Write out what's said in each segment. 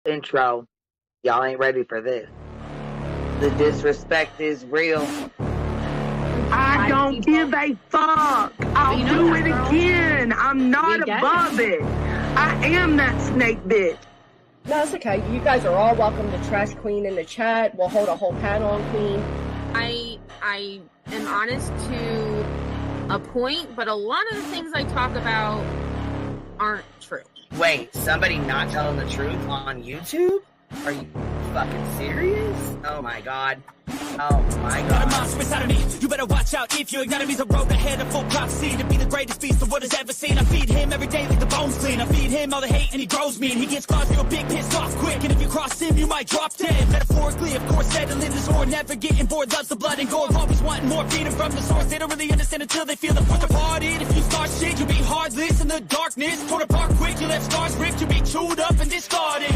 intro. Y'all ain't ready for this. The disrespect is real. I don't give a fuck. I'll do it again. I'm not above it. I am that snake bitch. No, it's okay. You guys are all welcome to trash Queen in the chat. We'll hold a whole panel on Queen. I am honest to a point, but a lot of the things I talk about aren't true. Wait, somebody not telling the truth on YouTube? Are you fucking serious? Oh my god. Oh my god. Got a monster inside of me. You better watch out if you ignite me. The road ahead of full prophecy to be the greatest beast the world has ever seen. I feed him every day like the bones clean. I feed him all the hate and he grows me. And he gets claws real big, pissed off quick. And if you cross him, you might drop dead. Metaphorically, of course, settling the sword. Never getting bored, loves the blood and gore. Always wanting more freedom from the source. They don't really understand until they feel the force departed. If you start shit, you'll be heartless in the darkness. Torn apart quick, you left scars ripped. You'll be chewed up and discarded.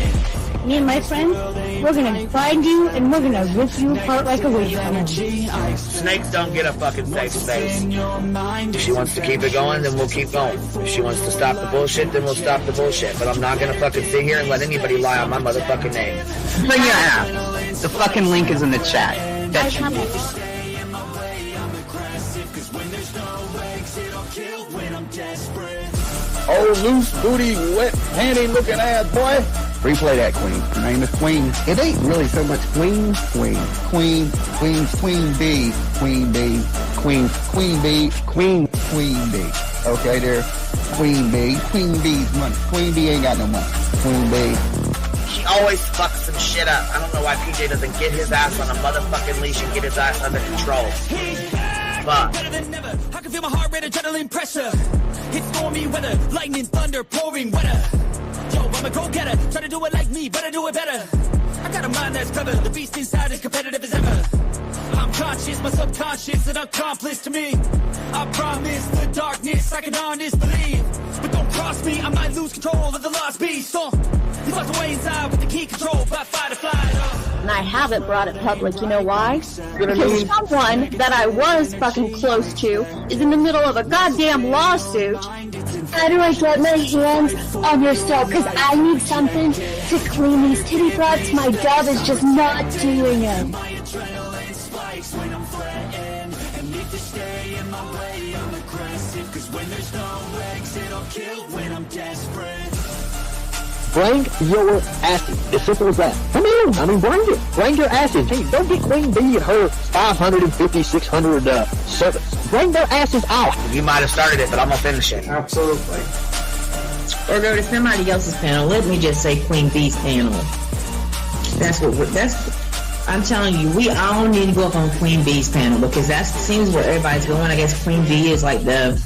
Me and my friends, we're gonna find you and we're gonna rip you apart like a waste hammer. Snakes don't get a fucking safe space. If she wants to keep it going, then we'll keep going. If she wants to stop the bullshit, then we'll stop the bullshit. But I'm not gonna fucking sit here and let anybody lie on my motherfucking name. Bring your app. The fucking link is in the chat. That should be. Oh, loose booty, wet panty looking ass boy. Replay that, Queen. Her name is Queen. It ain't really so much Queen. Queen B. Queen B. Queen B. Okay, there. Queen B. Queen B's money. Queen B ain't got no money. Queen B. She always fucks some shit up. I don't know why PJ doesn't get his ass on a motherfucking leash and get his ass under control. Fuck. Better than never. I can feel my heart rate, adrenaline pressure. It's stormy weather, lightning, thunder, pouring weather. Yo, I'm a go-getter, try to do it like me, but I do it better. I got a mind that's clever, the beast inside is competitive as ever. I'm conscious, my subconscious, an accomplice to me. I promise the darkness, I can honest believe. But don't cross me, I might lose control of the lost beast. He's locked away inside with the key control by fight or flight. And I haven't brought it public, you know why? Because someone that I was fucking close to is in the middle of a goddamn lawsuit. How do I get my hands on your stuff? Because I need something to clean these titty broads. My job is just not doing it. Bring your asses. As simple as that. Come on. I mean, bring it. Bring your asses. Gee, don't get Queen B and her 550, 600 servants. Bring their asses out. You might have started it, but I'm gonna finish it. Absolutely. Or go to somebody else's panel. Let me just say Queen B's panel. I'm telling you, we all need to go up on Queen B's panel because that seems where everybody's going. I guess Queen B is like the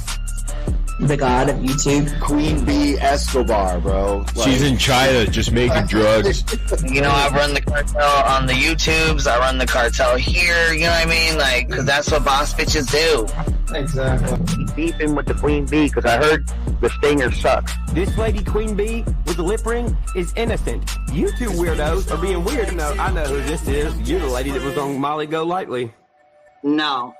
god of YouTube. Queen B Escobar, bro. She's in China just making drugs. You know, I run the cartel on the YouTubes. I run the cartel here. You know what I mean? Like, because that's what boss bitches do. Exactly. Beefing with the Queen B because I heard the stinger sucks. This lady Queen B with the lip ring is innocent. You two weirdos are being weird. No, I know who this is. You're the lady that was on Molly Go Lightly. No.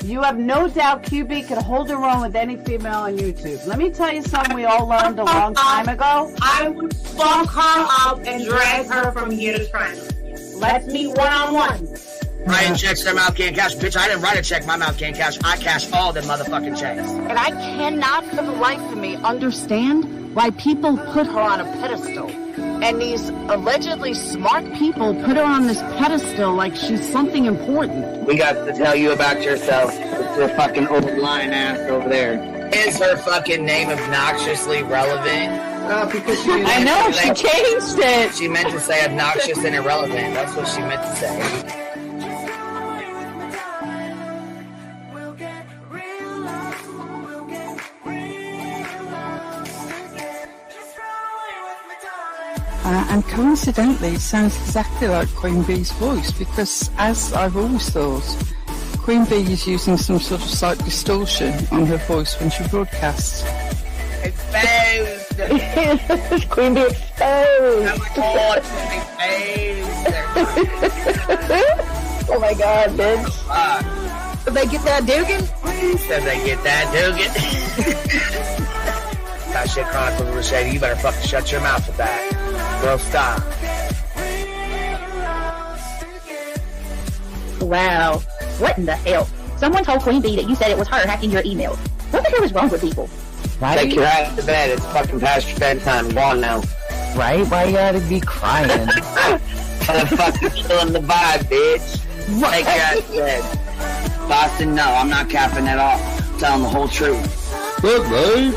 You have no doubt QB can hold her own with any female on YouTube. Let me tell you something we all learned a long time ago. I would fuck her up and drag her from here to China. Let's meet one-on-one. Writing checks their mouth can't cash. Bitch, I didn't write a check my mouth can't cash. I cash all them motherfucking checks. And I cannot for the life of me understand why people put her on a pedestal. And these allegedly smart people put her on this pedestal like she's something important. We got to tell you about yourself. Your fucking old lying ass over there. Is her fucking name obnoxiously relevant? Because she I know, she changed it. She meant to say obnoxious and irrelevant. That's what she meant to say. And coincidentally, it sounds exactly like Queen Bee's voice because, as I've always thought, Queen Bee is using some sort of slight distortion on her voice when she broadcasts. Exposed! Queen Bee exposed! Oh my god, exposed! Oh my god, bitch. Did they get that Dugan? Did they get that Dugan? That shit Chronicle was shady. You better fucking shut your mouth with that. Girl, stop. Wow. What in the hell? Someone told Queen Bee that you said it was her hacking your email. What the hell is wrong with people? Right? Take your ass to bed. It's fucking past your bedtime. Go on now. Right? Why you gotta be crying? Fucking killing the vibe, bitch. Take your ass to bed. Boston, no, I'm not capping at all. I'm telling the whole truth. Good, babe.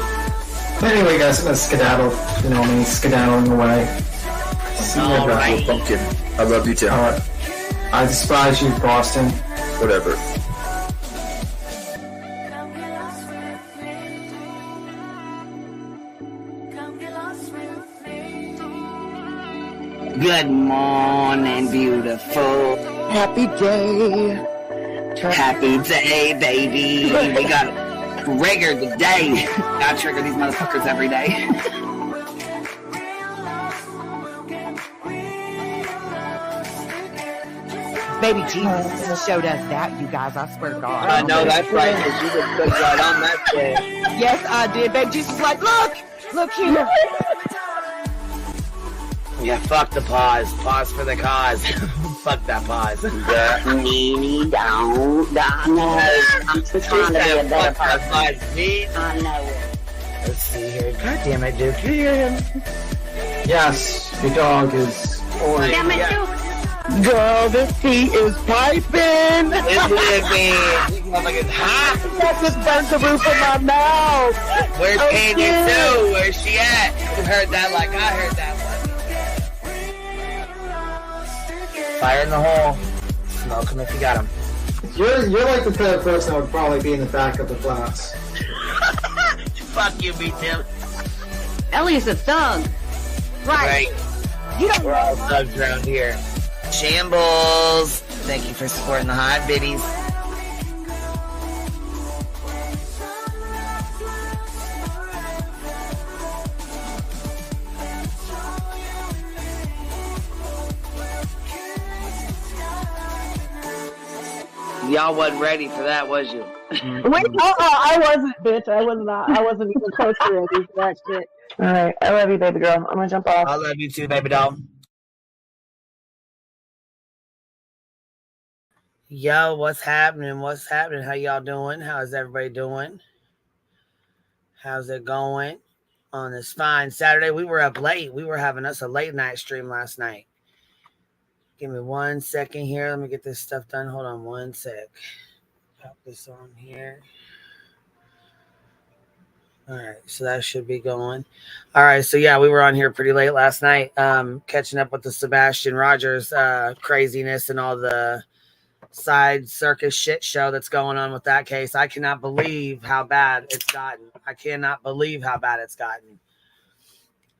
Anyway, guys, I'm gonna skedaddle. You know me, skedaddling away. See you guys. Alright. Pumpkin. I love you too. Alright. I despise you, Boston. Whatever. Good morning, beautiful. Happy day. Happy day, baby. We got trigger today. Gotta trigger these motherfuckers every day. Baby Jesus showed us that, you guys. I swear to God. I know that's right, because you just put right on that shit. Yes, I did. Baby Jesus was like, look here. Yeah, fuck the pause. Pause for the cause. Fuck that pause. I'm just trying to be a better person. I know it. Let's see here. God damn it, Duke. You hear him? Yes, your dog is. Damn it, Duke. Girl, this tea is piping. It's living. This motherfucker's hot. That just burnt the roof of my mouth. Where's Candy too? Where's she at? You heard that like I heard that one. Fire in the hole. Smoke him if you got him. You're like the type of person that would probably be in the back of the class. Fuck you, me Tim. Ellie's a thug. Right. You don't We're all thugs around here. Shambles. Thank you for supporting the hot biddies. Y'all wasn't ready for that, was you? Wait, I wasn't, bitch. I was not. I wasn't even close to ready for that shit. All right, I love you, baby girl. I'm gonna jump off. I love you too, baby doll. Yo, what's happening? What's happening? How y'all doing? How's everybody doing? How's it going on this fine Saturday? We were up late. We were having us a late night stream last night. Give me 1 second here. Let me get this stuff done. Hold on 1 sec. Pop this on here. All right, so that should be going. All right, so yeah, we were on here pretty late last night, catching up with the Sebastian Rogers craziness and all the side circus shit show that's going on with that case. I cannot believe how bad it's gotten. I cannot believe how bad it's gotten.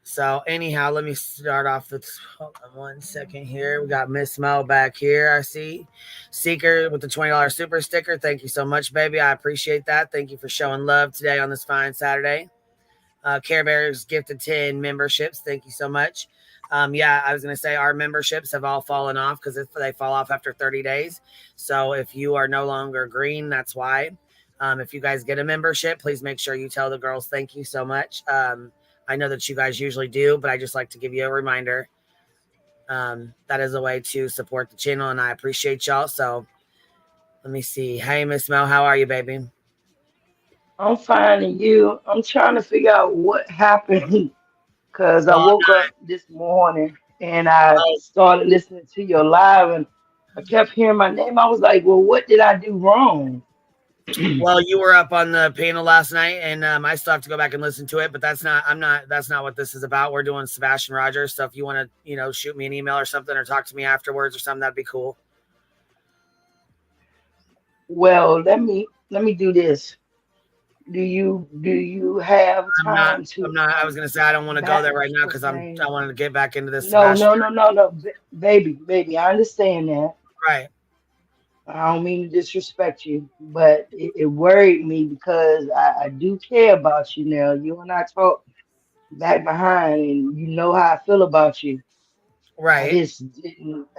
So anyhow, let me start off with, hold on 1 second here. We got Miss Mo back here. I see Seeker with the $20 super sticker. Thank you so much, baby. I appreciate that. Thank you for showing love today on this fine Saturday. Care Bears gifted 10 memberships. Thank you so much. Yeah, I was going to say our memberships have all fallen off because they fall off after 30 days. So if you are no longer green, that's why. If you guys get a membership, please make sure you tell the girls thank you so much. I know that you guys usually do, but I just like to give you a reminder. That is a way to support the channel, and I appreciate y'all. So let me see. Hey, Miss Mel, how are you, baby? I'm fine, and you? I'm trying to figure out what happened because I woke up this morning and I started listening to your live, and I kept hearing my name. I was like, well, what did I do wrong? Well, you were up on the panel last night, and I still have to go back and listen to it, but that's not what this is about. We're doing Sebastian Rogers. So if you want to, shoot me an email or something, or talk to me afterwards or something, that'd be cool. Well, let me do this. Do you have time to? I was gonna say I don't want to go there right now because I wanted to get back into this. No, baby. I understand that. Right. I don't mean to disrespect you, but it worried me because I do care about you now. You and I talk back behind, and you know how I feel about you. Right.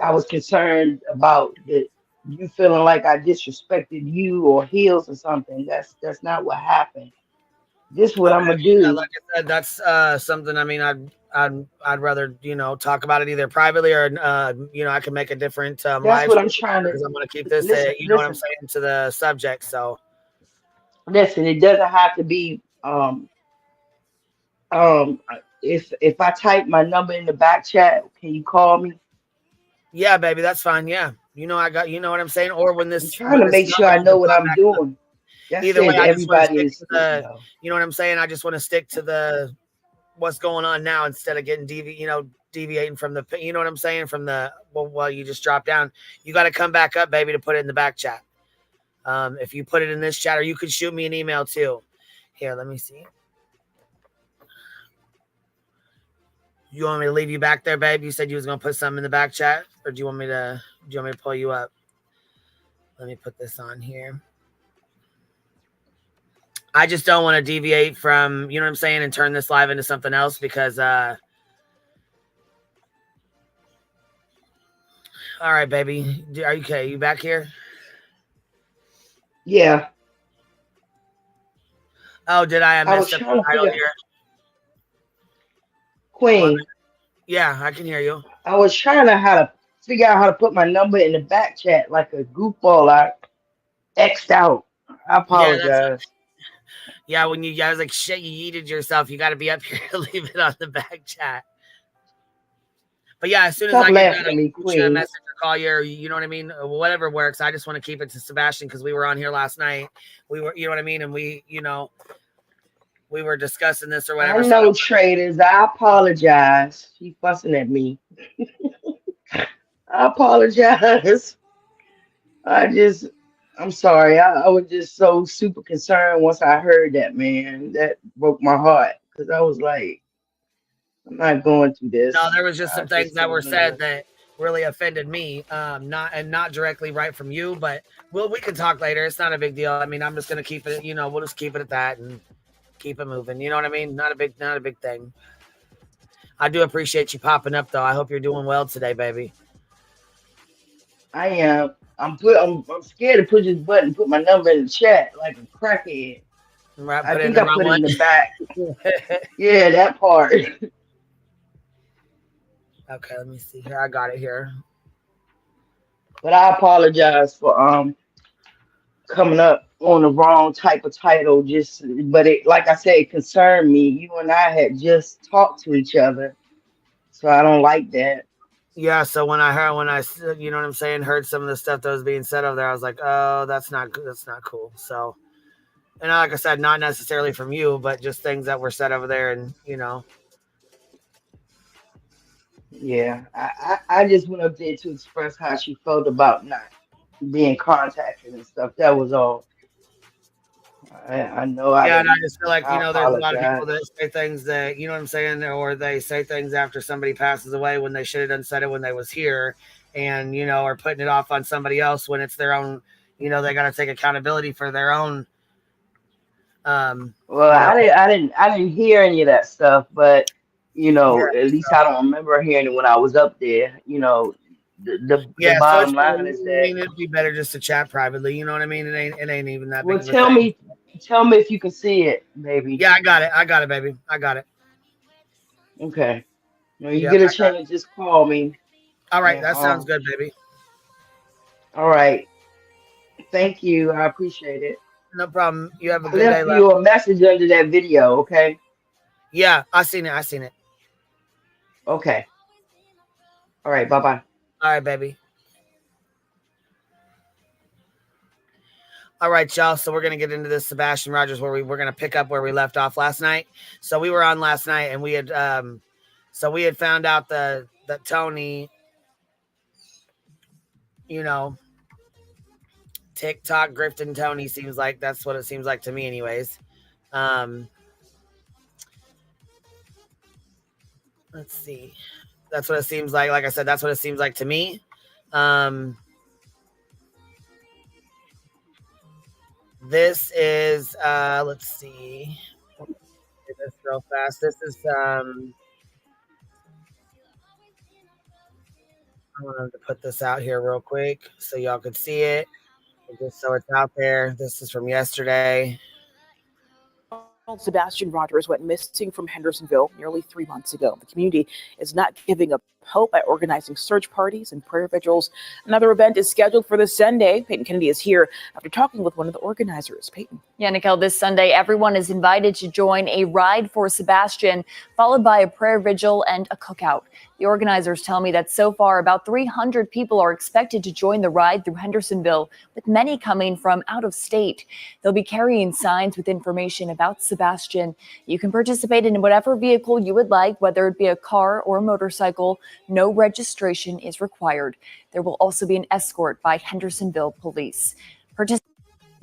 I was concerned about you feeling like I disrespected you or heels or something. That's not what happened. This is what I'm gonna do. Yeah, like I said, that's something. I mean, I'd rather talk about it either privately or I can make a different That's live what I'm trying to. because I'm gonna keep this Listen, what I'm saying, to the subject. So listen. It doesn't have to be if I type my number in the back chat, can you call me? yeah, baby, that's fine. Yeah, I got what I'm saying. Or when this, I'm trying to make sure I know what I'm doing. That's either way, it. I just want to Everybody stick is, to the. You know what I'm saying? I just want to stick to the what's going on now instead of getting deviating from the. You know what I'm saying? From the well, you just drop down. You got to come back up, baby, to put it in the back chat. If you put it in this chat, or you could shoot me an email too. Here, let me see. You want me to leave you back there, babe? You said you was gonna put something in the back chat, or do you want me to pull you up? Let me put this on here. I just don't want to deviate from, you know what I'm saying, and turn this live into something else because all right, baby. Are you okay? You back here? Yeah. Oh, did I mess up the title here? Queen. Yeah, I can hear you. I was trying to figure out how to put my number in the back chat like a goofball. I X'd out. I apologize. Yeah, when you guys like shit, you yeeted yourself. You got to be up here to leave it on the back chat. But yeah, as soon as I get done, I'll shoot you a message or call you, or you know what I mean? Whatever works. I just want to keep it to Sebastian because we were on here last night. We were, you know what I mean? And we were discussing this or whatever. I know traders. I apologize. She fussing at me. I apologize. I'm sorry. I was just so super concerned once I heard that, man. That broke my heart because I was like, I'm not going through this. No, there was just some things that were said that really offended me. Not directly right from you, but we can talk later. It's not a big deal. I mean, I'm just gonna keep it. We'll just keep it at that and keep it moving. You know what I mean? Not a big thing. I do appreciate you popping up, though. I hope you're doing well today, baby. I am. I'm scared to push this button and put my number in the chat like a crackhead. Right, I think I put it in the back. Yeah, that part. Okay, let me see here. I got it here. But I apologize for coming up on the wrong type of title. But it, like I said, it concerned me. You and I had just talked to each other, so I don't like that. Yeah, so when I you know what I'm saying, heard some of the stuff that was being said over there, I was like, oh, that's not cool. So, and like I said, not necessarily from you, but just things that were said over there, and Yeah, I just went up there to express how she felt about not being contacted and stuff. That was all. I know. Yeah, and I just feel like there's a lot of people that say things that you know what I'm saying, or they say things after somebody passes away when they should have done said it when they was here, and are putting it off on somebody else when it's their own. They got to take accountability for their own. Well, I didn't hear any of that stuff, but at least I don't remember hearing it when I was up there. The bottom line is that it'd be better just to chat privately. You know what I mean? It ain't even that big. Well, tell me if you can see it, baby. Yeah, I got it, baby. I got it. Okay. When you get a chance, just call me. All right, that sounds good, baby. All right. Thank you. I appreciate it. No problem. You have a good day. I left you a message under that video, okay? Yeah, I seen it. Okay. All right, bye-bye. All right, baby. All right, y'all. So we're going to get into this Sebastian Rogers where we're going to pick up where we left off last night. So we were on last night and we had found out that Tony, TikTok grifting Tony seems like that's what it seems like to me anyways. Let's see. That's what it seems like. Like I said, that's what it seems like to me. This is let's see. Do this real fast. This is I wanted to put this out here real quick so y'all could see it. Just so it's out there. This is from yesterday. Sebastian Rogers went missing from Hendersonville nearly 3 months ago. The community is not giving up hope by organizing search parties and prayer vigils. Another event is scheduled for this Sunday. Peyton Kennedy is here after talking with one of the organizers. Peyton. Yeah, Nicole, this Sunday, everyone is invited to join a ride for Sebastian, followed by a prayer vigil and a cookout. The organizers tell me that so far, about 300 people are expected to join the ride through Hendersonville, with many coming from out of state. They'll be carrying signs with information about Sebastian. You can participate in whatever vehicle you would like, whether it be a car or a motorcycle. No registration is required. There will also be an escort by Hendersonville police.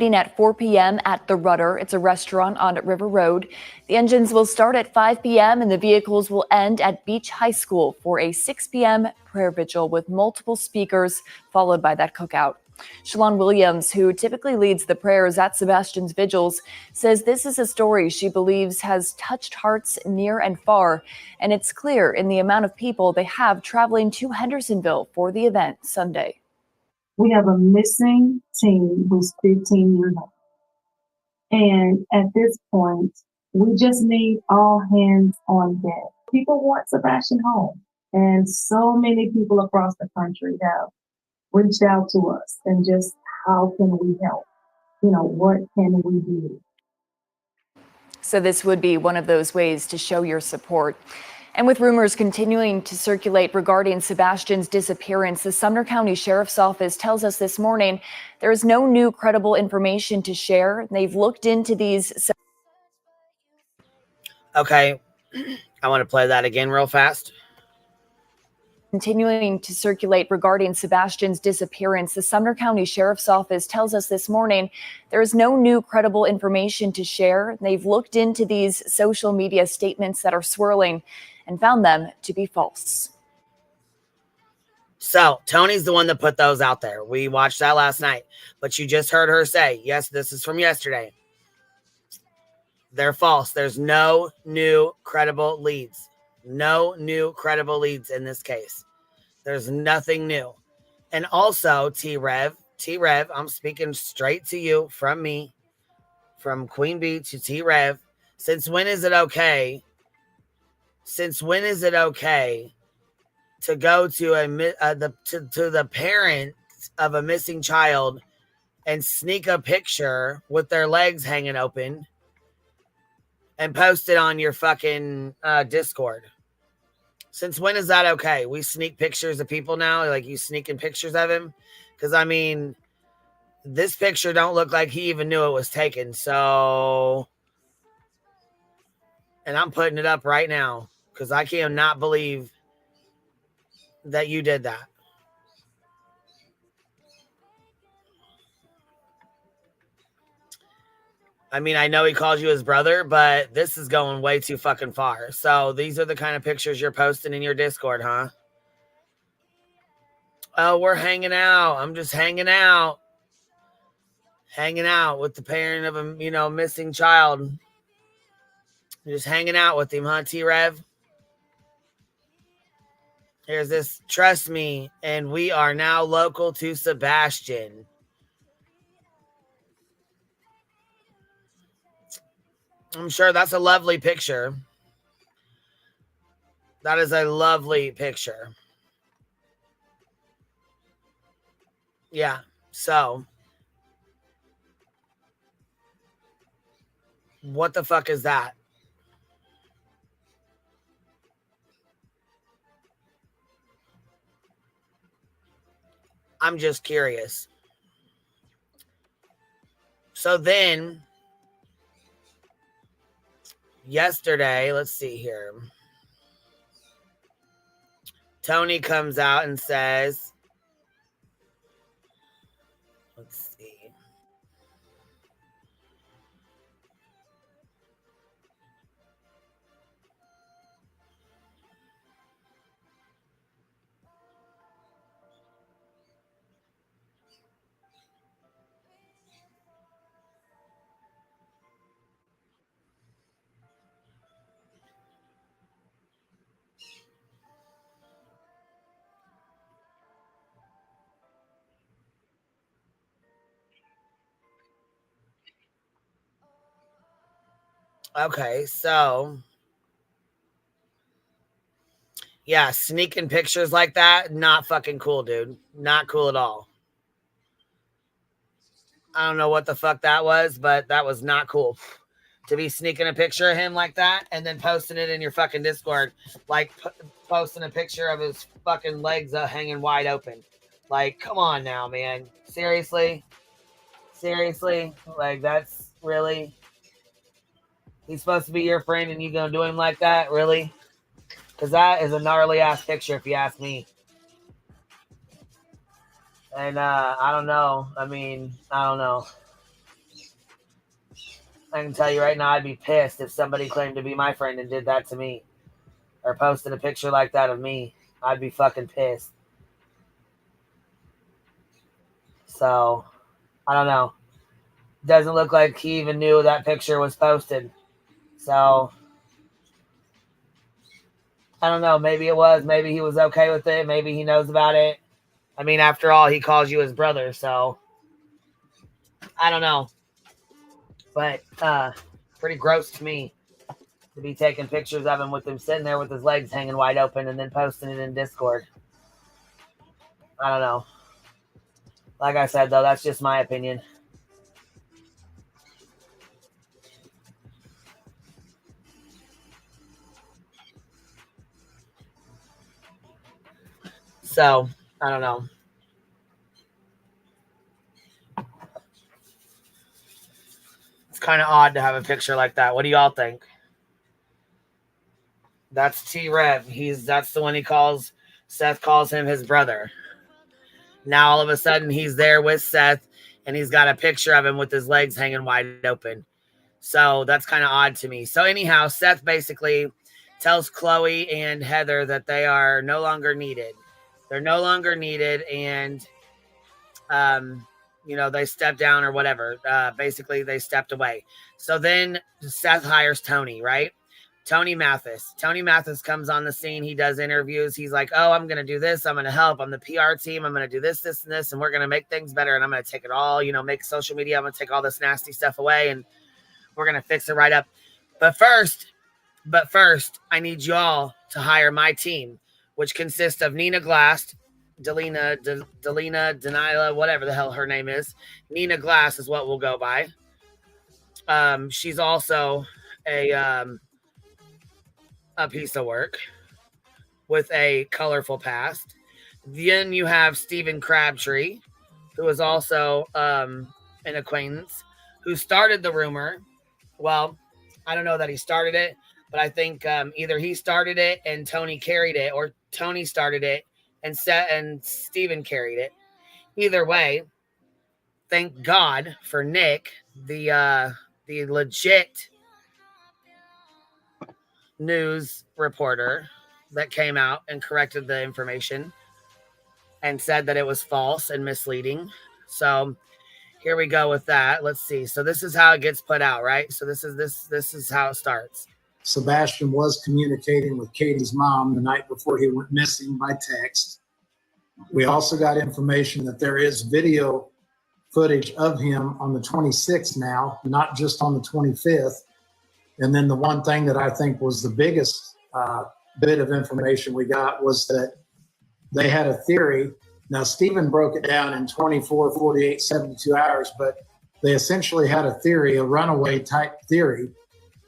At 4 p.m. at The Rudder. It's a restaurant on River Road. The engines will start at 5 p.m. and the vehicles will end at Beach High School for a 6 p.m. prayer vigil with multiple speakers, followed by that cookout. Shalon Williams, who typically leads the prayers at Sebastian's vigils, says this is a story she believes has touched hearts near and far, and it's clear in the amount of people they have traveling to Hendersonville for the event Sunday. We have a missing teen who's 15 years old. And at this point, we just need all hands on deck. People want Sebastian home. And so many people across the country have reached out to us and just, how can we help? What can we do? So this would be one of those ways to show your support. And with rumors continuing to circulate regarding Sebastian's disappearance, the Sumner County Sheriff's Office tells us this morning there is no new credible information to share. They've looked into these. Okay, I want to play that again real fast. Continuing to circulate regarding Sebastian's disappearance, the Sumner County Sheriff's Office tells us this morning there is no new credible information to share. They've looked into these social media statements that are swirling and found them to be false. So Tony's the one that put those out there. We watched that last night, but you just heard her say, yes, this is from yesterday. They're false. There's no new credible leads. No new credible leads in this case. There's nothing new. And also, T-Rev, I'm speaking straight to you from me, from Queen Bee to T-Rev. Since when is it okay to go to the parent of a missing child and sneak a picture with their legs hanging open and post it on your fucking Discord? Since when is that okay? We sneak pictures of people now, like you sneaking pictures of him? Because I mean, this picture don't look like he even knew it was taken. So, and I'm putting it up right now because I cannot believe that you did that. I mean, I know he calls you his brother, but this is going way too fucking far. So these are the kind of pictures you're posting in your Discord, huh? Oh, we're hanging out. I'm just hanging out. Hanging out with the parent of a, missing child. You're just hanging out with him, huh, T-Rev? Here's this, trust me, and we are now local to Sebastian. I'm sure that's a lovely picture. That is a lovely picture. Yeah, so what the fuck is that? I'm just curious. So then, yesterday, let's see here. Tony comes out and says, let's see. Okay, so yeah, sneaking pictures like that, not fucking cool, dude. Not cool at all. I don't know what the fuck that was, but that was not cool. To be sneaking a picture of him like that and then posting it in your fucking Discord, like posting a picture of his fucking legs hanging wide open. Like, come on now, man. Seriously? Seriously? Like, that's really... He's supposed to be your friend and you gonna do him like that? Really? Because that is a gnarly ass picture if you ask me. And I don't know. I mean, I don't know. I can tell you right now, I'd be pissed if somebody claimed to be my friend and did that to me. Or posted a picture like that of me. I'd be fucking pissed. So, I don't know. Doesn't look like he even knew that picture was posted. So, I don't know. Maybe it was. Maybe he was okay with it. Maybe he knows about it. I mean, after all, he calls you his brother. So, I don't know. But, pretty gross to me to be taking pictures of him with him sitting there with his legs hanging wide open and then posting it in Discord. I don't know. Like I said, though, that's just my opinion. So, I don't know. It's kind of odd to have a picture like that. What do y'all think? That's T-Rev. That's the one he calls. Seth calls him his brother. Now all of a sudden he's there with Seth and he's got a picture of him with his legs hanging wide open. So that's kind of odd to me. So anyhow, Seth basically tells Chloe and Heather that they are no longer needed. They're no longer needed and, you know, they stepped down or whatever. Basically, they stepped away. So then Seth hires Tony, right? Tony Mathis. Tony Mathis comes on the scene. He does interviews. He's like, oh, I'm going to do this. I'm going to help. I'm the PR team. I'm going to do this, this, and this. And we're going to make things better. And I'm going to take it all, you know, make social media. I'm going to take all this nasty stuff away. And we're going to fix it right up. But first, I need you all to hire my team, which consists of Nina Glass, Delina, whatever the hell her name is. Nina Glass is what we'll go by. She's also a piece of work with a colorful past. Then you have Stephen Crabtree, who is also an acquaintance, who started the rumor. Well, I don't know that he started it, but I think either he started it and Tony carried it, or Tony started it and Stephen carried it. Either way, thank God for Nick, the legit news reporter that came out and corrected the information and said that it was false and misleading. So here we go with that. Let's see. So this is how it gets put out, right? So this is how it starts. Sebastian was communicating with Katie's mom the night before he went missing by text. We also got information that there is video footage of him on the 26th now, not just on the 25th. And then the one thing that I think was the biggest bit of information we got was that they had a theory. Now, Stephen broke it down in 24, 48, 72 hours, but they essentially had a theory, a runaway type theory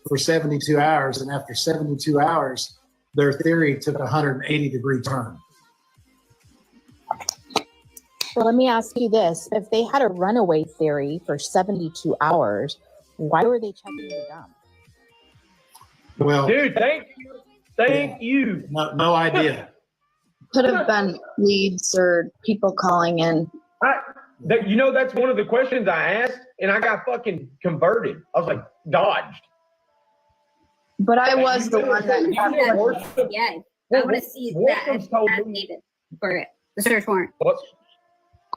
for 72 hours. And after 72 hours, their theory took a 180-degree turn. So let me ask you this. If they had a runaway theory for 72 hours, why were they checking the dump? Well, dude, thank you. No idea. Could have been leads or people calling in. You know, that's one of the questions I asked, and I got fucking converted. I was like, dodged. But I was the one that... Yeah, I want to see that affidavit for it, the search warrant.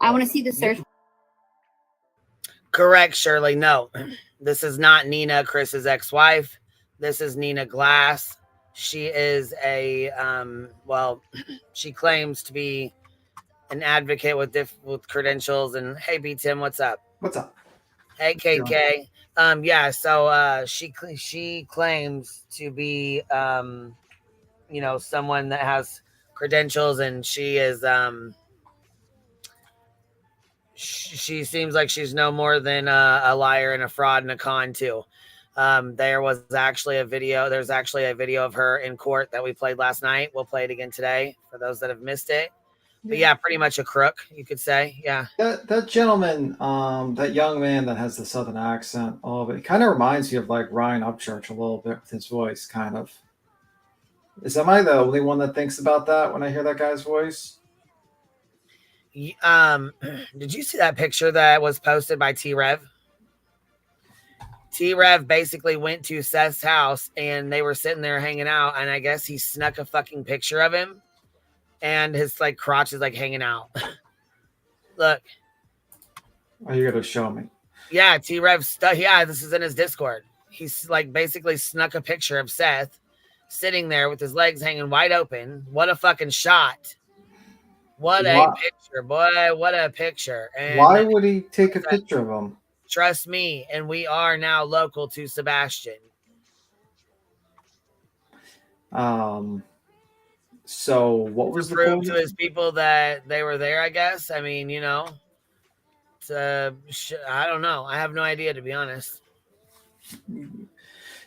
I want to see the search. Correct, Shirley. No, this is not Nina, Chris's ex-wife. This is Nina Glass. She is a, she claims to be an advocate with credentials. And hey, B. Tim, what's up? What's up? Hey, KK. Yeah, so she claims to be someone that has credentials, and she is she seems like she's no more than a liar and a fraud and a con too. There's actually a video of her in court that we played last night. We'll play it again today for those that have missed it. But yeah, pretty much a crook, you could say. Yeah. That gentleman, that young man that has the southern accent, all of it kind of reminds me of like Ryan Upchurch a little bit with his voice, kind of. Am I the only one that thinks about that when I hear that guy's voice? Did you see that picture that was posted by T-Rev? T-Rev basically went to Seth's house and they were sitting there hanging out, and I guess he snuck a fucking picture of him, and his like crotch is like hanging out. Look. Oh, you gotta show me. Yeah, T-Rev yeah, this is in his Discord. He's like basically snuck a picture of Seth sitting there with his legs hanging wide open. What a fucking shot. What a picture, boy. What a picture. And why would he take a picture of him? Trust me, and we are now local to Sebastian. So what was to prove to his people that they were there, I guess. I mean, I don't know. I have no idea, to be honest.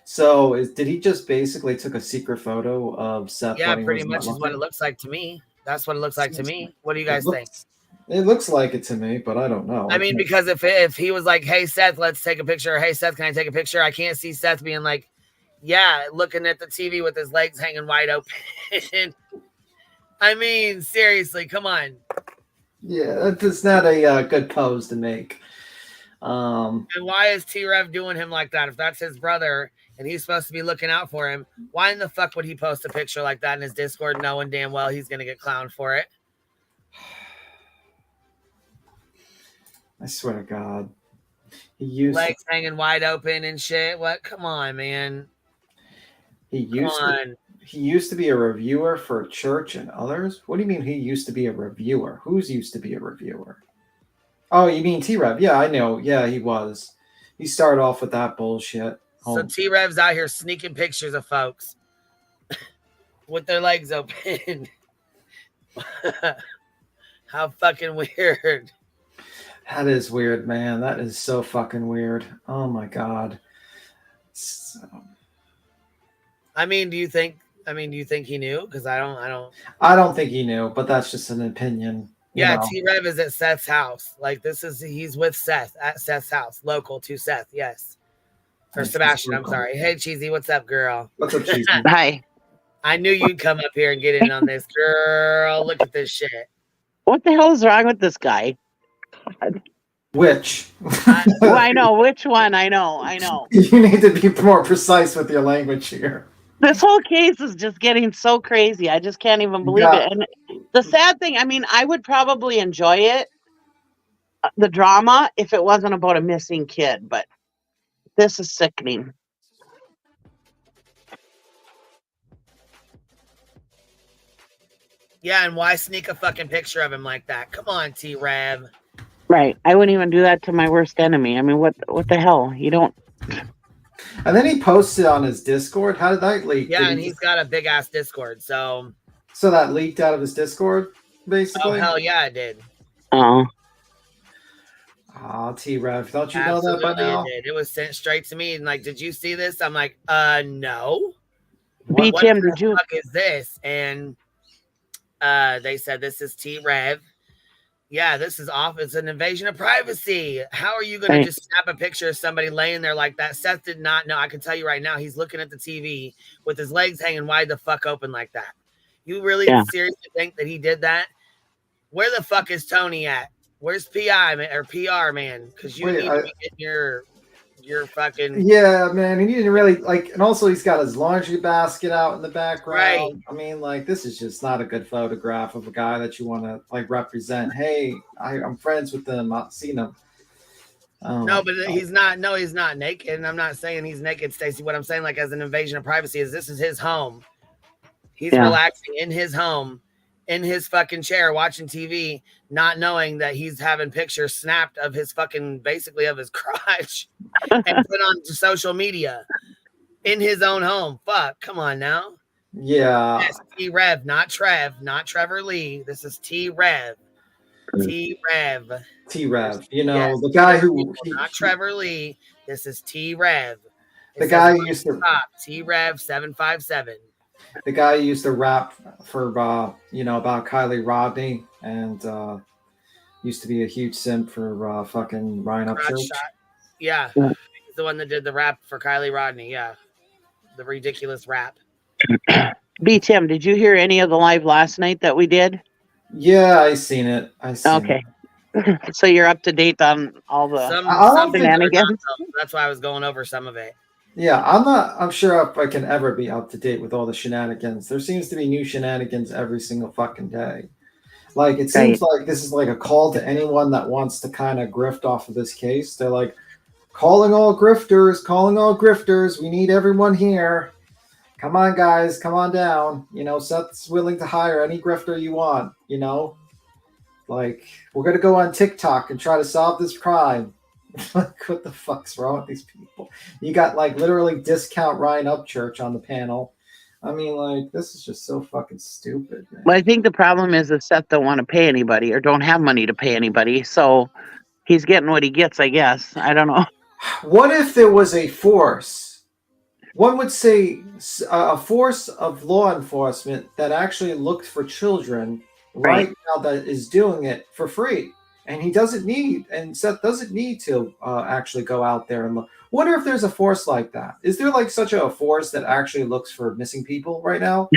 So did he just basically took a secret photo of Seth? Yeah, pretty much is what it looks like to me. That's what it looks like to me. What do you guys think? It looks like it to me, but I don't know. I mean, because if he was like, hey, Seth, let's take a picture. Or, hey, Seth, can I take a picture? I can't see Seth being like, yeah, looking at the TV with his legs hanging wide open. I mean, seriously, come on. Yeah, that's not a good pose to make. And why is T-Rev doing him like that? If that's his brother and he's supposed to be looking out for him, why in the fuck would he post a picture like that in his Discord knowing damn well he's going to get clowned for it? I swear to God. He used legs hanging wide open and shit. What? Come on, man. He used to be a reviewer for church and others. What do you mean he used to be a reviewer? Who's used to be a reviewer? Oh, you mean T-Rev? Yeah, I know. Yeah, he was. He started off with that bullshit. So T-Rev's out here sneaking pictures of folks with their legs open. How fucking weird. That is weird, man. That is so fucking weird. Oh my God. So... I mean, do you think he knew? Because I don't think he knew, but that's just an opinion. Yeah, T-Rev is at Seth's house. Like he's with Seth at Seth's house, local to Seth, yes. Or Sebastian, I'm sorry. Hey Cheesy, what's up, girl? What's up, Cheesy? Hi. I knew you'd come up here and get in on this, girl. Look at this shit. What the hell is wrong with this guy? Which? I know which one. I know. You need to be more precise with your language here. This whole case is just getting so crazy. I just can't even believe it. And the sad thing, I mean, I would probably enjoy it, the drama, if it wasn't about a missing kid, but this is sickening. Yeah, and why sneak a fucking picture of him like that? Come on, T-Rev. Right. I wouldn't even do that to my worst enemy. I mean, what the hell? You don't... And then he posted on his Discord. How did that leak? Yeah, and he's got a big ass Discord, so that leaked out of his Discord, basically. Oh hell yeah, it did. Oh, T-Rev, don't you know that by now? It did. It was sent straight to me, and like, did you see this? I'm like, no. What the fuck is this? And they said this is T-Rev. Yeah, this is off. It's an invasion of privacy. How are you going to just snap a picture of somebody laying there like that? Seth did not know. I can tell you right now, he's looking at the TV with his legs hanging wide the fuck open like that. You really seriously think that he did that? Where the fuck is Tony at? Where's PI or PR, man? Because you need to be getting your fucking... Yeah, man. And you didn't really like, and also he's got his laundry basket out in the background. Right. I mean, like, this is just not a good photograph of a guy that you want to like represent. Hey, I'm friends with them. I've seen him. No, but he's not. No, he's not naked. And I'm not saying he's naked, Stacey. What I'm saying, like, as an invasion of privacy, is this is his home. He's relaxing in his home, in his fucking chair watching TV, not knowing that he's having pictures snapped of his fucking, basically of his crotch and put on social media in his own home. Fuck, come on now. Yeah. Yes, T-Rev, not Trev, not Trevor Lee. This is T-Rev. T-Rev. T-Rev. You know, Yes, the guy who... not Trevor Lee. This is T-Rev. The guy who used to... T-Rev 757. The guy who used to rap for, you know, about Kylie Rodney and used to be a huge simp for fucking Ryan Upchurch. Yeah. He's the one that did the rap for Kylie Rodney. Yeah. The ridiculous rap. B. Tim, did you hear any of the live last night that we did? Yeah, I seen it. Okay. So you're up to date on all the Some shenanigans? That's why I was going over some of it. Yeah, I'm sure if I can ever be up to date with all the shenanigans. There seems to be new shenanigans every single fucking day. Like, it seems like this is like a call to anyone that wants to kind of grift off of this case. They're like, calling all grifters. We need everyone here. Come on, guys, come on down. You know, Seth's willing to hire any grifter you want, you know? Like, we're going to go on TikTok and try to solve this crime. Like, what the fuck's wrong with these people? You got, like, literally discount Ryan Upchurch on the panel. I mean, like, this is just so fucking stupid, man. Well, I think the problem is that Seth don't want to pay anybody or don't have money to pay anybody. So he's getting what he gets, I guess. I don't know. What if there was a force? One would say a force of law enforcement that actually looked for children right now that is doing it for free. And Seth doesn't need to actually go out there and look. Wonder if there's a force like that. Is there like such a force that actually looks for missing people right now?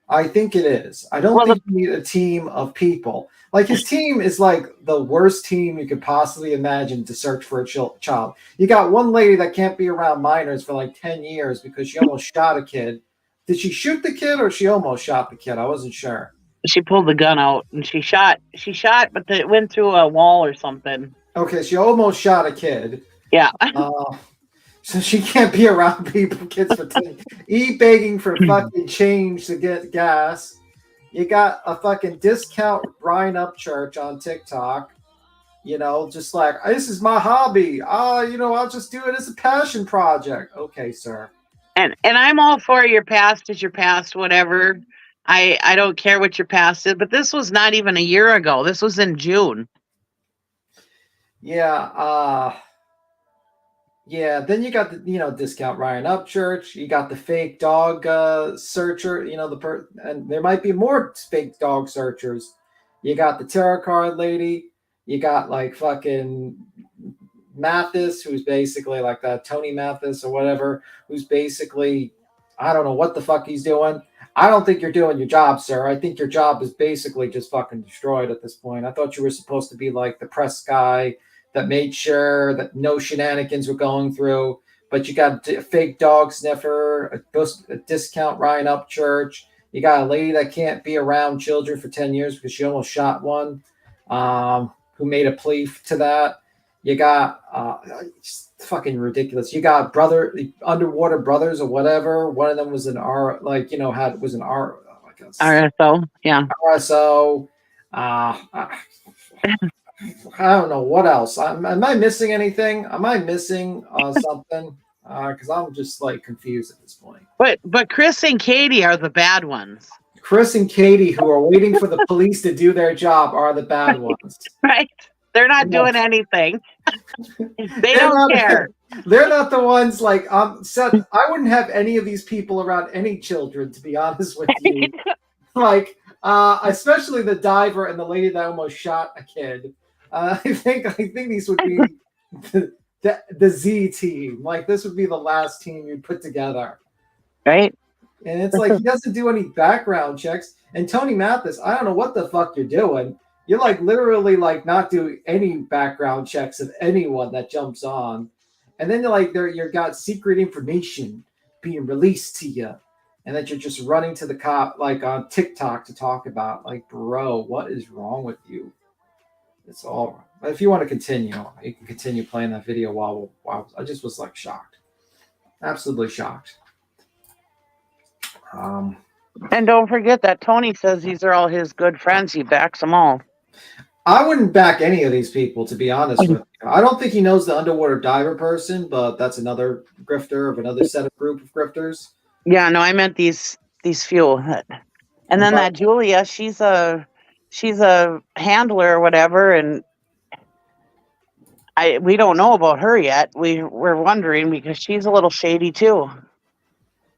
I think it is. I don't think you need a team of people. Like, his team is like the worst team you could possibly imagine to search for a child. You got one lady that can't be around minors for like 10 years because she almost shot a kid. Did she shoot the kid or she almost shot the kid? I wasn't sure. She pulled the gun out and she shot, but it went through a wall or something. Okay, she almost shot a kid. Yeah. So she can't be around kids for 10 begging for fucking change to get gas. You got a fucking discount Brian Upchurch on TikTok. You know, just like, this is my hobby. You know, I'll just do it as a passion project. Okay, sir. And I'm all for your past is your past, whatever. I don't care what your past is, but this was not even a year ago. This was in June. Yeah, yeah, then you got the, you know, discount Ryan Upchurch. You got the fake dog searcher, you know, and there might be more fake dog searchers. You got the tarot card lady. You got like fucking Mathis, who's basically like that Tony Mathis or whatever, who's basically, I don't know what the fuck he's doing. I don't think you're doing your job, sir. I think your job is basically just fucking destroyed at this point. I thought you were supposed to be like the press guy that made sure that no shenanigans were going through, but you got a fake dog sniffer, a discount Ryan Upchurch. You got a lady that can't be around children for 10 years because she almost shot one, who made a plea to that. You got it's fucking ridiculous. You got Underwater Brothers or whatever. One of them was an RSO, yeah. RSO. I don't know what else. Am I missing anything? Am I missing something? Because I'm just like confused at this point. But Chris and Katie are the bad ones. Chris and Katie, who are waiting for the police to do their job, are the bad ones. Right? They're not doing anything. They don't care. They're not the ones like Seth. I wouldn't have any of these people around any children, to be honest with you. Like, especially the diver and the lady that almost shot a kid. I think these would be the Z team. Like, this would be the last team you'd put together, right? And it's like he doesn't do any background checks. And Tony Mathis, I don't know what the fuck you're doing. You're like literally like not doing any background checks of anyone that jumps on, and then you're like you got secret information being released to you, and that you're just running to the cop like on TikTok to talk about. Like, bro, what is wrong with you? It's all right. But if you want to continue, you can continue playing that video while I just was like shocked. Absolutely shocked. And don't forget that Tony says these are all his good friends. He backs them all. I wouldn't back any of these people, to be honest with you. I don't think he knows the underwater diver person, but that's another grifter of another set of group of grifters. Yeah, no, I meant these few. And then that Julia, she's a handler or whatever, and we don't know about her yet. We're wondering because she's a little shady too.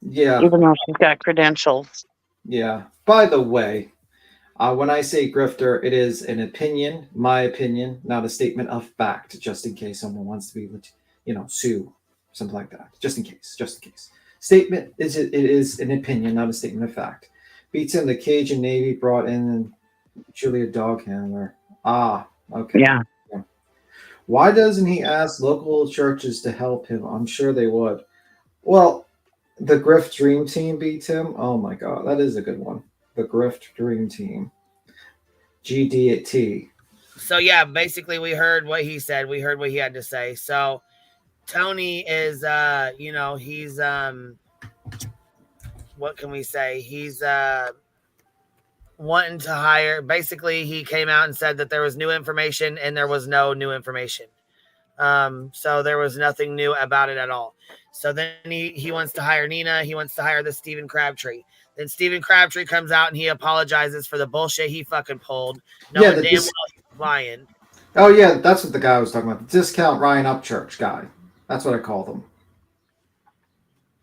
Yeah. Even though she's got credentials. Yeah. By the way, when I say grifter, it is an opinion, my opinion, not a statement of fact, just in case someone wants to be, sue, something like that. Just in case. Statement it is an opinion, not a statement of fact. Beats in the Cajun Navy brought in Julia dog handler. Ah, okay. Yeah. Why doesn't he ask local churches to help him? I'm sure they would. Well, the Grift Dream Team beats him. Oh my God, that is a good one. The Grift Dream Team. GD@T. So yeah, basically we heard what he said. We heard what he had to say. So Tony is he's what can we say? He's wanting to hire. Basically, he came out and said that there was new information and there was no new information. So there was nothing new about it at all. So then he wants to hire Nina. He wants to hire this Stephen Crabtree. Then Stephen Crabtree comes out and he apologizes for the bullshit he fucking pulled. Knowing damn well he's lying. Oh yeah, that's what the guy was talking about. The discount Ryan Upchurch guy. That's what I called him.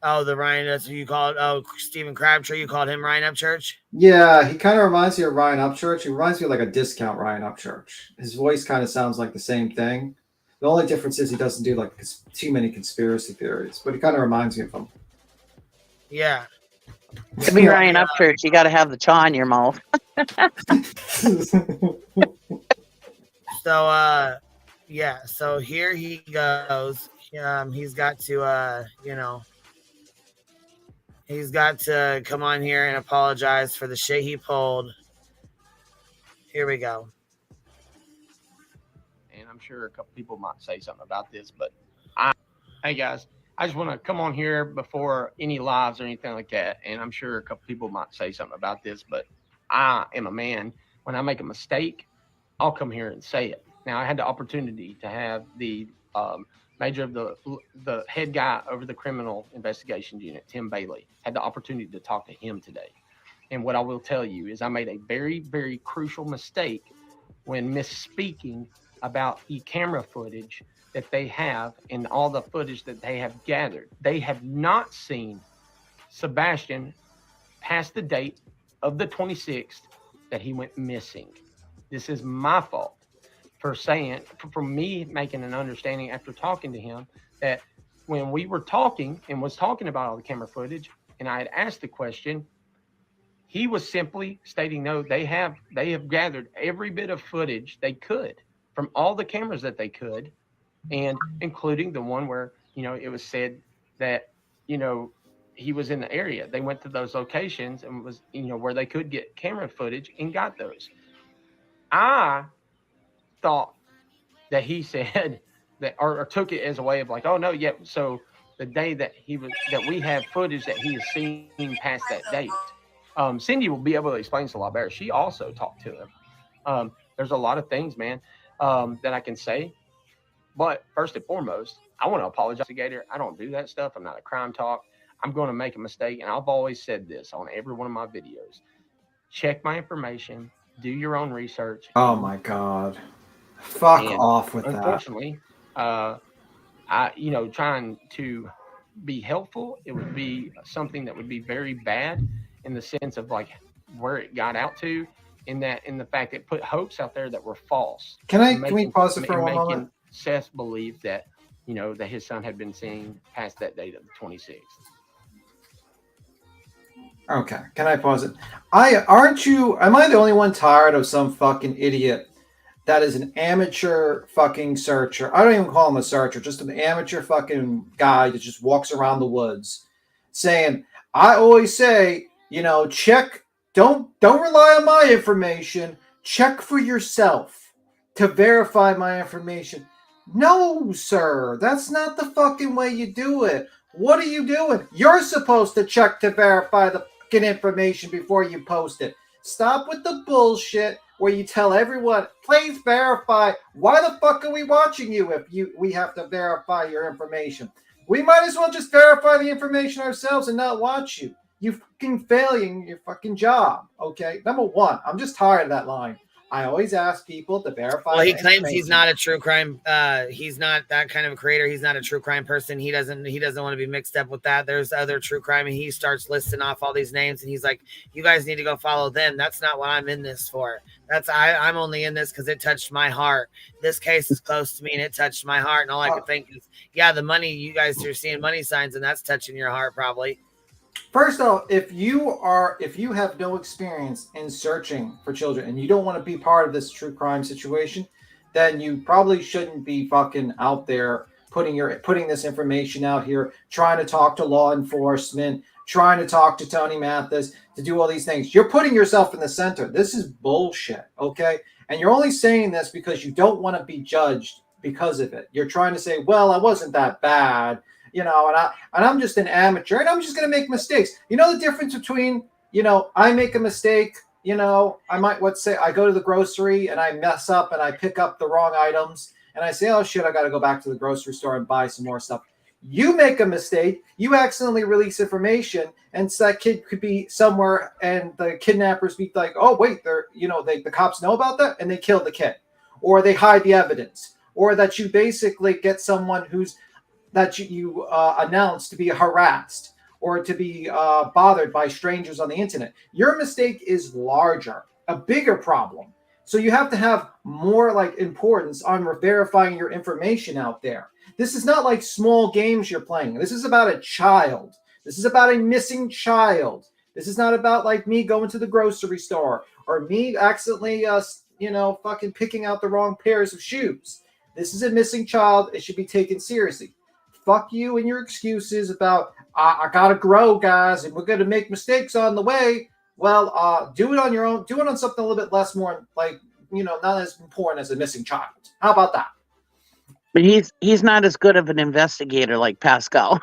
Oh, the Ryan, that's who you called. Oh, Stephen Crabtree, you called him Ryan Upchurch? Yeah, he kind of reminds me of Ryan Upchurch. He reminds me of like a discount Ryan Upchurch. His voice kind of sounds like the same thing. The only difference is he doesn't do like too many conspiracy theories, but he kind of reminds me of him. Yeah. To be Ryan Upchurch, you got to have the chaw in your mouth. So, yeah. So here he goes. He's got to, he's got to come on here and apologize for the shit he pulled. Here we go. And I'm sure a couple people might say something about this, but hey guys, I just want to come on here before any lives or anything like that. And I'm sure a couple people might say something about this, but I am a man. When I make a mistake, I'll come here and say it. Now, I had the opportunity to have the major of the head guy over the criminal investigations unit, Tim Bailey, had the opportunity to talk to him today. And what I will tell you is I made a very, very crucial mistake when misspeaking about the camera footage that they have and all the footage that they have gathered. They have not seen Sebastian past the date of the 26th that he went missing. This is my fault for saying, for me making an understanding after talking to him, that when we were talking and was talking about all the camera footage and I had asked the question, he was simply stating, no, they have gathered every bit of footage they could from all the cameras that they could, and including the one where, it was said that, he was in the area. They went to those locations and was, where they could get camera footage and got those. I thought that he said that, or took it as a way of like, oh no, yeah. So the day that we have footage that he has seen past that date. Cindy will be able to explain this a lot better. She also talked to him. There's a lot of things, man, that I can say. But first and foremost, I want to apologize to Gator. I don't do that stuff. I'm not a crime talk. I'm going to make a mistake. And I've always said this on every one of my videos. Check my information. Do your own research. Oh my God. Fuck off with that. Unfortunately, trying to be helpful, it would be something that would be very bad in the sense of like where it got out to, in the fact that it put hopes out there that were false. Can we pause it for one moment? Making Seth believe that, that his son had been seen past that date of the 26th. Okay, can I pause it? Am I the only one tired of some fucking idiot that is an amateur fucking searcher? I don't even call him a searcher, just an amateur fucking guy that just walks around the woods saying, I always say, check, don't rely on my information, check for yourself to verify my information. No, sir, that's not the fucking way you do it. What are you doing? You're supposed to check to verify fucking information before you post it. Stop with the bullshit where you tell everyone, please verify. Why the fuck are we watching you if we have to verify your information? We might as well just verify the information ourselves and not watch you. You fucking failing your fucking job, okay? Number one, I'm just tired of that line. I always ask people to verify. Well, he claims he's not a true crime. He's not that kind of a creator. He's not a true crime person. He doesn't want to be mixed up with that. There's other true crime, and he starts listing off all these names, and he's like, "You guys need to go follow them." That's not what I'm in this for. I'm only in this because it touched my heart. This case is close to me, and it touched my heart. And all I could think is, yeah, the money. You guys are seeing money signs, and that's touching your heart, probably. First off, if you have no experience in searching for children and you don't want to be part of this true crime situation, then you probably shouldn't be fucking out there putting this information out here, trying to talk to law enforcement, trying to talk to Tony Mathis, to do all these things. You're putting yourself in the center. This is bullshit, okay? And you're only saying this because you don't want to be judged because of it. You're trying to say, well, I wasn't that bad. You know, and I'm just an amateur, and I'm just going to make mistakes. You know the difference between, I make a mistake, I might, I go to the grocery and I mess up and I pick up the wrong items and I say, oh shit, I got to go back to the grocery store and buy some more stuff. You make a mistake, you accidentally release information, and so that kid could be somewhere and the kidnappers be like, oh wait, the cops know about that and they kill the kid, or they hide the evidence, or that you basically get someone that you announce to be harassed or to be bothered by strangers on the internet. Your mistake is larger, a bigger problem. So you have to have more importance on verifying your information out there. This is not like small games you're playing. This is about a child. This is about a missing child. This is not about me going to the grocery store or me accidentally, fucking picking out the wrong pairs of shoes. This is a missing child. It should be taken seriously. Fuck you and your excuses about, I gotta grow, guys, and we're gonna make mistakes on the way. Well, do it on your own. Do it on something a little bit less more, not as important as a missing child. How about that? But he's not as good of an investigator like Pascal.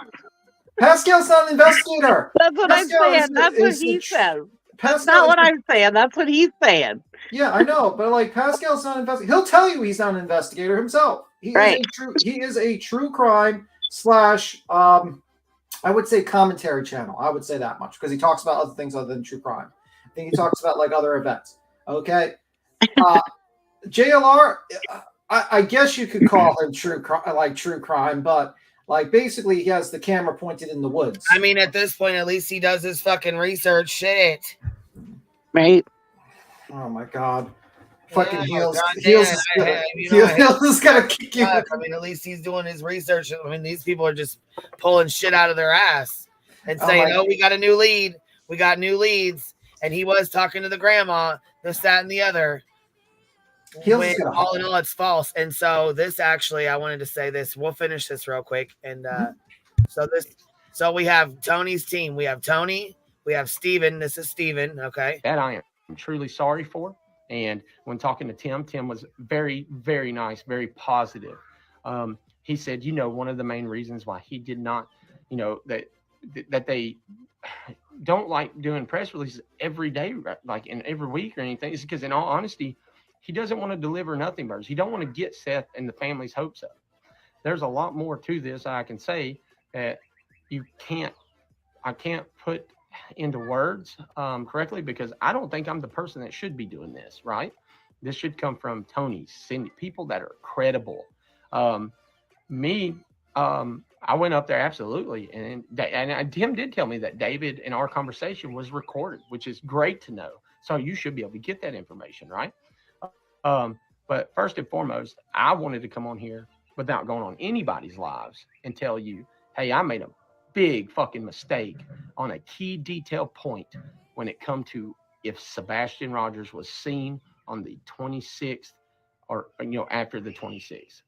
Pascal's not an investigator. That's what I'm saying. That's what he says. That's not what I'm saying. That's what he's saying. Yeah, I know, but Pascal's not an investigator. He'll tell you he's not an investigator himself. He is a true crime / I would say commentary channel. I would say that much because he talks about other things other than true crime. I think he talks about other events. Okay, JLR. I guess you could call him true crime, but basically he has the camera pointed in the woods. I mean, at this point, at least he does his fucking research. Shit, right? Oh my god. Fucking heels is gonna kick you. I mean, at least he's doing his research. I mean, these people are just pulling shit out of their ass and saying, "Oh, we got a new lead. We got new leads." And he was talking to the grandma, this, that, and the other. When all in all, it's false. And so this actually, I wanted to say this. We'll finish this real quick. And so we have Tony's team. We have Tony. We have Steven. This is Steven. Okay. That I am truly sorry for. And when talking to Tim was very, very nice, very positive. He said, one of the main reasons why he did not, that they don't like doing press releases every day, in every week or anything, is because in all honesty, he doesn't want to deliver nothing burgers. He don't want to get Seth and the family's hopes up. There's a lot more to this I can say that I can't put into words correctly, because I don't think I'm the person that should be doing this, right? This should come from Tony, Cindy, people that are credible. I went up there, absolutely. And Tim did tell me that David in our conversation was recorded, which is great to know. So you should be able to get that information, right? But first and foremost, I wanted to come on here without going on anybody's lives and tell you, hey, I made a big fucking mistake on a key detail point when it come to if Sebastian Rogers was seen on the 26th or after the 26th.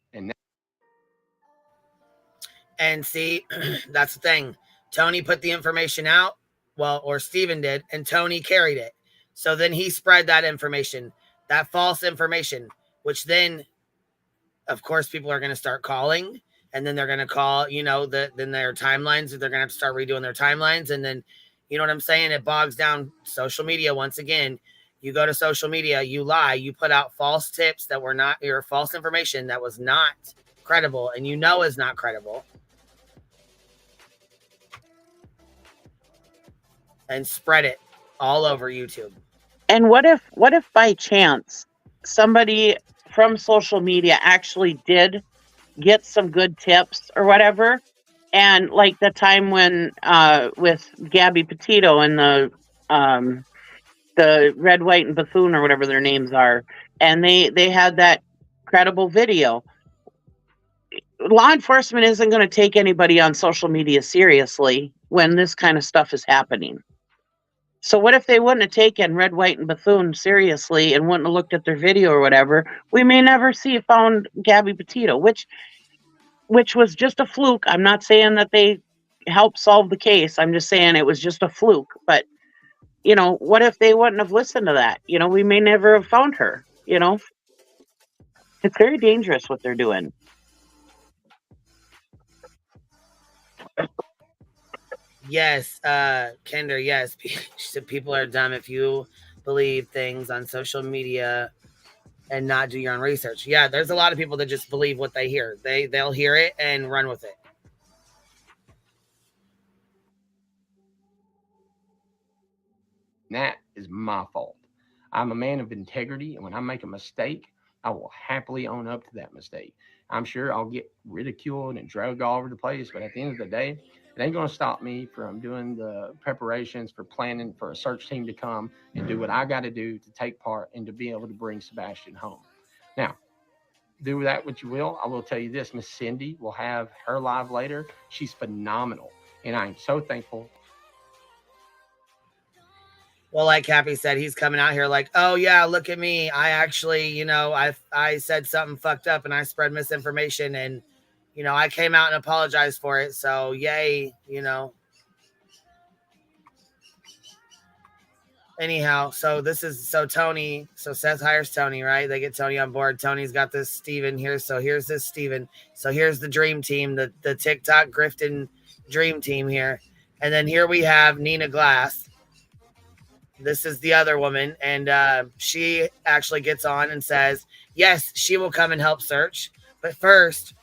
And see, that's the thing. Tony put the information out, or Steven did, and Tony carried it. So then he spread that information, that false information, which then, of course, people are going to start calling, and then they're going to call, then their timelines, they're going to have to start redoing their timelines. And then, You know what I'm saying? It bogs down social media once again. You go to social media, you lie, you put out false tips that were not, or false information that was not credible, and you know is not credible. And spread it all over YouTube. And what if by chance somebody from social media actually did get some good tips or whatever, and like the time when with Gabby Petito and the Red, White, and Buffoon or whatever their names are, and they had that credible video. Law enforcement isn't going to take anybody on social media seriously when this kind of stuff is happening. So what if they wouldn't have taken Red, White, and Buffoon seriously and wouldn't have looked at their video or whatever? We may never found Gabby Petito, which was just a fluke. I'm not saying that they helped solve the case. I'm just saying it was just a fluke. But, you know, what if they wouldn't have listened to that? You know, we may never have found her, you know? It's very dangerous what they're doing. Yes, Kendra, yes. She said people are dumb if you believe things on social media and not do your own research. Yeah, there's a lot of people that just believe what they hear. They'll hear it and run with it. That is my fault. I'm a man of integrity, and when I make a mistake, I will happily own up to that mistake. I'm sure I'll get ridiculed and dragged all over the place, but at the end of the day, it ain't going to stop me from doing the preparations for planning for a search team to come and do what I got to do to take part and to be able to bring Sebastian home. Now, do with that what you will. I will tell you this, Miss Cindy will have her live later. She's phenomenal, and I'm so thankful. Well, like Happy said, he's coming out here like, oh, yeah, look at me. I actually, you know, I said something fucked up and I spread misinformation and, you know, I came out and apologized for it. So, yay, you know. Anyhow, so Tony, so Seth hires Tony, right? They get Tony on board. Tony's got this Steven here. So here's this Steven. So here's the dream team, the TikTok grifting dream team here. And then here we have Nina Glass. This is the other woman, and she actually gets on and says, yes, she will come and help search, but first,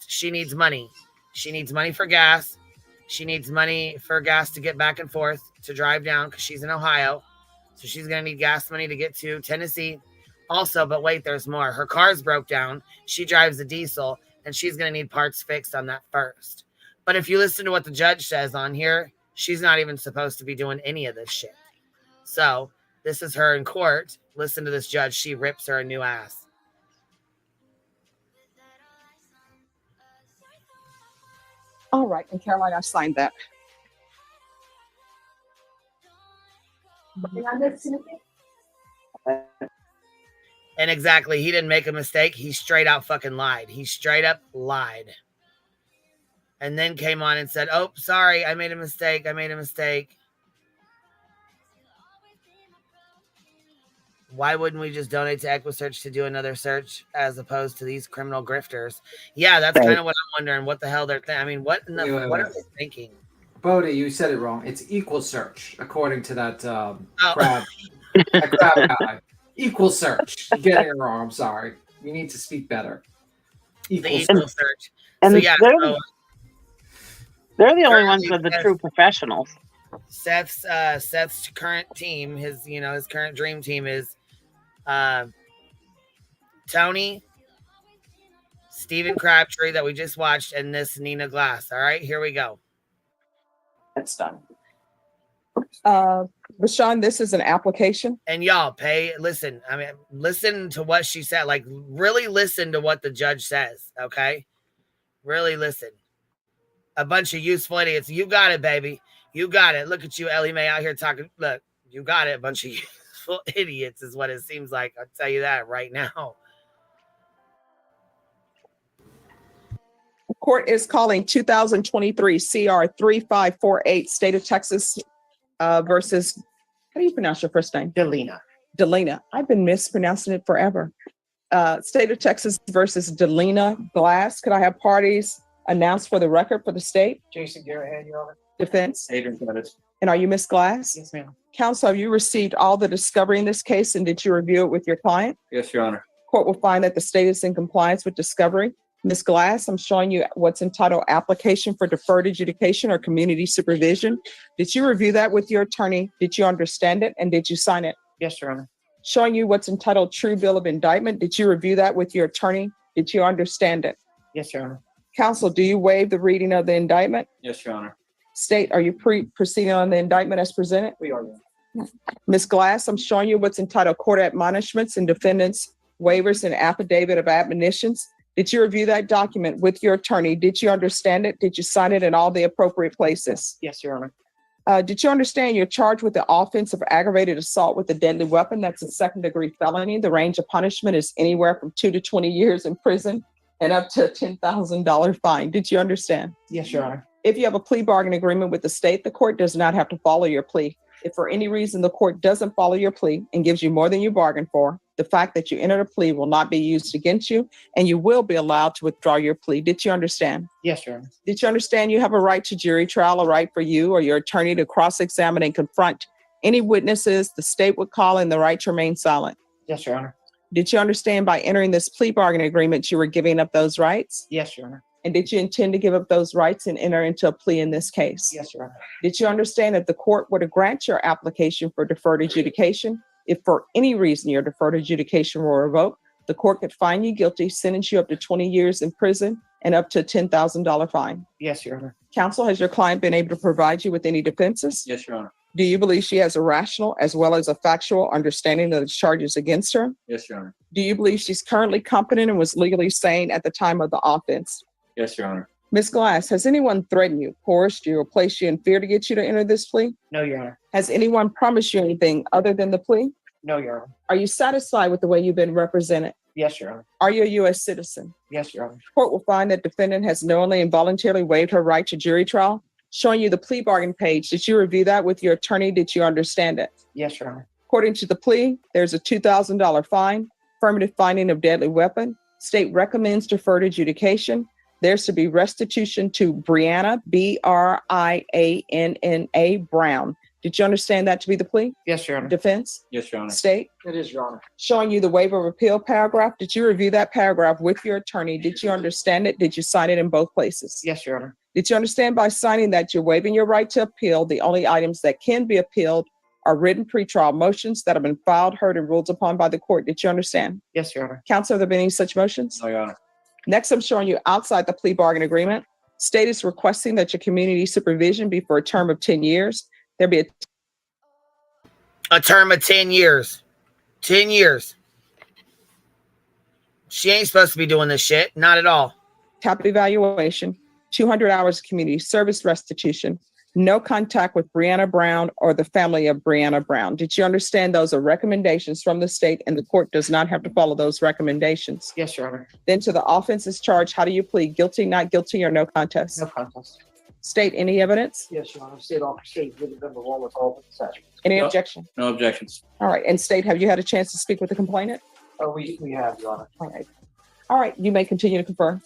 she needs money. She needs money for gas. She needs money for gas to get back and forth to drive down because she's in Ohio, so she's going to need gas money to get to Tennessee. Also, but wait, there's more. Her car's broke down. She drives a diesel, and she's going to need parts fixed on that first. But if you listen to what the judge says on here, she's not even supposed to be doing any of this shit. So this is her in court. Listen to this judge. She rips her a new ass. All right. And Caroline, I signed that. And exactly, he didn't make a mistake. He straight out fucking lied. He straight up lied. And then came on and said, oh, sorry, I made a mistake. Why wouldn't we just donate to EquiSearch to do another search as opposed to these criminal grifters? Yeah, that's kind of what I'm wondering. What the hell they're thinking? I mean, what are they thinking? Bodie, you said it wrong. It's equal search, according to that crab guy. Equal search. You're getting it wrong. I'm sorry. You need to speak better. Equal search. And so, yeah, they're the only ones with the true professionals. Seth's current team, his current dream team is Tony, Stephen Crabtree that we just watched, and this Nina Glass. All right, here we go. That's done. Rashawn, this is an application. And y'all listen to what she said. Like, really listen to what the judge says, okay? Really listen. A bunch of useful idiots. You got it, baby. You got it. Look at you, Ellie Mae, out here talking. Look, you got it. A bunch of useful idiots is what it seems like. I'll tell you that right now. The court is calling 2023 CR 3548, State of Texas versus, how do you pronounce your first name? Delina. I've been mispronouncing it forever. State of Texas versus Delina Glass. Could I have parties announced for the record for the state? Jason Garrett, Your Honor. Defense. Adrian Pettis. And are you Miss Glass? Yes, ma'am. Counsel, have you received all the discovery in this case and did you review it with your client? Yes, Your Honor. Court will find that the state is in compliance with discovery. Ms. Glass, I'm showing you what's entitled Application for Deferred Adjudication or Community Supervision. Did you review that with your attorney? Did you understand it? And did you sign it? Yes, Your Honor. Showing you what's entitled True Bill of Indictment. Did you review that with your attorney? Did you understand it? Yes, Your Honor. Counsel, do you waive the reading of the indictment? Yes, Your Honor. State, are you proceeding on the indictment as presented? We are. Ms. Glass, I'm showing you what's entitled Court Admonishments and Defendants Waivers and Affidavit of Admonitions. Did you review that document with your attorney? Did you understand it? Did you sign it in all the appropriate places? Yes, Your Honor. Did you understand you're charged with the offense of aggravated assault with a deadly weapon? That's a second-degree felony. The range of punishment is anywhere from 2 to 20 years in prison and up to a $10,000 fine. Did you understand? Yes, Your Honor. If you have a plea bargain agreement with the state, the court does not have to follow your plea. If for any reason the court doesn't follow your plea and gives you more than you bargained for, the fact that you entered a plea will not be used against you and you will be allowed to withdraw your plea. Did you understand? Yes, Your Honor. Did you understand you have a right to jury trial, a right for you or your attorney to cross-examine and confront any witnesses the state would call and the right to remain silent? Yes, Your Honor. Did you understand by entering this plea bargain agreement you were giving up those rights? Yes, Your Honor. And did you intend to give up those rights and enter into a plea in this case? Yes, Your Honor. Did you understand if the court were to grant your application for deferred adjudication, if for any reason your deferred adjudication were revoked, the court could find you guilty, sentence you up to 20 years in prison and up to a $10,000 fine? Yes, Your Honor. Counsel, has your client been able to provide you with any defenses? Yes, Your Honor. Do you believe she has a rational as well as a factual understanding of the charges against her? Yes, Your Honor. Do you believe she's currently competent and was legally sane at the time of the offense? Yes, Your Honor. Ms. Glass, has anyone threatened you, coerced you, or placed you in fear to get you to enter this plea? No, Your Honor. Has anyone promised you anything other than the plea? No, Your Honor. Are you satisfied with the way you've been represented? Yes, Your Honor. Are you a U.S. citizen? Yes, Your Honor. Court will find that defendant has knowingly and voluntarily waived her right to jury trial. Showing you the plea bargain page. Did you review that with your attorney? Did you understand it? Yes, Your Honor. According to the plea, there's a $2,000 fine, affirmative finding of deadly weapon. State recommends deferred adjudication. There's to be restitution to Brianna, B-R-I-A-N-N-A, Brown. Did you understand that to be the plea? Yes, Your Honor. Defense? Yes, Your Honor. State? It is, Your Honor. Showing you the waiver of appeal paragraph. Did you review that paragraph with your attorney? Did you understand it? Did you sign it in both places? Yes, Your Honor. Did you understand by signing that you're waiving your right to appeal? The only items that can be appealed are written pretrial motions that have been filed, heard, and ruled upon by the court. Did you understand? Yes, Your Honor. Counsel, have there been any such motions? No, Your Honor. Next, I'm showing you outside the plea bargain agreement. State is requesting that your community supervision be for a term of 10 years. There be a term of 10 years. 10 years. She ain't supposed to be doing this shit. Not at all. Top evaluation, 200 hours of community service restitution, no contact with Brianna Brown or the family of Brianna Brown. Did you understand those are recommendations from the state and the court does not have to follow those recommendations? Yes, Your Honor. Then to the offenses charge, how do you plead? Guilty, not guilty, or no contest? No contest. State, any evidence? Yes, Your Honor. State officer is with them along with all the statutes. Any No. objection? No objections. All right. And state, have you had a chance to speak with the complainant? Oh, we have, Your Honor. All right. All right. You may continue to confer.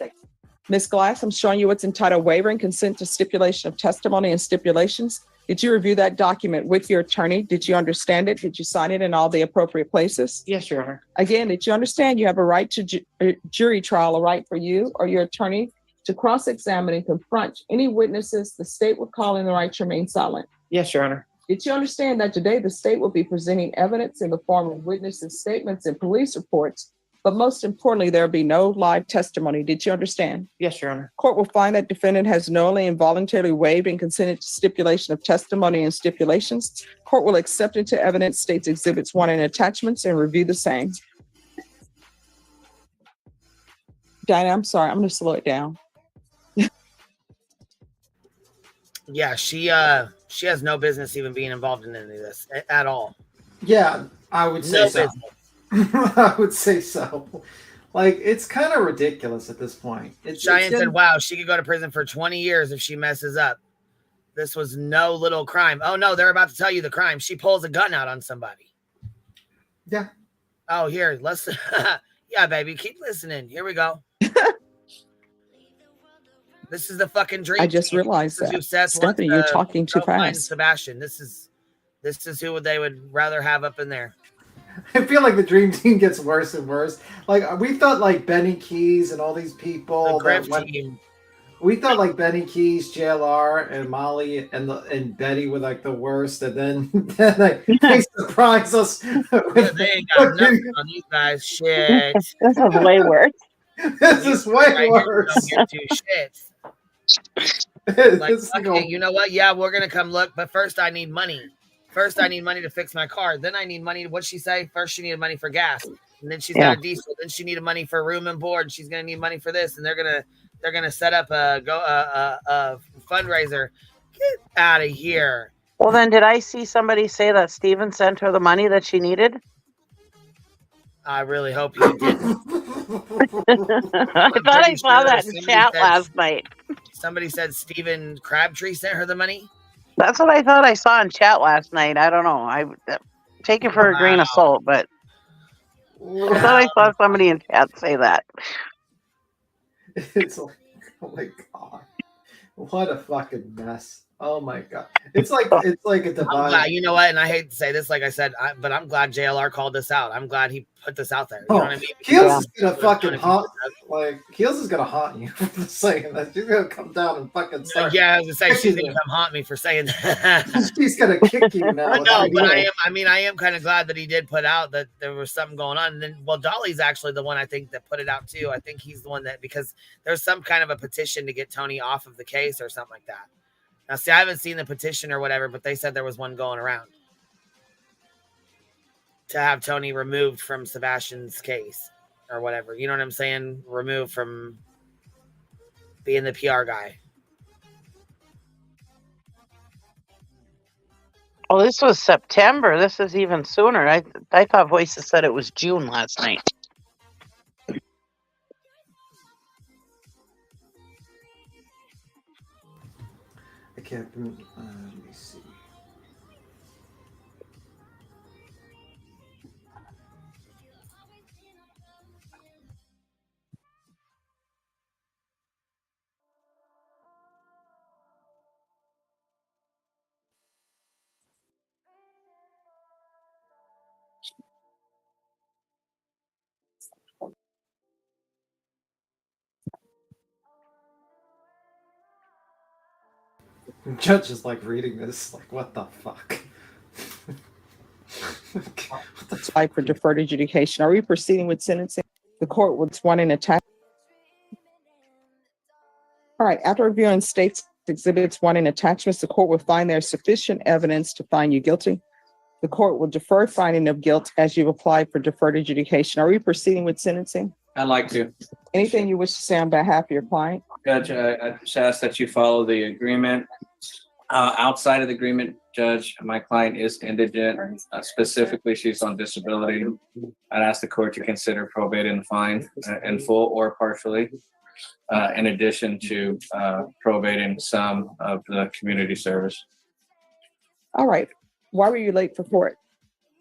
Ms. Glass, I'm showing you what's entitled Waiver and Consent to Stipulation of Testimony and Stipulations. Did you review that document with your attorney? Did you understand it? Did you sign it in all the appropriate places? Yes, Your Honor. Again, did you understand you have a right to jury trial, a right for you or your attorney to cross-examine and confront any witnesses the state would call in the right to remain silent? Yes, Your Honor. Did you understand that today the state will be presenting evidence in the form of witnesses' statements and police reports, but most importantly, there'll be no live testimony? Did you understand? Yes, Your Honor. Court will find that defendant has knowingly and voluntarily waived and consented to stipulation of testimony and stipulations. Court will accept into evidence states exhibits 1 and attachments and review the same. Dinah, I'm sorry, I'm going to slow it down. Yeah, she has no business even being involved in any of this at all. Yeah, I would say No so. business. I would say so. Like, it's kind of ridiculous at this point. Cheyenne said, wow, she could go to prison for 20 years if she messes up. This was no little crime. Oh, no, they're about to tell you the crime. She pulls a gun out on somebody. Yeah. Oh, here, let's... yeah, baby, keep listening. Here we go. This is the fucking dream. I just realized This is who that. Seth Stephanie, wants you're to talking too go find fast. Sebastian. This is who they would rather have up in there. I feel like the dream team gets worse and worse. Like we thought, like Benny Keys and all these people. The Grift team. We thought like Benny Keys, JLR, and Molly and Betty were like the worst, and then they surprise us. With, They ain't got nothing on these guys. Shit. This is way worse. This is way Right worse. here, don't get to shit. Like, okay, you know what? Yeah, we're gonna come look, but first I need money. First I need money to fix my car. Then I need money. What'd she say? First she needed money for gas, and then she's got a diesel. Then she needed money for room and board. She's gonna need money for this, and they're gonna set up a fundraiser. Get out of here. Well, then, did I see somebody say that Steven sent her the money that she needed? I really hope you didn't. I thought I saw that in chat last night. Somebody said Stephen Crabtree sent her the money. That's what I thought I saw in chat last night. I don't know. I take it for a grain of salt, but I thought I saw somebody in chat say that. It's like, oh my god, what a fucking mess! Oh my god, it's like a divine. I'm glad, you know what? And I hate to say this, like I said, but I'm glad JLR called this out. I'm glad he put this out there. You know what I mean? Heels is gonna fucking haunt. Like Heels is gonna haunt you for saying that. She's gonna come down and fucking start. Yeah, I was gonna say she's gonna come haunt me for saying that. She's gonna kick you now. No, but I am kind of glad that he did put out that there was something going on. And then, well, Dolly's actually the one I think that put it out too. I think he's the one that, because there's some kind of a petition to get Tony off of the case or something like that. Now, see, I haven't seen the petition or whatever, but they said there was one going around to have Tony removed from Sebastian's case or whatever. You know what I'm saying? Removed from being the PR guy. Oh, this was September. This is even sooner. I thought Voices said it was June last night. I can't. Let me see. The judge is like reading this, like, what the fuck? Apply for deferred adjudication. Are we proceeding with sentencing? The court was wanting attachment. All right. After reviewing states exhibits wanting attachments, the court will find there is sufficient evidence to find you guilty. The court will defer finding of guilt as you've applied for deferred adjudication. Are we proceeding with sentencing? I'd like to. Anything you wish to say on behalf of your client? Judge, I just ask that you follow the agreement. Outside of the agreement, Judge, my client is indigent. Specifically, she's on disability. I'd ask the court to consider probating the fine in full or partially, in addition to probating some of the community service. All right. Why were you late for court?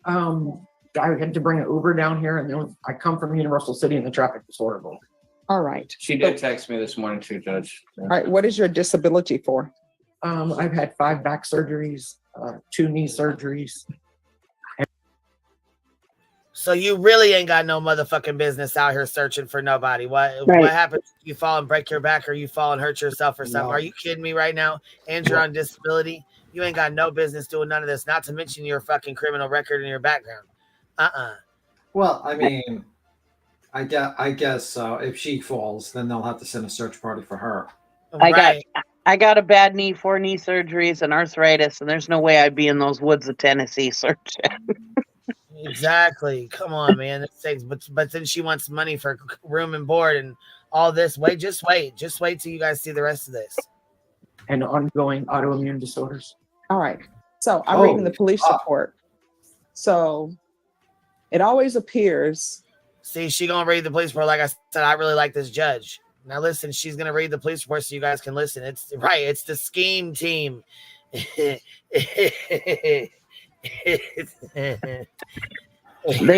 I had to bring an Uber down here, and then I come from Universal City, and the traffic was horrible. All right. She did text me this morning too, Judge. All right. What is your disability for? I've had 5 back surgeries, 2 knee surgeries. So you really ain't got no motherfucking business out here searching for nobody. What happens if you fall and break your back, or you fall and hurt yourself or something? No. Are you kidding me right now? And you're on disability? You ain't got no business doing none of this, not to mention your fucking criminal record and your background. Well, I mean, I guess so. If she falls, then they'll have to send a search party for her. I got a bad knee, 4 knee surgeries, and arthritis, and there's no way I'd be in those woods of Tennessee searching. Exactly. Come on, man. But then she wants money for room and board and all this. Just wait till you guys see the rest of this. And ongoing autoimmune disorders. All right. So I'm reading the police report. So it always appears. See, she gonna read the police report. Like I said, I really like this judge. Now listen, she's gonna read the police report so you guys can listen. It's right. It's the scheme team. They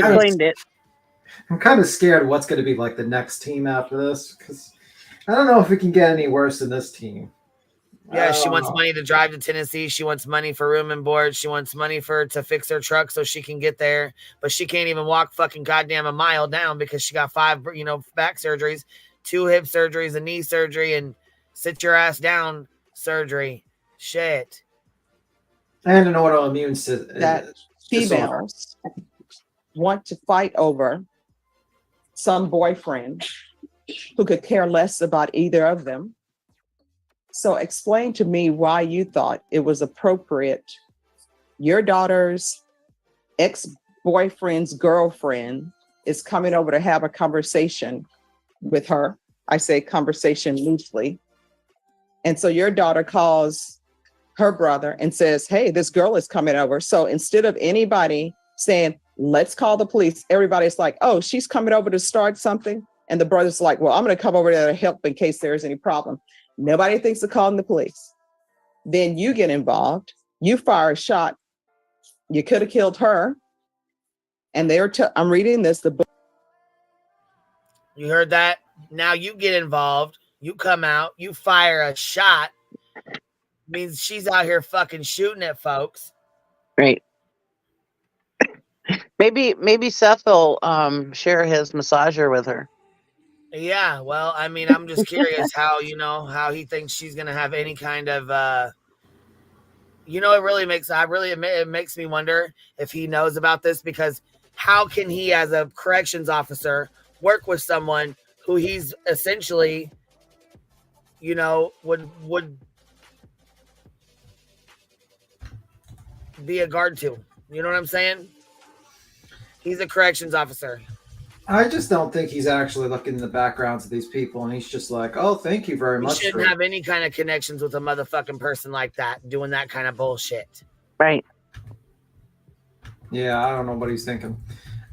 claimed it. I'm kind of scared what's going to be like the next team after this, because I don't know if it can get any worse than this team. Yeah, she wants money to drive to Tennessee. She wants money for room and board. She wants money to fix her truck so she can get there. But she can't even walk fucking goddamn a mile down because she got 5, back surgeries, 2 hip surgeries, a knee surgery, and sit your ass down surgery. Shit. And an autoimmune system. That females want to fight over some boyfriend who could care less about either of them. So explain to me why you thought it was appropriate. Your daughter's ex-boyfriend's girlfriend is coming over to have a conversation with her. I say conversation loosely. And so your daughter calls her brother and says, hey, this girl is coming over. So instead of anybody saying, let's call the police, everybody's like, oh, she's coming over to start something. And the brother's like, well, I'm going to come over there to help in case there's any problem. Nobody thinks of calling the police. Then you get involved. You fire a shot. You could have killed her. And I'm reading this. The book. You heard that? Now you get involved. You come out. You fire a shot. Means she's out here fucking shooting at folks. Right. Maybe Seth will share his massager with her. Yeah, well, I mean, I'm just curious how he thinks she's gonna have any kind of it makes me wonder if he knows about this, because how can he, as a corrections officer, work with someone who he's essentially, would be a guard to? You know what I'm saying? He's a corrections officer. I just don't think he's actually looking in the backgrounds of these people, and he's just like, oh, thank you very much. He shouldn't have any kind of connections with a motherfucking person like that, doing that kind of bullshit. Right. Yeah, I don't know what he's thinking.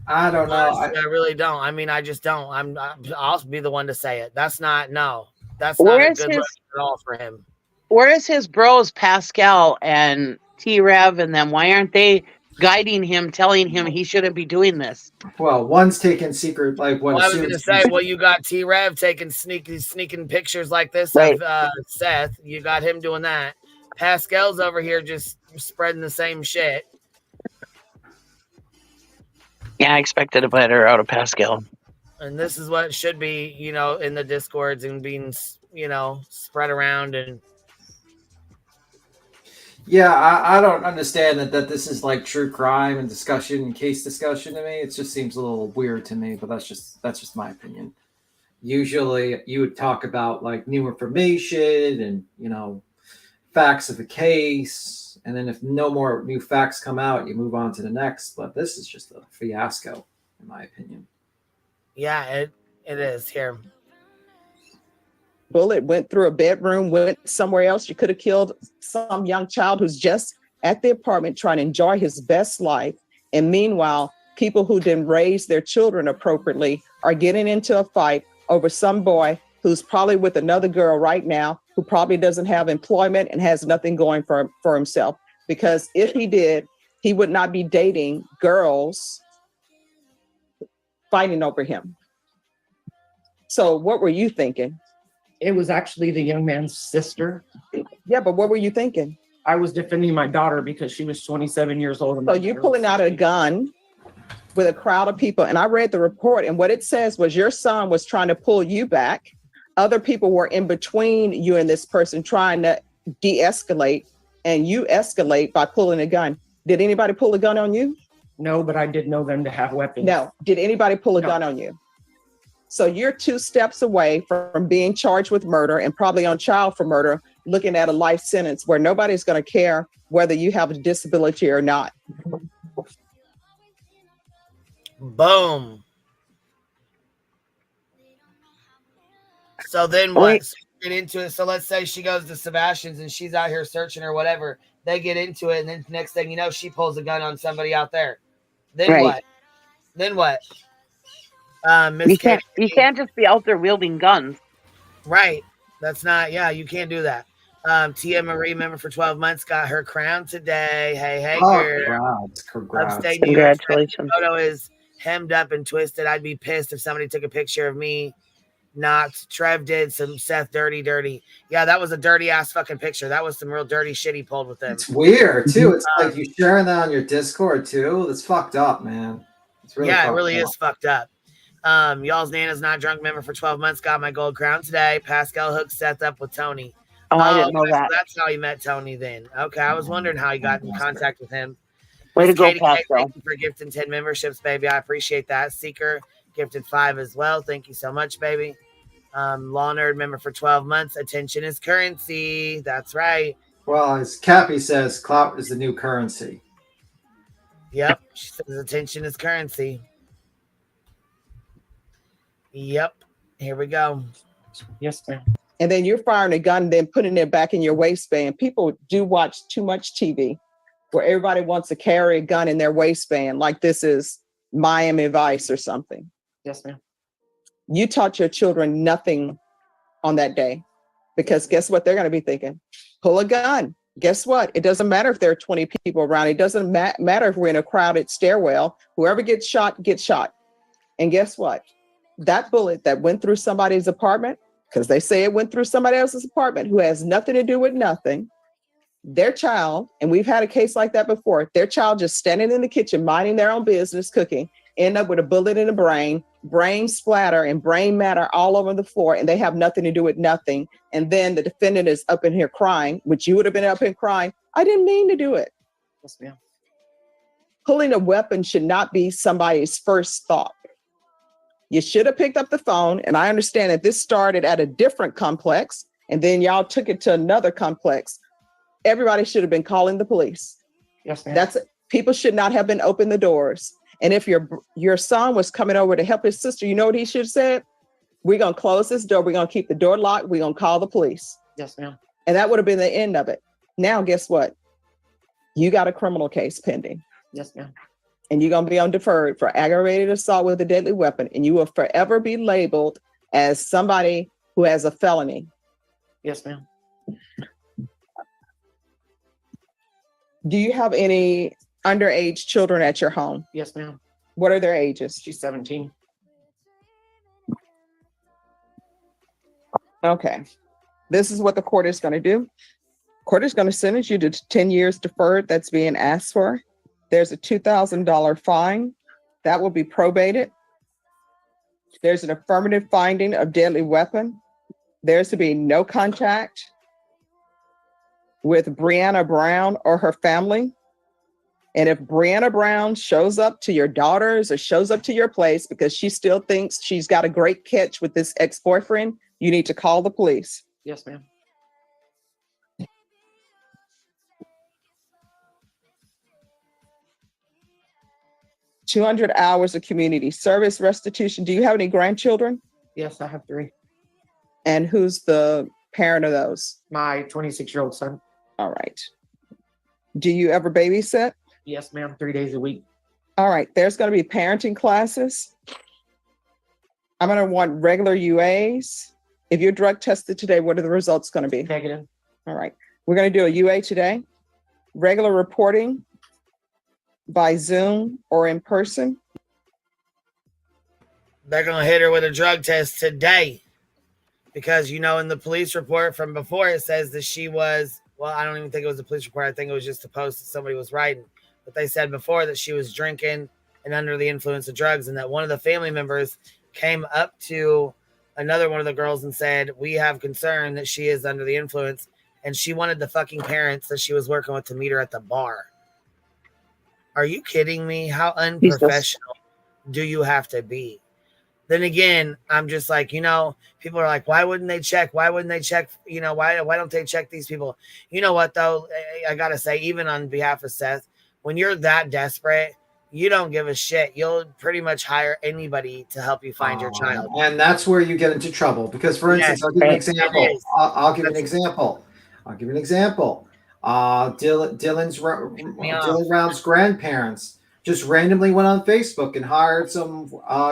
I don't know. Honestly, I really don't. I mean, I just don't. I'll be the one to say it. That's not a good look at all for him. Where is his bros, Pascal and T-Rev and them? Why aren't they guiding him, telling him he shouldn't be doing this? Well, one's taking secret, like what? Well, I was going to say, you got T-Rev taking sneaking pictures like this of Seth. You got him doing that. Pascal's over here just spreading the same shit. Yeah, I expected a better out of Pascal. And this is what it should be, in the Discords and being, spread around. And yeah, I don't understand that this is like true crime and discussion and case discussion to me. It just seems a little weird to me, but that's just my opinion. Usually you would talk about like new information and, facts of the case. And then if no more new facts come out, you move on to the next. But this is just a fiasco, in my opinion. Yeah, it is here. Bullet went through a bedroom, went somewhere else. You could have killed some young child who's just at the apartment trying to enjoy his best life. And meanwhile, people who didn't raise their children appropriately are getting into a fight over some boy who's probably with another girl right now, who probably doesn't have employment and has nothing going for himself. Because if he did, he would not be dating girls fighting over him. So what were you thinking? It was actually the young man's sister. Yeah, but what were you thinking? I was defending my daughter because she was 27 years old. So you pulling out a gun with a crowd of people. And I read the report, and what it says was your son was trying to pull you back. Other people were in between you and this person trying to de-escalate, and you escalate by pulling a gun. Did anybody pull a gun on you? No, but I did know them to have weapons. No. Did anybody pull a gun on you? So you're 2 steps away from being charged with murder and probably on trial for murder, looking at a life sentence where nobody's going to care whether you have a disability or not. Boom. So then what? So get into it. So let's say she goes to Sebastian's and she's out here searching or whatever. They get into it, and then next thing you know, she pulls a gun on somebody out there. Then what? Then what? You can't just be out there wielding guns. Right. That's not, you can't do that. Tia Marie, member for 12 months, got her crown today. Hey, girl. Congrats. Upstate New York, congratulations. Photo is hemmed up and twisted. I'd be pissed if somebody took a picture of me Not Trev did some Seth dirty. Yeah, that was a dirty ass fucking picture. That was some real dirty shit he pulled with him. It's weird too. It's like you sharing that on your Discord too. That's fucked up, man. It's really yeah, it fucked really up. is fucked up. Y'all's Nana's not drunk member for 12 months. Got my gold crown today. Pascal hooked Seth up with Tony. Oh, I didn't know that. That's how he met Tony then. Okay, I was wondering how he got in contact with him. Way to go, Katie K, Pascal. thank you for gifting 10 memberships, baby. I appreciate that. Seeker gifted 5 as well. Thank you so much, baby. Law Nerd member for 12 months. Attention is currency. That's right. Well, as Cappy says, clout is the new currency. Yep. She says attention is currency. Yep. Here we go. Yes, ma'am. And then you're firing a gun and then putting it back in your waistband. People do watch too much TV where everybody wants to carry a gun in their waistband like this is Miami Vice or something. Yes, ma'am. You taught your children nothing on that day because guess what they're going to be thinking? Pull a gun. Guess what? It doesn't matter if there are 20 people around. It doesn't matter if we're in a crowded stairwell. Whoever gets shot, gets shot. And guess what? That bullet that went through somebody's apartment, because they say it went through somebody else's apartment who has nothing to do with nothing, their child, and we've had a case like that before, their child just standing in the kitchen, minding their own business, cooking, end up with a bullet in the brain splatter and brain matter all over the floor, and they have nothing to do with nothing. And then the defendant is up in here crying, which you would have been up in crying. I didn't mean to do it. Yes, ma'am. Pulling a weapon should not be somebody's first thought. You should have picked up the phone, and I understand that this started at a different complex, and then y'all took it to another complex. Everybody should have been calling the police. Yes, ma'am. People should not have been opening the doors. And if your son was coming over to help his sister, you know what he should have said? We're going to close this door. We're going to keep the door locked. We're going to call the police. Yes, ma'am. And that would have been the end of it. Now, guess what? You got a criminal case pending. Yes, ma'am. And you're going to be on deferred for aggravated assault with a deadly weapon. And you will forever be labeled as somebody who has a felony. Yes, ma'am. Do you have any underage children at your home? Yes, ma'am. What are their ages? She's 17. Okay. This is what the court is going to do. Court is going to sentence you to 10 years deferred that's being asked for. There's a $2,000 fine that will be probated. There's an affirmative finding of deadly weapon. There's to be no contact with Brianna Brown or her family. And if Brianna Brown shows up to your daughters or shows up to your place because she still thinks she's got a great catch with this ex-boyfriend, you need to call the police. Yes, ma'am. $200 hours of community service restitution. Do you have any grandchildren? Yes, I have 3. And who's the parent of those? My 26-year-old son. All right. Do you ever babysit? Yes, ma'am. 3 days a week. All right. There's going to be parenting classes. I'm going to want regular UAs. If you're drug tested today, what are the results going to be? Negative. All right. We're going to do a UA today. Regular reporting by Zoom or in person. They're going to hit her with a drug test today because, in the police report from before, it says that she was, well, I don't even think it was a police report. I think it was just a post that somebody was writing. But they said before that she was drinking and under the influence of drugs, and that one of the family members came up to another one of the girls and said, we have concern that she is under the influence. And she wanted the fucking parents that she was working with to meet her at the bar. Are you kidding me? How unprofessional do you have to be? Then again, I'm just like, people are like, why wouldn't they check? Why wouldn't they check? Why don't they check these people? You know what, though? I got to say, even on behalf of Seth, when you're that desperate, you don't give a shit. You'll pretty much hire anybody to help you find your child. And that's where you get into trouble. Because, for instance, I'll give you an example. I'll give you an example. Dylan Round's grandparents just randomly went on Facebook and hired some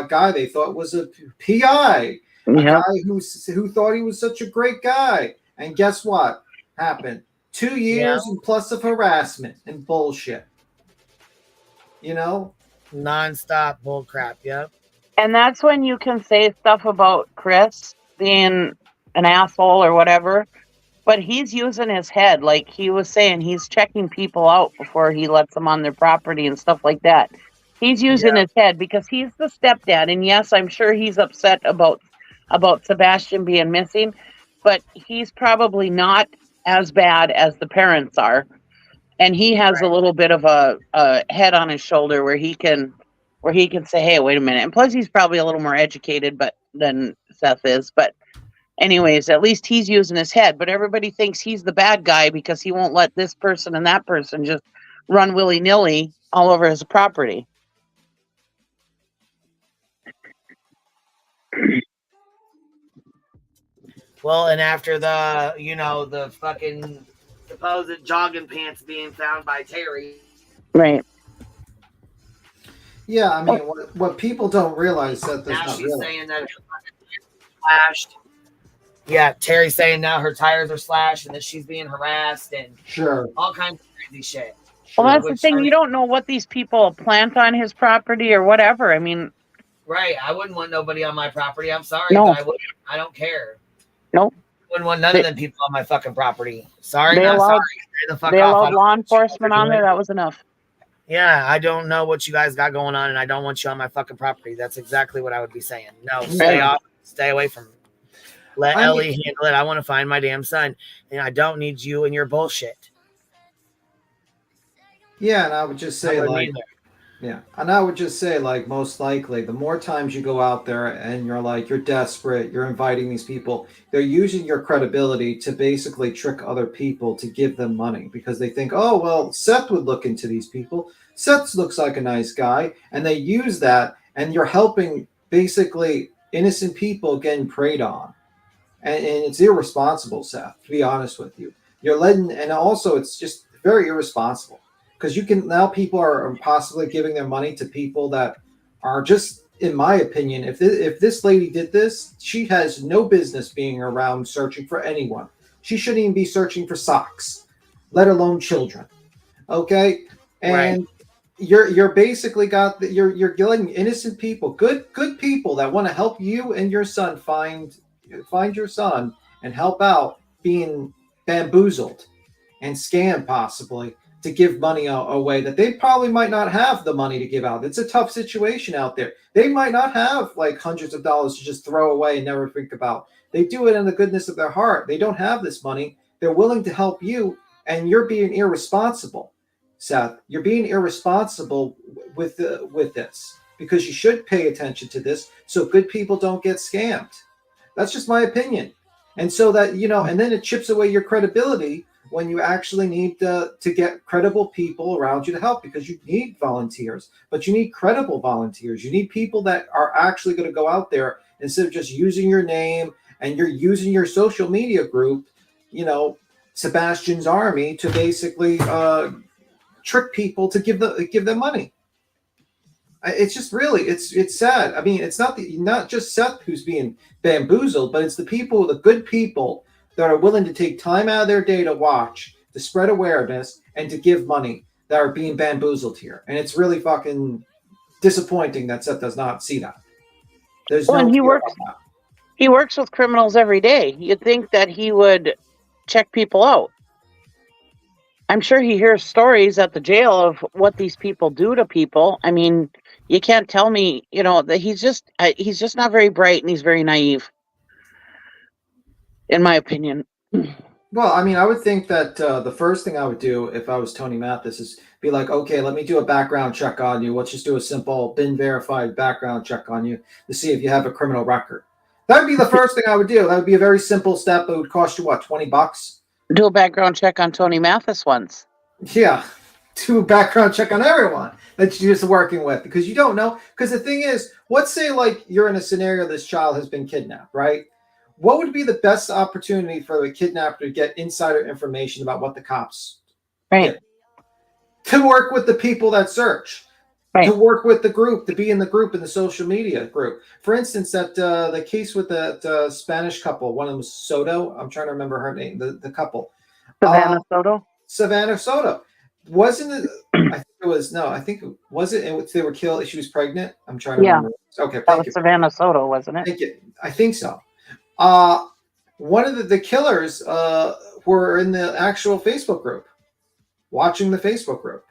guy they thought was a PI, a guy who thought he was such a great guy. And guess what happened? 2 years and plus of harassment and bullshit. Nonstop bullcrap. Yep. And that's when you can say stuff about Chris being an asshole or whatever. But he's using his head. Like he was saying, he's checking people out before he lets them on their property and stuff like that. He's using his head because he's the stepdad. And yes, I'm sure he's upset about Sebastian being missing, but he's probably not as bad as the parents are. And he has a little bit of a head on his shoulder where he can say, hey, wait a minute. And plus he's probably a little more educated than Seth is. But anyways, at least he's using his head. But everybody thinks he's the bad guy because he won't let this person and that person just run willy-nilly all over his property. Well, and after the fucking supposed jogging pants being found by Terry. Right. Yeah, I mean, what people don't realize that now she's saying that her tires are slashed. Yeah, Terry's saying now her tires are slashed and that she's being harassed and all kinds of crazy shit. Well, that's the thing. You don't know what these people plant on his property or whatever. I mean, right. I wouldn't want nobody on my property. I'm sorry, No. but I don't care. Nope. I wouldn't want none of them people on my fucking property. Sorry, They not allowed- sorry. Stay the fuck they off. allowed law enforcement on there. That was enough. Yeah, I don't know what you guys got going on, and I don't want you on my fucking property. That's exactly what I would be saying. No, stay off. Stay away from me. Let Ellie handle it. I want to find my damn son, and I don't need you and your bullshit. Yeah, and I would just say most likely, the more times you go out there and you're desperate, you're inviting these people, they're using your credibility to basically trick other people to give them money because they think, oh, well, Seth would look into these people. Seth looks like a nice guy. And they use that, and you're helping basically innocent people getting preyed on. And it's irresponsible, Seth, to be honest with you. And also it's just very irresponsible. Because now people are possibly giving their money to people that are just, in my opinion, if this lady did this, she has no business being around searching for anyone. She shouldn't even be searching for socks, let alone children. Okay, and you're basically you're letting innocent people, good people that want to help you and your son find your son and help out, being bamboozled and scammed possibly to give money away that they probably might not have the money to give out. It's a tough situation out there. They might not have like hundreds of dollars to just throw away and never think about. They do it in the goodness of their heart. They don't have this money. They're willing to help you, and you're being irresponsible, Seth. You're being irresponsible with this because you should pay attention to this so good people don't get scammed. That's just my opinion. And so that, and then it chips away your credibility when you actually need to get credible people around you to help, because you need volunteers, but you need credible volunteers. You need people that are actually going to go out there instead of just using your name and you're using your social media group, Sebastian's Army, to basically trick people to give them money. It's just really, it's sad. I mean, it's not just Seth who's being bamboozled, but it's the good people that are willing to take time out of their day to watch, to spread awareness, and to give money that are being bamboozled here. And it's really fucking disappointing that Seth does not see that. He works with criminals every day. You'd think that he would check people out. I'm sure he hears stories at the jail of what these people do to people. I mean, you can't tell me, that he's just not very bright, and he's very naive, in my opinion. Well, I mean, I would think that the first thing I would do if I was Tony Mathis is be like, okay, let me do a background check on you. Let's just do a simple BIN verified background check on you to see if you have a criminal record. That would be the first thing I would do. That would be a very simple step. It would cost you, what, $20? Do a background check on Tony Mathis once. Yeah, do a background check on everyone that you're just working with, because you don't know. Because the thing is, let's say like you're in a scenario this child has been kidnapped, right? What would be the best opportunity for the kidnapper to get insider information about what the cops did? To work with the people that search. To work with the group, to be in the group, in the social media group. For instance, that the case with that Spanish couple, one of them was Soto. I'm trying to remember her name, the couple. Savannah Soto. Savannah Soto. Wasn't it? I think it was no. I think was it. They were killed. She was pregnant. I'm trying to remember. Okay, That thank was you. Savannah Soto, wasn't it? Thank you. I think so. One of the killers were in the actual Facebook group, watching the Facebook group,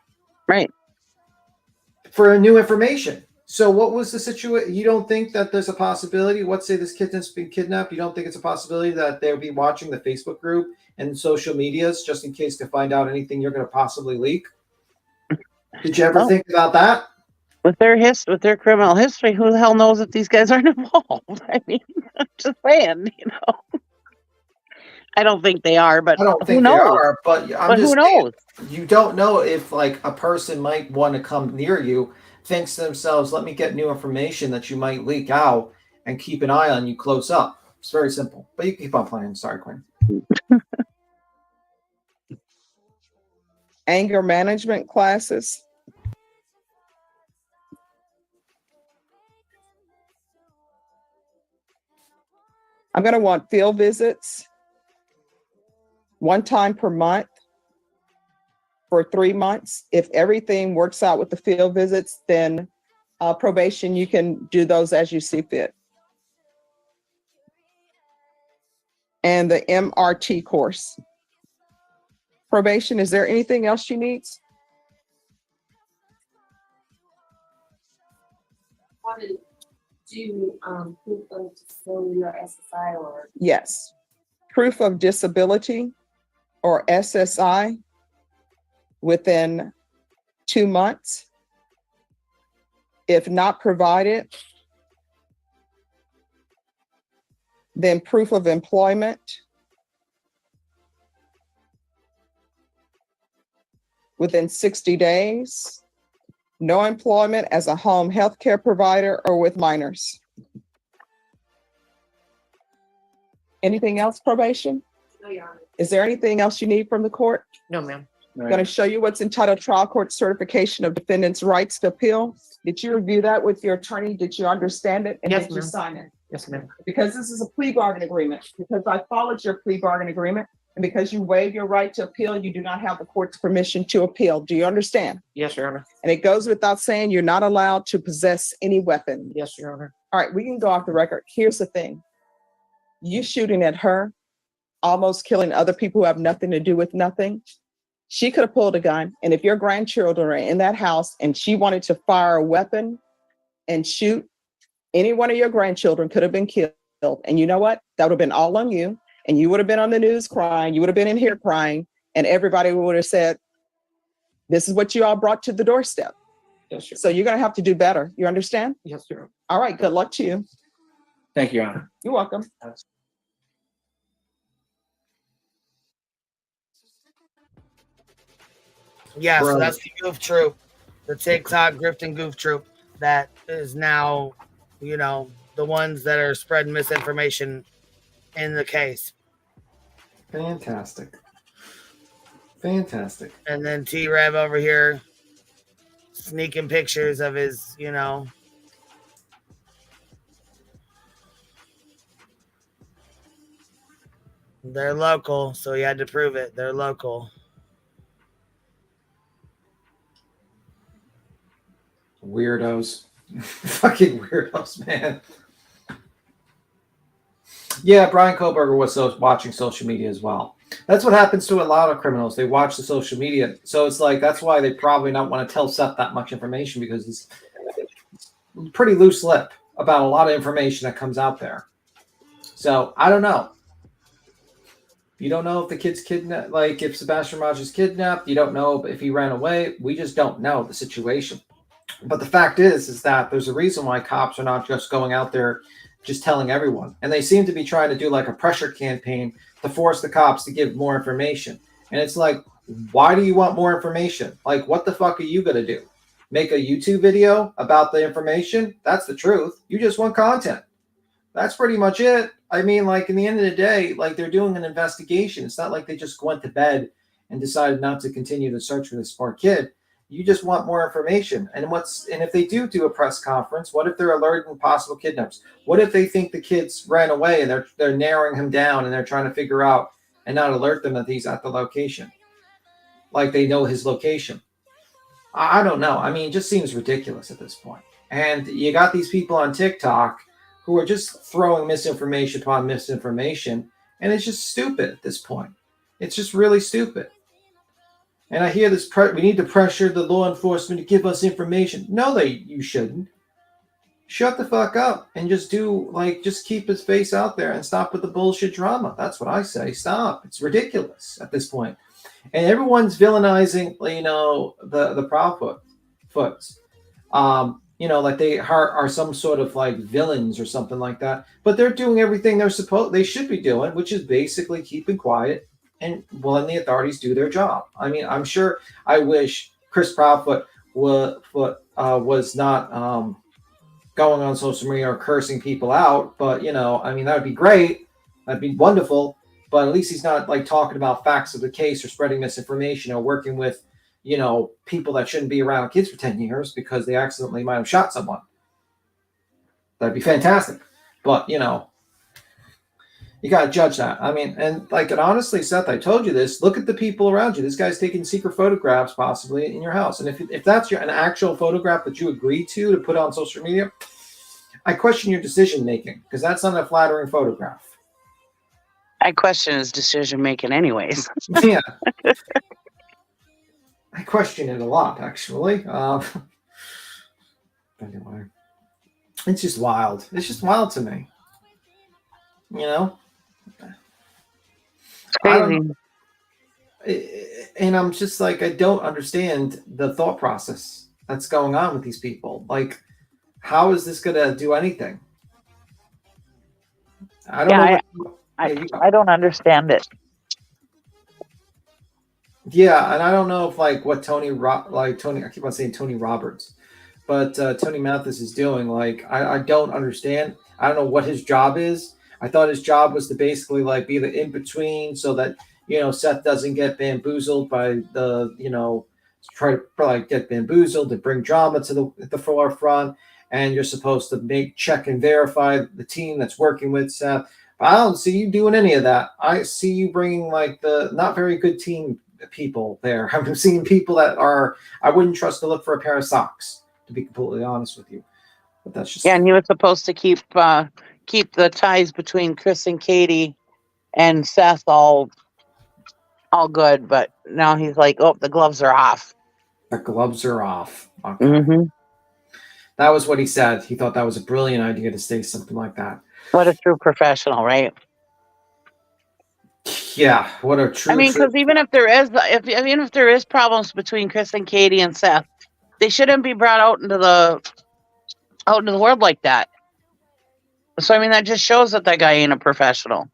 right, for new information. So what was the situation? You don't think that there's a possibility? Let's say this kid's been kidnapped. You don't think it's a possibility that they'll be watching the Facebook group and social medias just in case to find out anything you're going to possibly leak? Did you ever think about that? With their criminal history, who the hell knows if these guys aren't involved? I mean, I'm just saying, I don't think they are, but I don't think who knows? they are, but I'm But just who knows? saying, you don't know if like a person might want to come near you, thinks to themselves, let me get new information that you might leak out and keep an eye on you close up. It's very simple. But you can keep on playing. Sorry, Quinn. Anger management classes. I'm going to want field visits one time per month for 3 months. If everything works out with the field visits, then probation, you can do those as you see fit. And the MRT course. Probation, is there anything else she needs? Want to do proof of disability or SSI or? Yes. Proof of disability or SSI within 2 months. If not provided, then proof of employment within 60 days. No employment as a home health care provider or with minors. Anything else, probation? No, Your Honor. Is there anything else you need from the court? No, ma'am. I'm going to show you what's entitled Trial Court Certification of Defendant's Rights to Appeal. Did you review that with your attorney? Did you understand it? And Yes, did you ma'am. sign it? Yes, ma'am. Because this is a plea bargain agreement, because I followed your plea bargain agreement, and because you waive your right to appeal, you do not have the court's permission to appeal. Do you understand? Yes, Your Honor. And it goes without saying, you're not allowed to possess any weapon. Yes, Your Honor. All right, we can go off the record. Here's the thing. You shooting at her, almost killing other people who have nothing to do with nothing. She could have pulled a gun. And if your grandchildren are in that house and she wanted to fire a weapon and shoot, any one of your grandchildren could have been killed. And you know what? That would have been all on you. And you would have been on the news crying. You would have been in here crying. And everybody would have said, this is what you all brought to the doorstep. Yes, sir. So you're going to have to do better. You understand? Yes, sir. All right. Good luck to you. Thank you, Your Honor. You're welcome. Yeah, so Bro. that's the goof troop, the TikTok grifting goof troop that is now, the ones that are spreading misinformation in the case. Fantastic. Fantastic. And then T-Rev over here sneaking pictures of his, They're local, so he had to prove it. They're local. Weirdos. Fucking weirdos, man. Yeah, Brian Koberger was watching social media as well. That's what happens to a lot of criminals. They watch the social media. So it's like, that's why they probably not want to tell Seth that much information, because it's pretty loose lip about a lot of information that comes out there. So I don't know. You don't know if the kid's kidnapped, like if Sebastian Raj is kidnapped. You don't know if he ran away. We just don't know the situation. But the fact is that there's a reason why cops are not just going out there just telling everyone. And they seem to be trying to do like a pressure campaign to force the cops to give more information. And it's like, why do you want more information? Like, what the fuck are you going to do? Make a YouTube video about the information? That's the truth. You just want content. That's pretty much it. I mean, like, in the end of the day, like, they're doing an investigation. It's not like they just went to bed and decided not to continue the search for this poor kid. You just want more information. And if they do a press conference, what if they're alerting possible kidnaps? What if they think the kids ran away and they're narrowing him down and they're trying to figure out and not alert them that he's at the location? like they know his location. I don't know. I mean, it just seems ridiculous at this point. And you got these people on TikTok who are just throwing misinformation upon misinformation, and it's just stupid at this point. It's just really stupid. And I hear this, we need to pressure the law enforcement to give us information. No, you shouldn't. Shut the fuck up and just just keep his face out there and stop with the bullshit drama. That's what I say. Stop. It's ridiculous at this point. And everyone's villainizing, the Proudfoots. Like they are some sort of like villains or something like that. But they're doing everything they should be doing, which is basically keeping quiet and letting the authorities do their job. I mean, I'm sure I wish Chris Proudfoot was not going on social media or cursing people out, but I mean, that would be great. That'd be wonderful. But at least he's not like talking about facts of the case or spreading misinformation or working with, people that shouldn't be around kids for 10 years because they accidentally might have shot someone. That'd be fantastic. But, you got to judge that. I mean, and honestly, Seth, I told you this. Look at the people around you. This guy's taking secret photographs possibly in your house. And if that's an actual photograph that you agreed to put on social media, I question your decision making because that's not a flattering photograph. I question his decision making anyways. Yeah. I question it a lot, actually. Anyway, it's just wild. It's just wild to me. It's crazy. And I'm just like, I don't understand the thought process that's going on with these people. Like, how is this going to do anything? I don't know. I don't understand it. Yeah, and I don't know if what Tony, I keep on saying Tony Roberts, but Tony Mathis is doing. I don't understand. I don't know what his job is. I thought his job was to basically be the in between, so that Seth doesn't get bamboozled by the try to get bamboozled to bring drama to the forefront, and you're supposed to check and verify the team that's working with Seth. But I don't see you doing any of that. I see you bringing the not very good team people there. I'm seeing people that I wouldn't trust to look for a pair of socks, to be completely honest with you. But that's just and he was supposed to keep the ties between Chris and Katie and Seth all good, but now he's like, oh, the gloves are off. The gloves are off. Okay. Mm-hmm. That was what he said. He thought that was a brilliant idea to say something like that. What a true professional, right? Yeah, what a true. I mean, because even if there is problems between Chris and Katie and Seth, they shouldn't be brought out into the world like that. So I mean, that just shows that guy ain't a professional,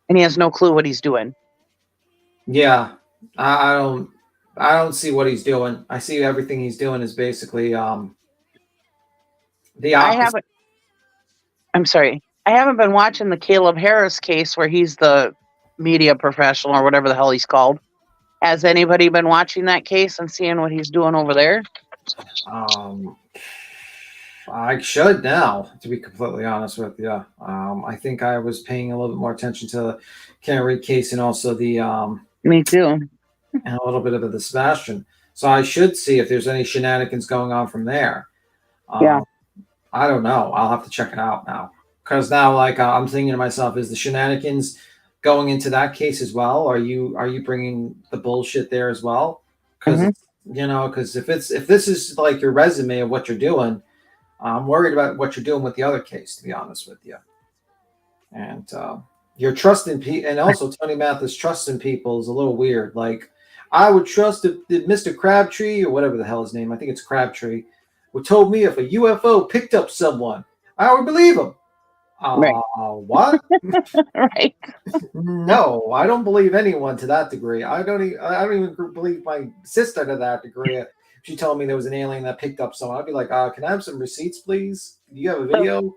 and he has no clue what he's doing. Yeah, I don't see what he's doing. I see everything he's doing is basically the opposite. I haven't been watching the Caleb Harris case where he's the media professional or whatever the hell he's called. Has anybody been watching that case and seeing what he's doing over there? I should now, to be completely honest with you. I think I was paying a little bit more attention to the Kennedy case and also the Me too. And a little bit of the Sebastian. So I should see if there's any shenanigans going on from there. Yeah. I don't know. I'll have to check it out now. Because now, I'm thinking to myself, is the shenanigans going into that case as well? Are you bringing the bullshit there as well? Because because if this is your resume of what you're doing, I'm worried about what you're doing with the other case. To be honest with you, and your trust in people, and also Tony Mathis trust in people is a little weird. I would trust if Mr. Crabtree or whatever the hell his name, I think it's Crabtree, would told me if a UFO picked up someone, I would believe him. Right. What? Right. No, I don't believe anyone to that degree. I don't even believe my sister to that degree. If she told me there was an alien that picked up someone, I'd be like, can I have some receipts, please? Do you have a video?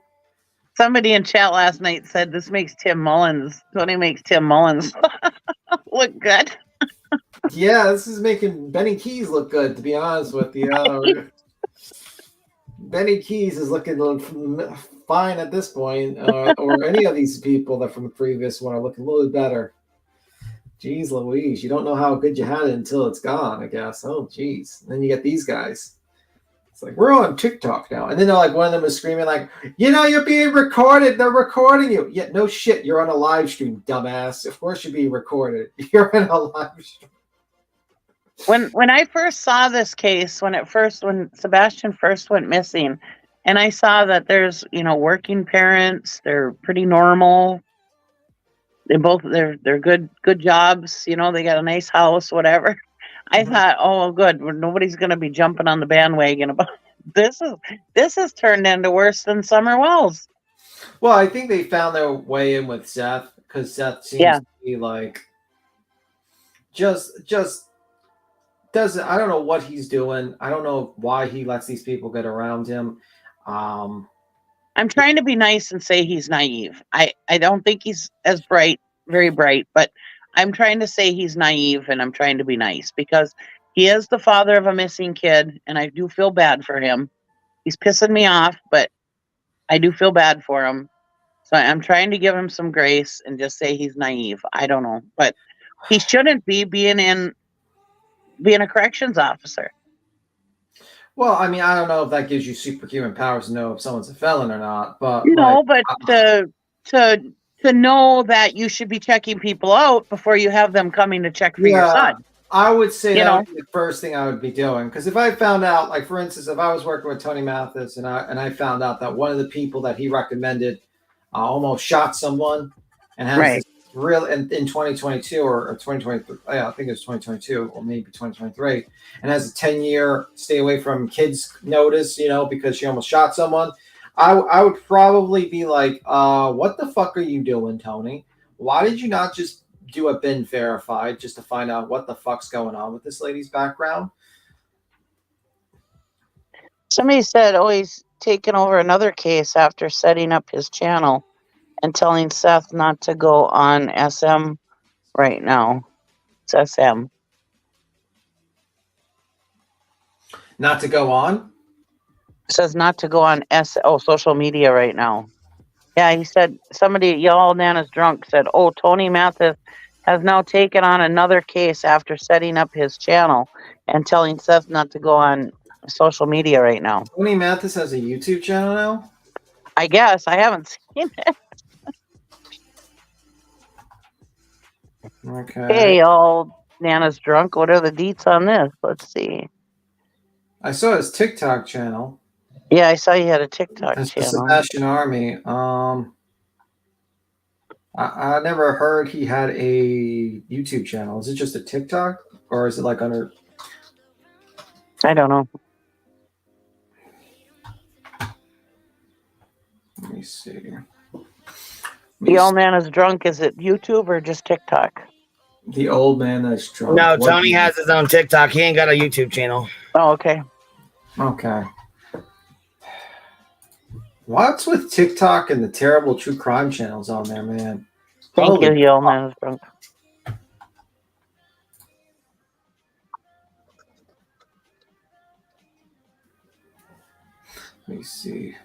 Somebody in chat last night said this makes Tony makes Tim Mullins look good. Yeah, this is making Benny Keys look good, to be honest with you. Benny Keys is looking fine at this point, or any of these people that from the previous one are looking a little better. Jeez Louise, you don't know how good you had it until it's gone, I guess. Oh, jeez. Then you get these guys. It's like, we're on TikTok now. And then they're like, one of them is screaming like, you're being recorded. They're recording you. Yeah, no shit. You're on a live stream, dumbass. Of course you're being recorded. You're in a live stream. When I first saw this case, when Sebastian first went missing, and I saw that there's, working parents, they're pretty normal. They're good jobs, they got a nice house, whatever. I thought, oh, good, nobody's going to be jumping on the bandwagon about this. This has turned into worse than Summer Wells. Well, I think they found their way in with Seth because Seth seems to be like just doesn't. I don't know what he's doing. I don't know why he lets these people get around him. I'm trying to be nice and say he's naive. I don't think he's as very bright, but I'm trying to say he's naive, and I'm trying to be nice because he is the father of a missing kid, and I do feel bad for him. He's pissing me off, but I do feel bad for him. So I'm trying to give him some grace and just say he's naive. I don't know, but he shouldn't be being a corrections officer. Well, I mean, I don't know if that gives you superhuman powers to know if someone's a felon or not, but to know that you should be checking people out before you have them coming to check for your son. I would say that would be the first thing I would be doing. Because if I found out, like for instance, if I was working with Tony Mathis and I found out that one of the people that he recommended almost shot someone and has this real in 2022 or 2023, yeah, I think it was 2022 or maybe 2023, and has a 10-year stay away from kids notice, because she almost shot someone. I would probably be like, what the fuck are you doing, Tony? Why did you not just do a bin verified just to find out what the fuck's going on with this lady's background? Somebody said, he's taken over another case after setting up his channel and telling Seth not to go on SM right now. It's SM. Not to go on? It says not to go on social media right now. Yeah, he said, y'all Nana's drunk, said, Tony Mathis has now taken on another case after setting up his channel and telling Seth not to go on social media right now. Tony Mathis has a YouTube channel now? I guess. I haven't seen it. Okay. Hey, y'all Nana's drunk. What are the deets on this? Let's see. I saw his TikTok channel. Yeah, I saw you had a TikTok That's channel. The Sebastian Army. I never heard he had a YouTube channel. Is it just a TikTok, or is it like under? I don't know. Let me see. The old man is drunk. Is it YouTube or just TikTok? The old man that's drunk. No, Tony has his own TikTok. He ain't got a YouTube channel. Oh, okay. Okay. What's with TikTok and the terrible true crime channels on there, man? Thank you, the old man is drunk. Let me see.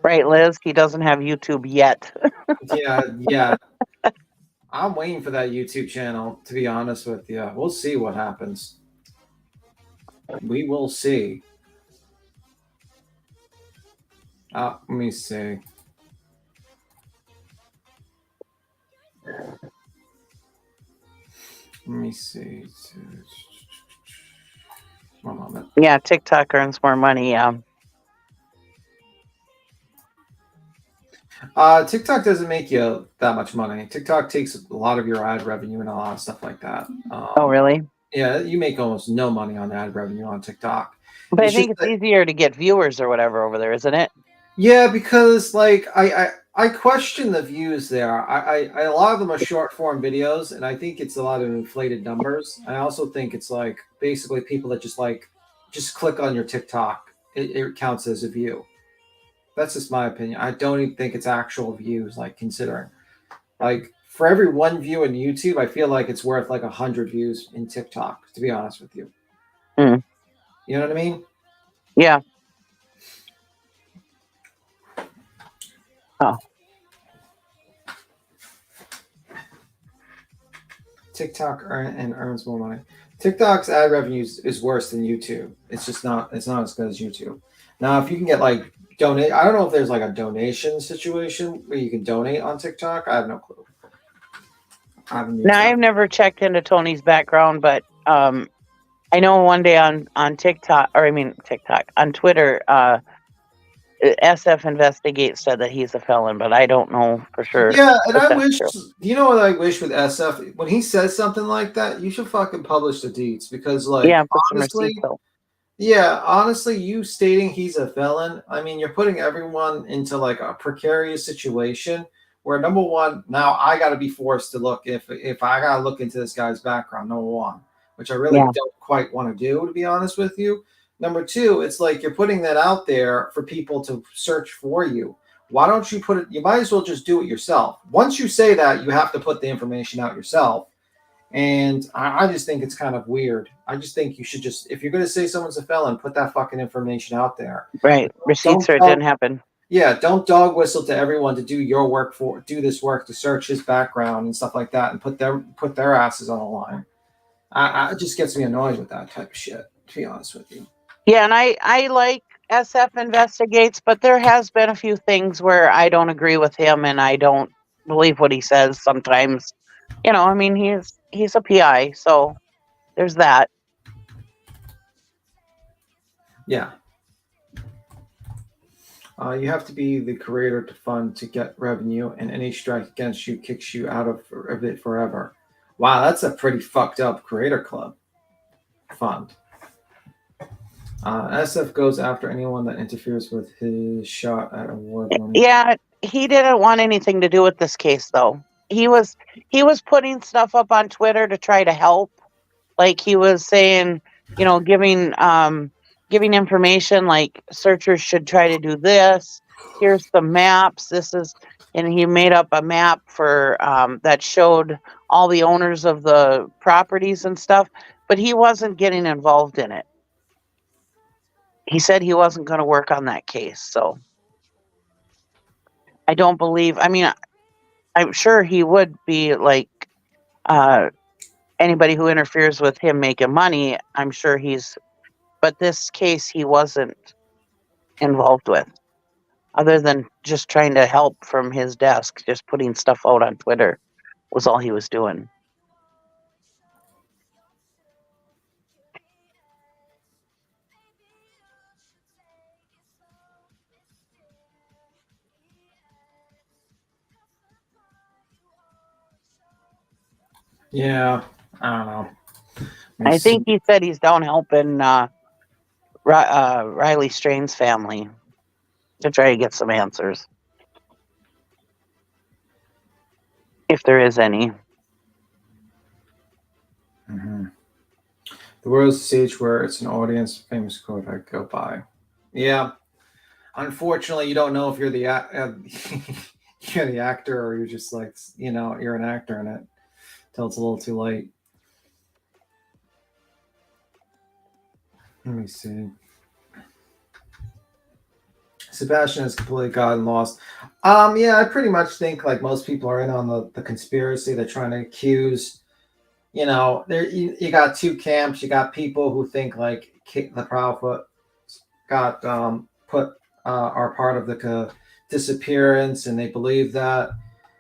Right, Liz? He doesn't have YouTube yet. Yeah. I'm waiting for that YouTube channel, to be honest with you. We'll see what happens. We will see. Let me see. Let me see. One moment. Yeah, TikTok earns more money. TikTok doesn't make you that much money. TikTok takes a lot of your ad revenue and a lot of stuff like that. Oh, really? Yeah, you make almost no money on ad revenue on TikTok. But I think it's easier to get viewers or whatever over there, isn't it? Yeah, because like I question the views there. I a lot of them are short form videos, and I think it's a lot of inflated numbers. I also think it's like basically people that just click on your TikTok. It counts as a view. That's just my opinion. I don't even think it's actual views, like considering. Like for every one view in YouTube, I feel like it's worth like 100 views in TikTok, to be honest with you. Mm. You know what I mean? Yeah. Oh. TikTok earns more money. TikTok's ad revenue is worse than YouTube. It's just not. It's not as good as YouTube. Now, if you can get like donate, I don't know if there's like a donation situation where you can donate on TikTok. I have no clue. Now, I've never checked into Tony's background, but I know one day on TikTok, on Twitter, SF Investigate said that he's a felon, but I don't know for sure. Yeah, and if I that's wish, true. you know what I wish with SF? When he says something like that, you should fucking publish the deeds because, like, Yeah, put some honestly, receipts out. yeah, honestly, you stating he's a felon, I mean, you're putting everyone into like a precarious situation where, number one, now I got to be forced to look if I got to look into this guy's background, number one, which I really Yeah. don't quite want to do, to be honest with you. Number two, it's like you're putting that out there for people to search for you. Why don't you put it? You might as well just do it yourself. Once you say that, you have to put the information out yourself. And I just think it's kind of weird. I just think you should just, if you're going to say someone's a felon, put that fucking information out there. Right. Receipts or it didn't happen. Yeah, don't dog whistle to everyone to do your work do this work to search his background and stuff like that and put their asses on the line. It just gets me annoyed with that type of shit, to be honest with you. Yeah, and I like SF Investigates, but there has been a few things where I don't agree with him and I don't believe what he says sometimes. You know, I mean, he's a PI, so there's that. Yeah. You have to be the creator to fund to get revenue, and any strike against you kicks you out of it forever. Wow, that's a pretty fucked up creator club fund. SF goes after anyone that interferes with his shot at award money. Yeah, he didn't want anything to do with this case, though. He was putting stuff up on Twitter to try to help. Like he was saying, you know, giving information like searchers should try to do this. Here's the maps. And he made up a map for that showed all the owners of the properties and stuff, but he wasn't getting involved in it. He said he wasn't going to work on that case, so I don't believe. I mean, I'm sure he would be like anybody who interferes with him making money. I'm sure but this case he wasn't involved with, other than just trying to help from his desk. Just putting stuff out on Twitter was all he was doing. Yeah, I don't know. I think he said he's down helping Riley Strain's family to try to get some answers, if there is any. Mm-hmm. The world's a stage where it's an audience. Famous quote I go by. Yeah, unfortunately, you don't know if you're the you're the actor or you're just like, you know, you're an actor in it till it's a little too late. Let me see. Sebastian has completely gotten lost. Yeah, I pretty much think like most people are in on the conspiracy. They're trying to accuse, you know, you got two camps. You got people who think like the Proudfoot got are part of the disappearance, and they believe that.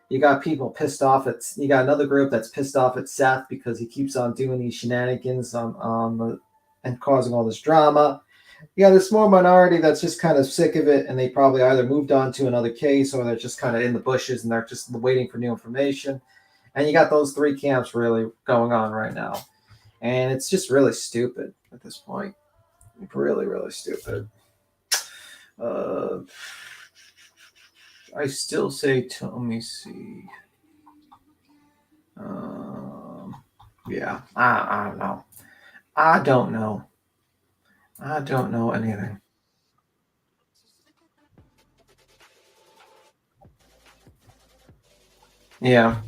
You got people pissed off you got another group that's pissed off at Seth because he keeps on doing these shenanigans and causing all this drama. You got a small minority that's just kind of sick of it, and they probably either moved on to another case or they're just kind of in the bushes and they're just waiting for new information. And you got those three camps really going on right now. And it's just really stupid at this point. Really, really stupid. I still say, let me see. Yeah, I don't know. I don't know anything. Yeah.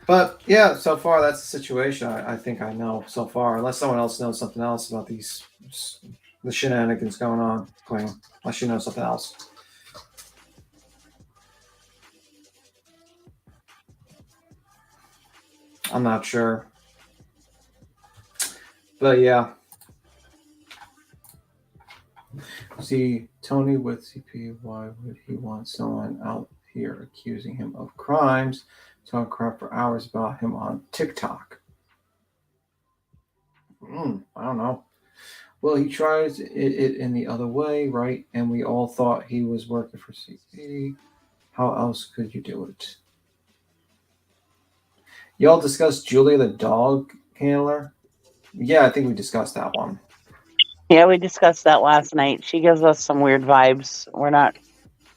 But yeah, so far that's the situation. I think I know so far, unless someone else knows something else about the shenanigans going on, Queen. Unless you know something else. I'm not sure. But yeah. See, Tony with CP, why would he want someone out here accusing him of crimes, talking crap for hours about him on TikTok? I don't know. Well, he tries it in the other way, right? And we all thought he was working for CP. How else could you do it? Y'all discussed Julia the dog handler? Yeah, I think we discussed that one. Yeah, we discussed that last night. She gives us some weird vibes. We're not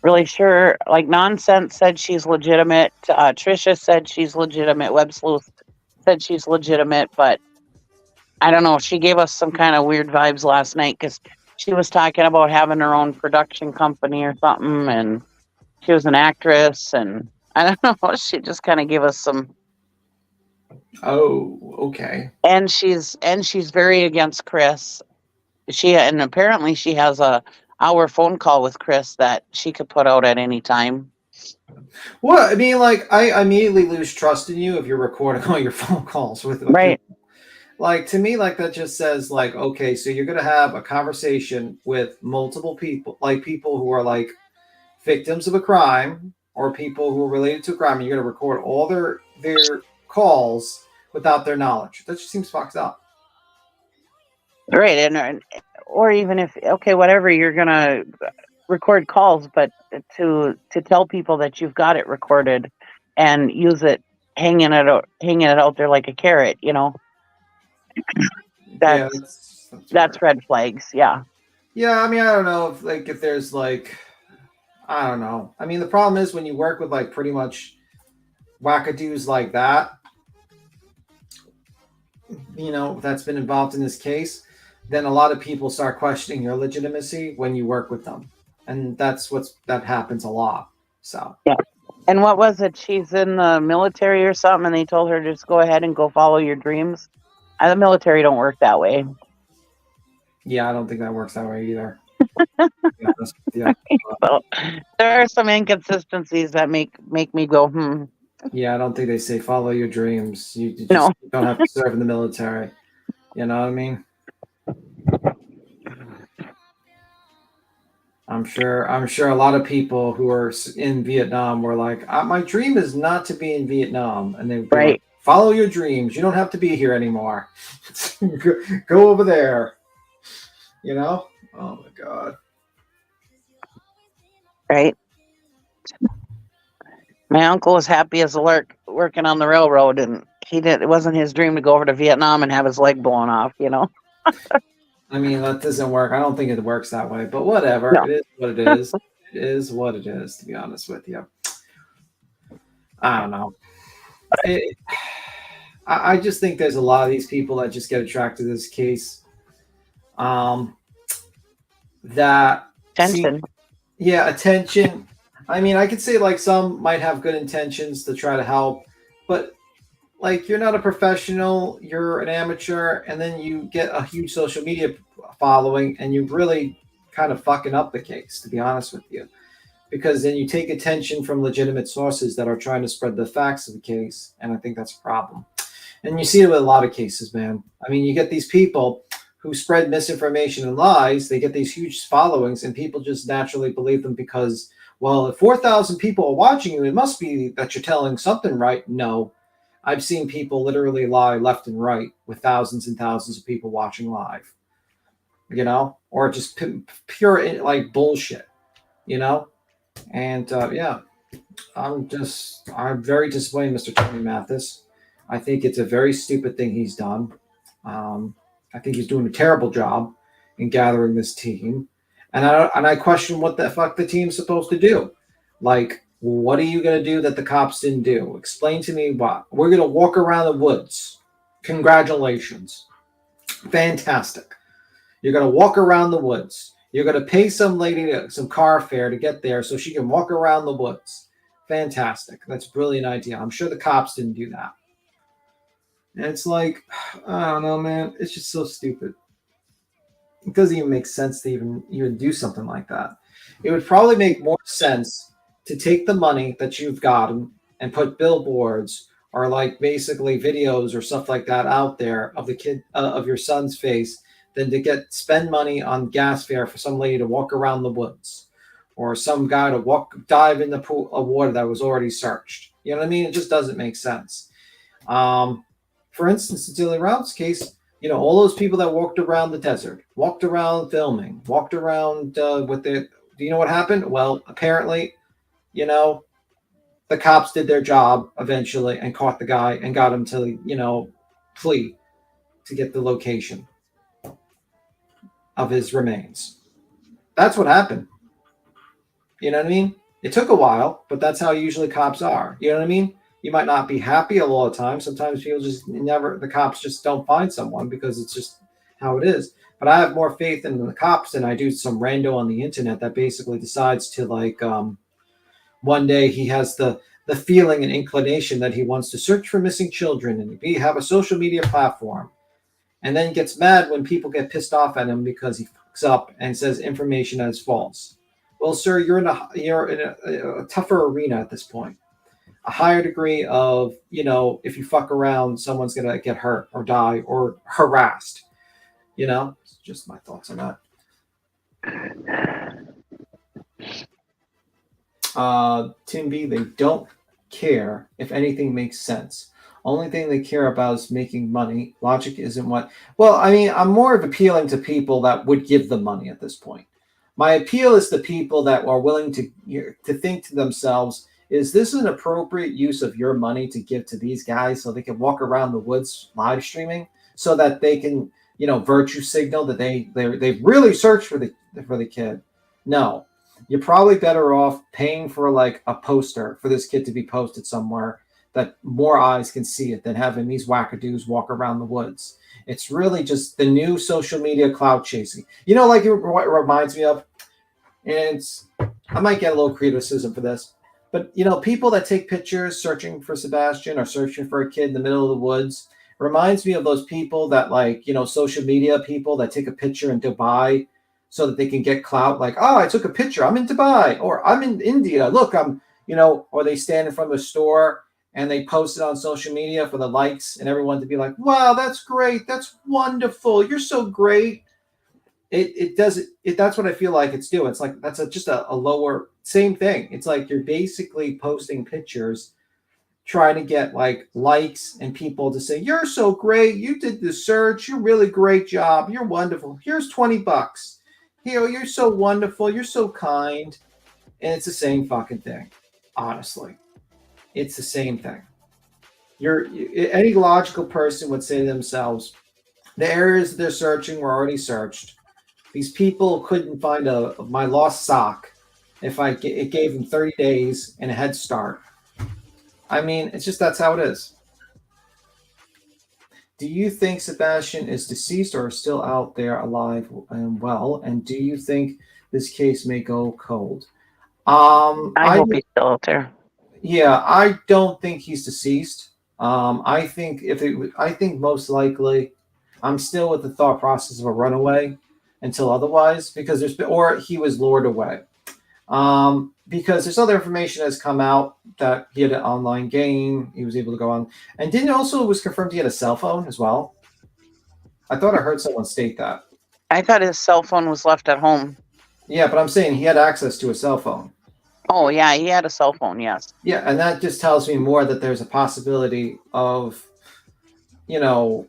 really sure. Like, Nonsense said she's legitimate. Trisha said she's legitimate. Web Sleuth said she's legitimate, but I don't know. She gave us some kind of weird vibes last night because she was talking about having her own production company or something, and she was an actress, and I don't know. She just kind of gave us some. Oh, okay. And she's very against Chris. And apparently she has a hour phone call with Chris that she could put out at any time. Well, I mean, like, I immediately lose trust in you if you're recording all your phone calls with Right. Like, to me, like, that just says, like, okay, so you're going to have a conversation with multiple people, like people who are like victims of a crime or people who are related to a crime, and you're going to record all their calls without their knowledge. That just seems fucked up. Right. And or even if, okay, whatever, you're going to record calls, but to tell people that you've got it recorded and use it, hanging it out there like a carrot, you know, that's red flags. Yeah. Yeah, I mean, I don't know if there's like, I don't know. I mean, the problem is when you work with like pretty much wackadoos like that, you know, that's been involved in this case, then a lot of people start questioning your legitimacy when you work with them. And that happens a lot. So yeah. And what was it? She's in the military or something, and they told her just go ahead and go follow your dreams. The military don't work that way. Yeah, I don't think that works that way either. Yeah. So, there are some inconsistencies that make me go, Yeah, I don't think they say follow your dreams. You just don't have to serve in the military. You know what I mean? I'm sure a lot of people who are in Vietnam were like, my dream is not to be in Vietnam. And they would be like, follow your dreams. You don't have to be here anymore. Go over there. You know? Oh my God. Right. My uncle was happy as a lark working on the railroad, and it wasn't his dream to go over to Vietnam and have his leg blown off, you know? I mean, that doesn't work. I don't think it works that way, but whatever. No. It is what it is. It is what it is, to be honest with you. I don't know. I just think there's a lot of these people that just get attracted to this case. Attention. Attention. I mean, I could say like some might have good intentions to try to help, but like you're not a professional, you're an amateur, and then you get a huge social media following, and you really kind of fucking up the case, to be honest with you, because then you take attention from legitimate sources that are trying to spread the facts of the case, and I think that's a problem. And you see it with a lot of cases, man. I mean, you get these people who spread misinformation and lies, they get these huge followings, and people just naturally believe them because, well, if 4,000 people are watching you, it must be that you're telling something right. No. I've seen people literally lie left and right with thousands and thousands of people watching live, you know, or just pure like bullshit, you know? And I'm very disappointed in Mr. Tony Mathis. I think it's a very stupid thing he's done. I think he's doing a terrible job in gathering this team. And I question what the fuck the team's supposed to do. Like, what are you going to do that the cops didn't do? Explain to me what. We're going to walk around the woods. Congratulations. Fantastic. You're going to walk around the woods. You're going to pay some lady some car fare to get there so she can walk around the woods. Fantastic. That's a brilliant idea. I'm sure the cops didn't do that. And it's like, I don't know, man. It's just so stupid. It doesn't even make sense to even do something like that. It would probably make more sense to take the money that you've gotten and put billboards or like basically videos or stuff like that out there of the kid of your son's face than to spend money on gas fare for some lady to walk around the woods, or some guy to dive in the pool of water that was already searched. You know what I mean? It just doesn't make sense. For instance, in Dilly Rout's case, you know, all those people that walked around the desert, walked around filming, walked around do you know what happened? Well, apparently, you know, the cops did their job eventually and caught the guy and got him to, you know, flee to get the location of his remains. That's what happened. You know what I mean? It took a while, but that's how usually cops are. You know what I mean? You might not be happy a lot of times. Sometimes people the cops just don't find someone because it's just how it is. But I have more faith in the cops than I do some rando on the internet that basically decides to like, one day he has the feeling and inclination that he wants to search for missing children and have a social media platform, and then gets mad when people get pissed off at him because he fucks up and says information that is false. Well, sir, you're in a tougher arena at this point. A higher degree of, you know, if you fuck around, someone's going to get hurt or die or harassed. You know, it's just my thoughts on that. Tim B, they don't care if anything makes sense. Only thing they care about is making money. Logic isn't what. Well, I mean, I'm more of appealing to people that would give the money at this point. My appeal is to people that are willing to think to themselves, is this an appropriate use of your money to give to these guys so they can walk around the woods live streaming so that they can, you know, virtue signal that they've really searched for the kid? No. You're probably better off paying for like a poster for this kid to be posted somewhere that more eyes can see it than having these wackadoos walk around the woods. It's really just the new social media clout chasing. You know, like what it reminds me of, and I might get a little criticism for this, but you know, people that take pictures searching for Sebastian or searching for a kid in the middle of the woods reminds me of those people that, like, you know, social media people that take a picture in Dubai so that they can get clout, like, oh, I took a picture, I'm in Dubai, or I'm in India, look, I'm, you know, or they stand in front of a store and they post it on social media for the likes and everyone to be like, wow, that's great, that's wonderful, you're so great. That's what I feel like it's doing. It's like that's just a lower, same thing. It's like you're basically posting pictures, trying to get like likes and people to say, you're so great, you did the search, you're really great job, you're wonderful, here's $20. Here, you're so wonderful, you're so kind. And it's the same fucking thing, honestly. It's the same thing. Any logical person would say to themselves, the areas they're searching were already searched. These people couldn't find my lost sock if it gave them 30 days and a head start. I mean, it's just, that's how it is. Do you think Sebastian is deceased or still out there alive and well? And do you think this case may go cold? I hope he's still out there. Yeah, I don't think he's deceased. I think I think most likely, I'm still with the thought process of a runaway until otherwise, because or he was lured away. Because there's other information that's come out that he had an online game, he was able to go on, and it was confirmed he had a cell phone as well. I thought I heard someone state that. I thought his cell phone was left at home. Yeah, but I'm saying he had access to a cell phone. Oh, yeah, he had a cell phone, yes. Yeah, and that just tells me more that there's a possibility of, you know,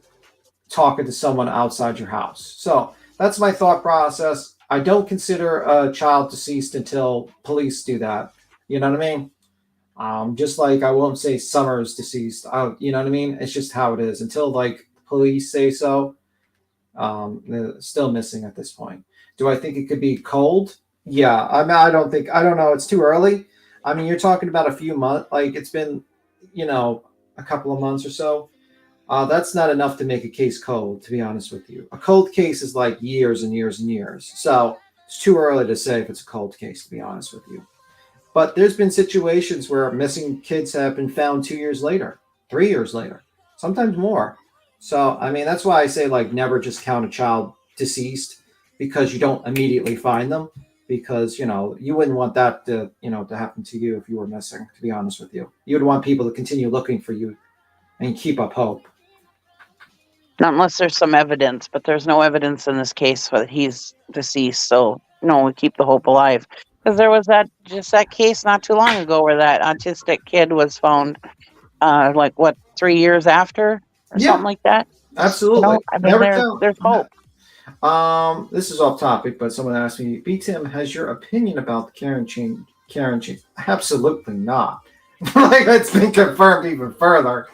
talking to someone outside your house. So that's my thought process. I don't consider a child deceased until police do that. You know what I mean? Just like I won't say Summer's deceased. You know what I mean? It's just how it is. Until like police say so, they're still missing at this point. Do I think it could be cold? Yeah. I mean, I don't know. It's too early. I mean, you're talking about a few months. Like it's been, you know, a couple of months or so. That's not enough to make a case cold, to be honest with you. A cold case is like years and years and years. So it's too early to say if it's a cold case, to be honest with you. But there's been situations where missing kids have been found 2 years later, 3 years later, sometimes more. So, I mean, that's why I say, like, never just count a child deceased because you don't immediately find them. Because, you know, you wouldn't want that to, you know, to happen to you if you were missing, to be honest with you. You would want people to continue looking for you and keep up hope. Not unless there's some evidence, but there's no evidence in this case that he's deceased. So no, we keep the hope alive. Because there was that case not too long ago where that autistic kid was found, 3 years after or something like that. Absolutely. I mean, there's hope. This is off topic, but someone asked me, B. Tim, has your opinion about the Karen change? Absolutely not. Like, it's been confirmed even further,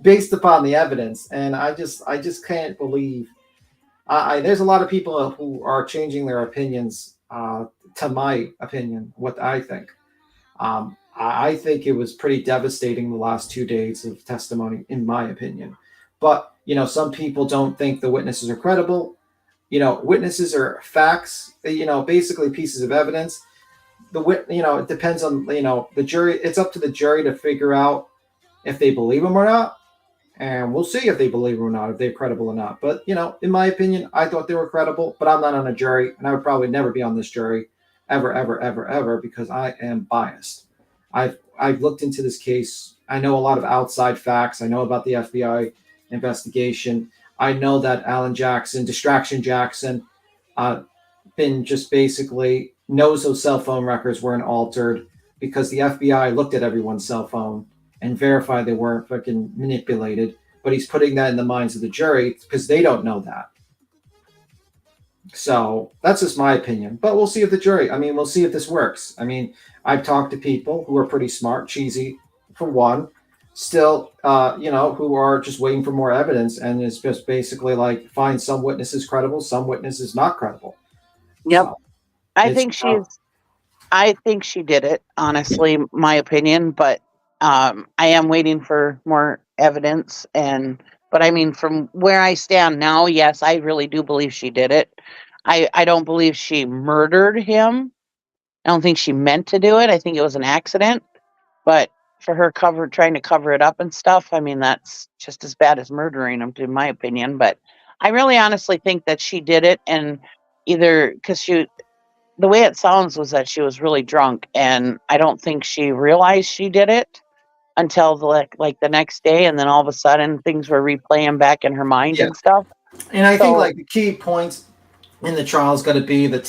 based upon the evidence. And I just can't believe. There's a lot of people who are changing their opinions to my opinion, what I think. I think it was pretty devastating the last 2 days of testimony, in my opinion. But, some people don't think the witnesses are credible. Witnesses are facts, basically pieces of evidence. It depends on, the jury. It's up to the jury to figure out if they believe them or not. And we'll see if they believe them or not, if they're credible or not. But, in my opinion, I thought they were credible, but I'm not on a jury, and I would probably never be on this jury ever, ever, ever, ever, because I am biased. I've looked into this case. I know a lot of outside facts. I know about the FBI investigation. I know that Alan Jackson, Distraction Jackson, been just basically knows those cell phone records weren't altered because the FBI looked at everyone's cell phone and verified they weren't fucking manipulated. But he's putting that in the minds of the jury because they don't know that. So that's just my opinion. But we'll see if we'll see if this works. I've talked to people who are pretty smart, cheesy, for one, still, who are just waiting for more evidence. And it's just basically like find some witnesses credible, some witnesses not credible. Yep. So, I think she did it, honestly, my opinion, but I am waiting for more evidence. But from where I stand now, yes, I really do believe she did it. I don't believe she murdered him. I don't think she meant to do it. I think it was an accident. But for her trying to cover it up and stuff, that's just as bad as murdering him, in my opinion. But I really honestly think that she did it, and either because the way it sounds was that she was really drunk, and I don't think she realized she did it until the next day, and then all of a sudden things were replaying back in her mind and stuff. And I think the key points in the trial is going to be the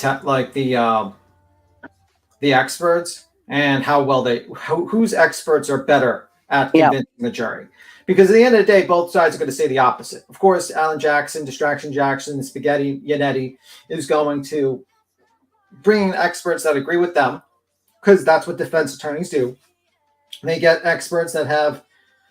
experts and how well whose experts are better at convincing the jury. Because at the end of the day, both sides are going to say the opposite. Of course, Alan Jackson, Distraction Jackson, Spaghetti Yannetti is going to bring in experts that agree with them, because that's what defense attorneys do. They get experts that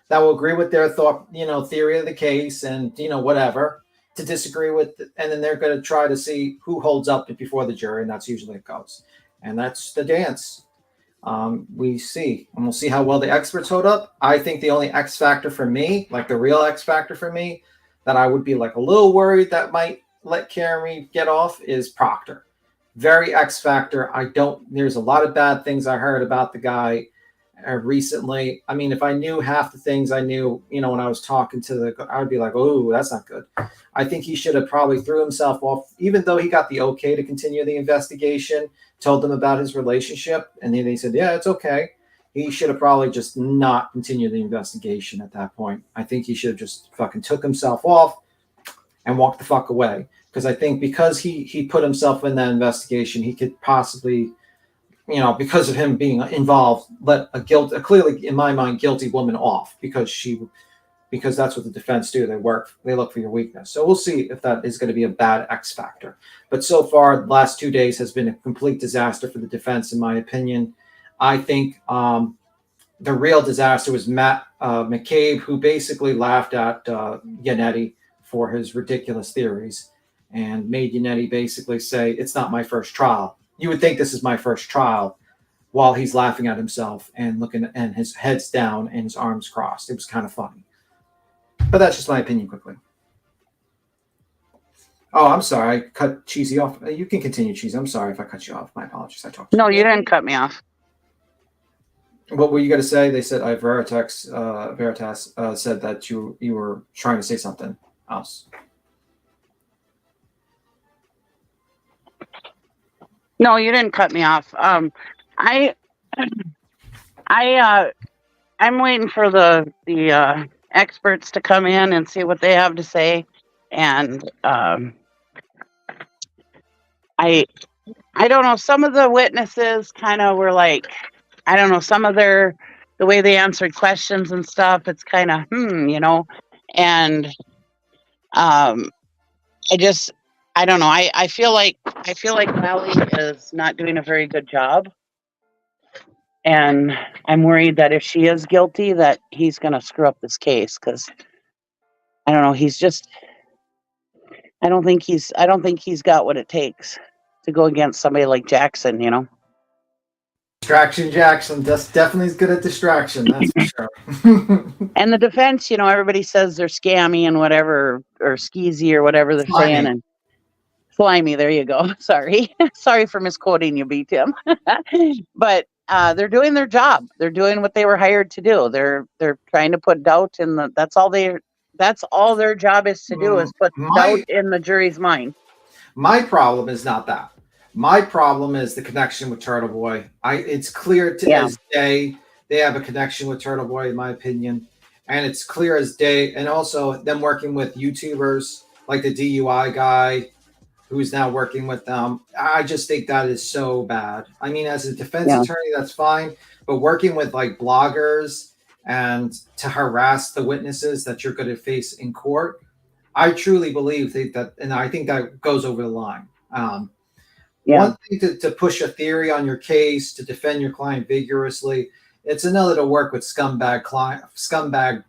will agree with their theory of the case and, whatever, to disagree with, and then they're going to try to see who holds up before the jury, and that's usually it goes. And that's the dance. We see, and we'll see how well the experts hold up. I think the only X factor for me, the real X factor for me, that I would be a little worried that might let Karen get off is Proctor. Very X factor. There's a lot of bad things I heard about the guy recently. If I knew half the things I knew, when I was talking to I would be like, oh, that's not good. I think he should have probably threw himself off, even though he got the okay to continue the investigation, told them about his relationship, and then they said, yeah, it's okay. He should have probably just not continued the investigation at that point. I think he should have just fucking took himself off and walked the fuck away. Because I think because he put himself in that investigation, he could possibly, because of him being involved, let a clearly, in my mind, guilty woman off because that's what the defense do. They look for your weakness. So we'll see if that is going to be a bad X factor. But so far, the last 2 days has been a complete disaster for the defense, in my opinion. I think the real disaster was Matt McCabe, who basically laughed at Yannetti for his ridiculous theories and made Yannetti basically say, it's not my first trial. You would think this is my first trial, while he's laughing at himself and looking, and his head's down and his arms crossed. It was kind of funny. But that's just my opinion quickly. Oh, I'm sorry. I cut Cheesy off. You can continue, Cheesy. I'm sorry if I cut you off. My apologies. I talked to No, you didn't cut me off. What were you going to say? They said Veritas said that you were trying to say something else. No, you didn't cut me off. I I'm waiting for the experts to come in and see what they have to say, and I don't know. Some of the witnesses kind of were like, I don't know, some of the way they answered questions and stuff. It's kind of and I don't know. I feel like Lally is not doing a very good job. And I'm worried that if she is guilty, that he's going to screw up this case, because I don't know. I don't think he's got what it takes to go against somebody like Jackson. Distraction Jackson. That's definitely is good at distraction. That's for sure. And the defense, everybody says they're scammy and whatever, or skeezy or whatever they're saying, and slimy. There you go. Sorry for misquoting you, B. Tim. But they're doing their job. They're doing what they were hired to do. They're trying to put doubt in the. That's all their job is to do, is put doubt in the jury's mind. My problem is not that. My problem is the connection with Turtle Boy. It's clear as day they have a connection with Turtle Boy, in my opinion, and it's clear as day. And also them working with YouTubers like the DUI guy, who's now working with them. I just think that is so bad. I mean, as a defense attorney, that's fine, but working with like bloggers and to harass the witnesses that you're going to face in court, I truly believe that, and I think that goes over the line. One thing to push a theory on your case, to defend your client vigorously. It's another to work with scumbag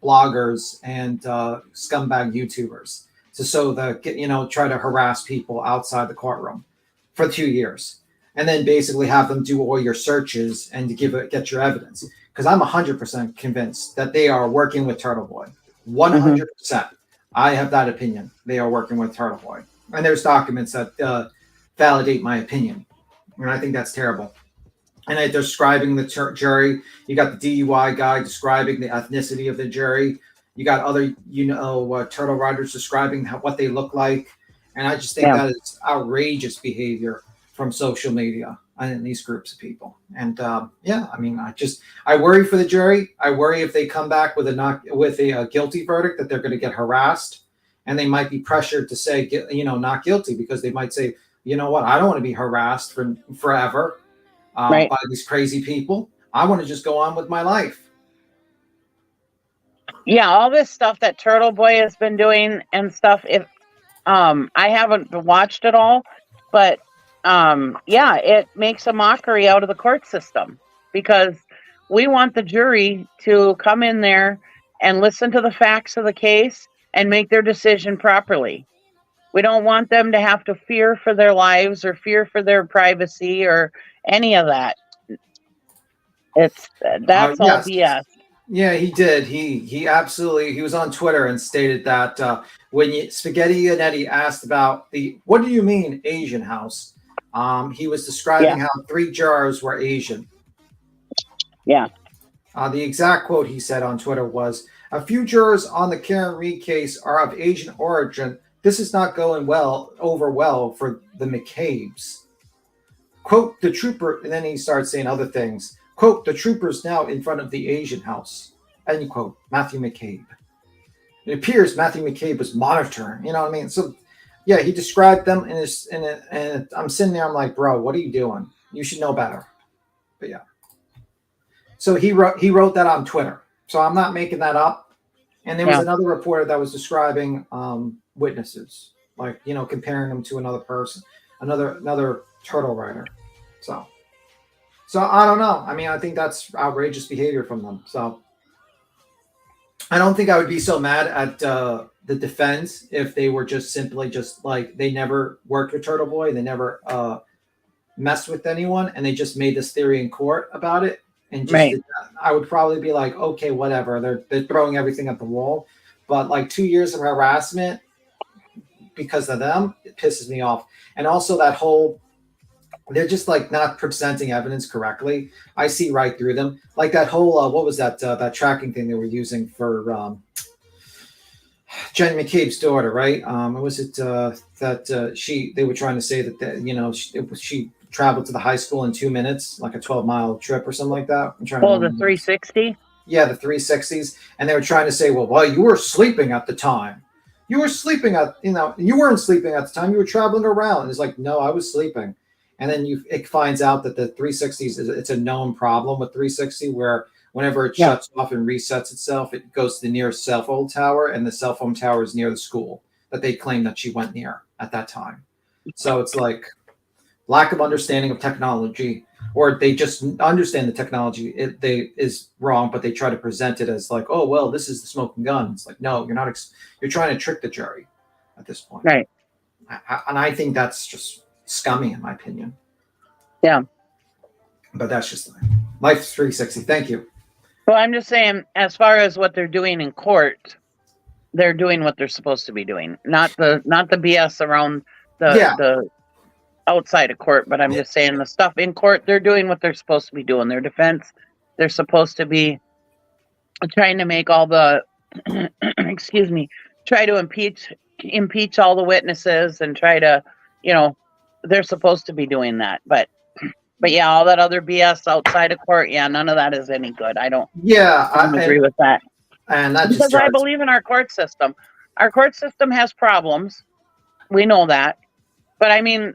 bloggers and scumbag YouTubers to try to harass people outside the courtroom for 2 years, and then basically have them do all your searches and to get your evidence. Because I'm 100% convinced that they are working with Turtle Boy. 100%. I have that opinion. They are working with Turtle Boy, and there's documents that validate my opinion, and I think that's terrible. And they're describing the jury. You got the DUI guy describing the ethnicity of the jury. You got other, turtle riders describing what they look like. And I just think that is outrageous behavior from social media and these groups of people. And I worry for the jury. I worry if they come back with a guilty verdict that they're going to get harassed, and they might be pressured to say, not guilty, because they might say, you know what, I don't want to be harassed for forever by these crazy people. I want to just go on with my life. Yeah, all this stuff that Turtle Boy has been doing and stuff. I haven't watched it all, but it makes a mockery out of the court system, because we want the jury to come in there and listen to the facts of the case and make their decision properly. We don't want them to have to fear for their lives or fear for their privacy or any of that. That's all BS. Yeah, he did. He absolutely. He was on Twitter and stated that when Spaghetti and Eddie asked about what do you mean Asian house? He was describing how 3 jurors were Asian. Yeah. The exact quote he said on Twitter was, "A few jurors on the Karen Reed case are of Asian origin. This is not going over well for the McCabe's." Quote, the trooper, and then he starts saying other things. Quote, the trooper's now in front of the Asian house. End quote, Matthew McCabe. It appears Matthew McCabe was monitoring, you know what I mean? So, yeah, he described them, and I'm sitting there, I'm like, bro, what are you doing? You should know better. But yeah. So he wrote that on Twitter. So I'm not making that up. And there was another reporter that was describing witnesses, like, comparing them to another person, another turtle rider. So I don't know. I mean, I think that's outrageous behavior from them. So I don't think I would be so mad at the defense if they were just simply like they never worked with Turtle Boy, they never messed with anyone, and they just made this theory in court about it. And just did that. I would probably be like, okay, whatever. They're throwing everything at the wall. But like 2 years of harassment because of them, it pisses me off. And also that whole, they're just like not presenting evidence correctly. I see right through them. Like that whole, what was that tracking thing they were using for Jenny McCabe's daughter, right? Was it that they were trying to say that she traveled to the high school in 2 minutes, like a 12-mile trip or something like that. I'm trying to the 360? Yeah, the 360s, and they were trying to say, well, you were sleeping at the time. You were sleeping at, you weren't sleeping at the time. You were traveling around. And it's like, no, I was sleeping. And then it finds out that the 360s it's a known problem with 360, where whenever it shuts off and resets itself, it goes to the nearest cell phone tower, and the cell phone tower is near the school that they claim that she went near at that time. So it's like lack of understanding of technology, or they just understand the technology is wrong, but they try to present it as like, oh, well, this is the smoking gun. It's like, no, you're not. You're trying to trick the jury at this point. Right. And I think that's just scummy, in my opinion. Yeah. But that's just Life 360. Thank you. Well, I'm just saying, as far as what they're doing in court, they're doing what they're supposed to be doing, not the BS around the outside of court. But I'm just saying, the stuff in court, they're doing what they're supposed to be doing. Their defense, they're supposed to be trying to make all the excuse me, try to impeach all the witnesses and try to, they're supposed to be doing that. But yeah, all that other BS outside of court, none of that is any good. I don't agree with that. And that's because I believe in our court system. Our court system has problems. We know that. But I mean,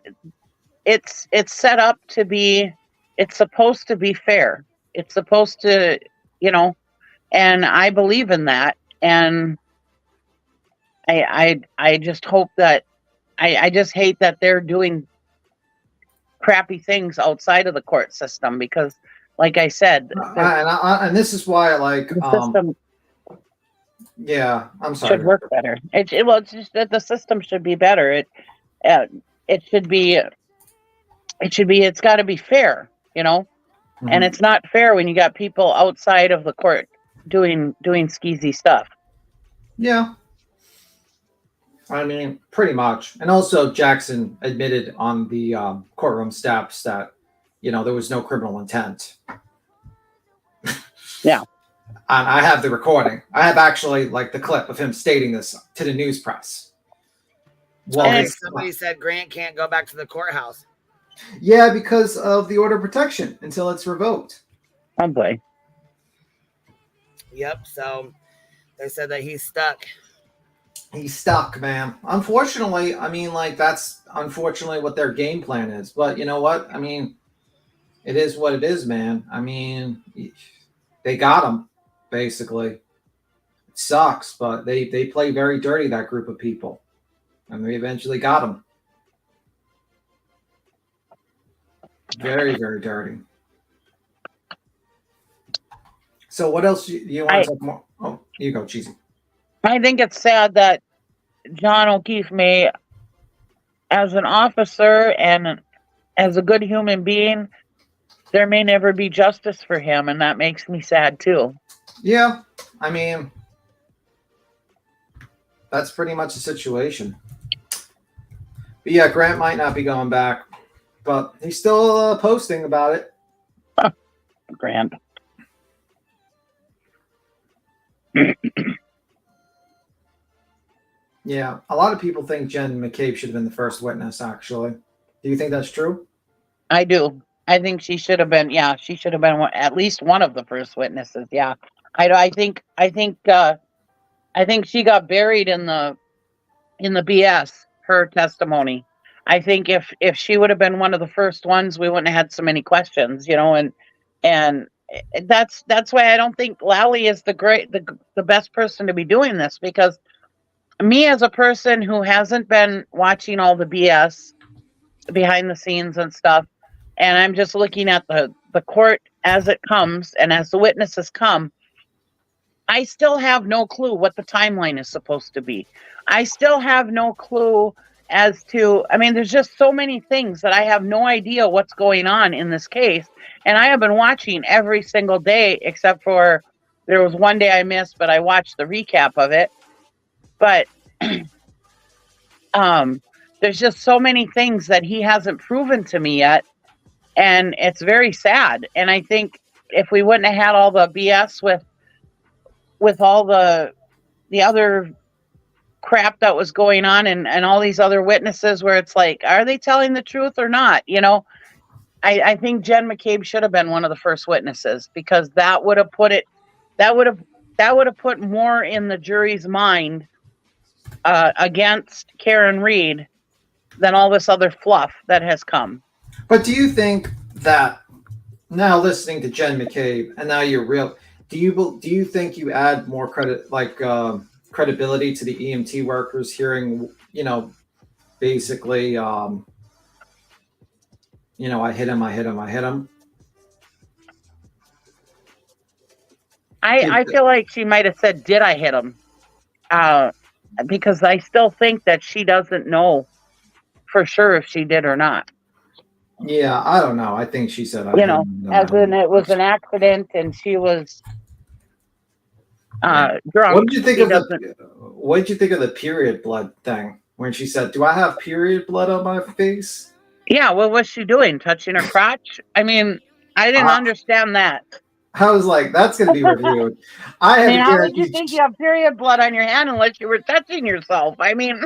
it's set up to be, it's supposed to be fair. It's supposed to, and I believe in that. And I just hope that, I just hate that they're doing crappy things outside of the court system, because like I said, and this is why the system I'm sorry, should work better. It's just that the system should be better. It's got to be fair, and it's not fair when you got people outside of the court doing skeezy stuff. Yeah. I mean, pretty much. And also Jackson admitted on the courtroom steps that, there was no criminal intent. Yeah. And I have the recording. I have actually the clip of him stating this to the news press. Well, somebody said Grant can't go back to the courthouse. Yeah, because of the order of protection until it's revoked. Oh boy. Yep. So they said that he's stuck. He's stuck, man. Unfortunately, I mean, that's unfortunately what their game plan is. But you know what? I mean, it is what it is, man. I mean, they got him, basically. It sucks, but they play very dirty, that group of people. And they eventually got him. Very, very dirty. So what else do you want to talk more? Oh, you go, Cheesy. I think it's sad that John O'Keefe may, as an officer and as a good human being, there may never be justice for him, and that makes me sad too. Yeah, I mean, that's pretty much the situation. But yeah, Grant might not be going back, but he's still posting about it. Grant. Yeah, a lot of people think Jen McCabe should have been the first witness, actually. Do you think that's true? I do. I think she should have been, she should have been at least one of the first witnesses. Yeah. I think she got buried in the BS, her testimony. I think if she would have been one of the first ones, we wouldn't have had so many questions, and that's why I don't think Lally is the best person to be doing this, because me as a person who hasn't been watching all the BS behind the scenes and stuff, and I'm just looking at the court as it comes and as the witnesses come, I still have no clue what the timeline is supposed to be. I still have no clue as to, there's just so many things that I have no idea what's going on in this case. And I have been watching every single day, except for there was one day I missed, but I watched the recap of it. But there's just so many things that he hasn't proven to me yet. And it's very sad. And I think if we wouldn't have had all the BS with all the other crap that was going on and all these other witnesses where it's like, are they telling the truth or not? I think Jen McCabe should have been one of the first witnesses, because that would have that would have put more in the jury's mind against Karen Reed than all this other fluff that has come. But do you think that now listening to Jen McCabe and now you're real? Do you think you add more credibility to the EMT workers hearing, basically, I hit him. I feel like she might have said, "Did I hit him?" Because I still think that she doesn't know for sure if she did or not. Yeah, I don't know. I think she said, as in it was an accident and she was drunk. What did you think of the period blood thing when she said, "Do I have period blood on my face?" Yeah, what was she doing? Touching her crotch? I mean, I didn't understand that. I was like, that's going to be reviewed. How would you think you have period blood on your hand unless you were touching yourself? I mean,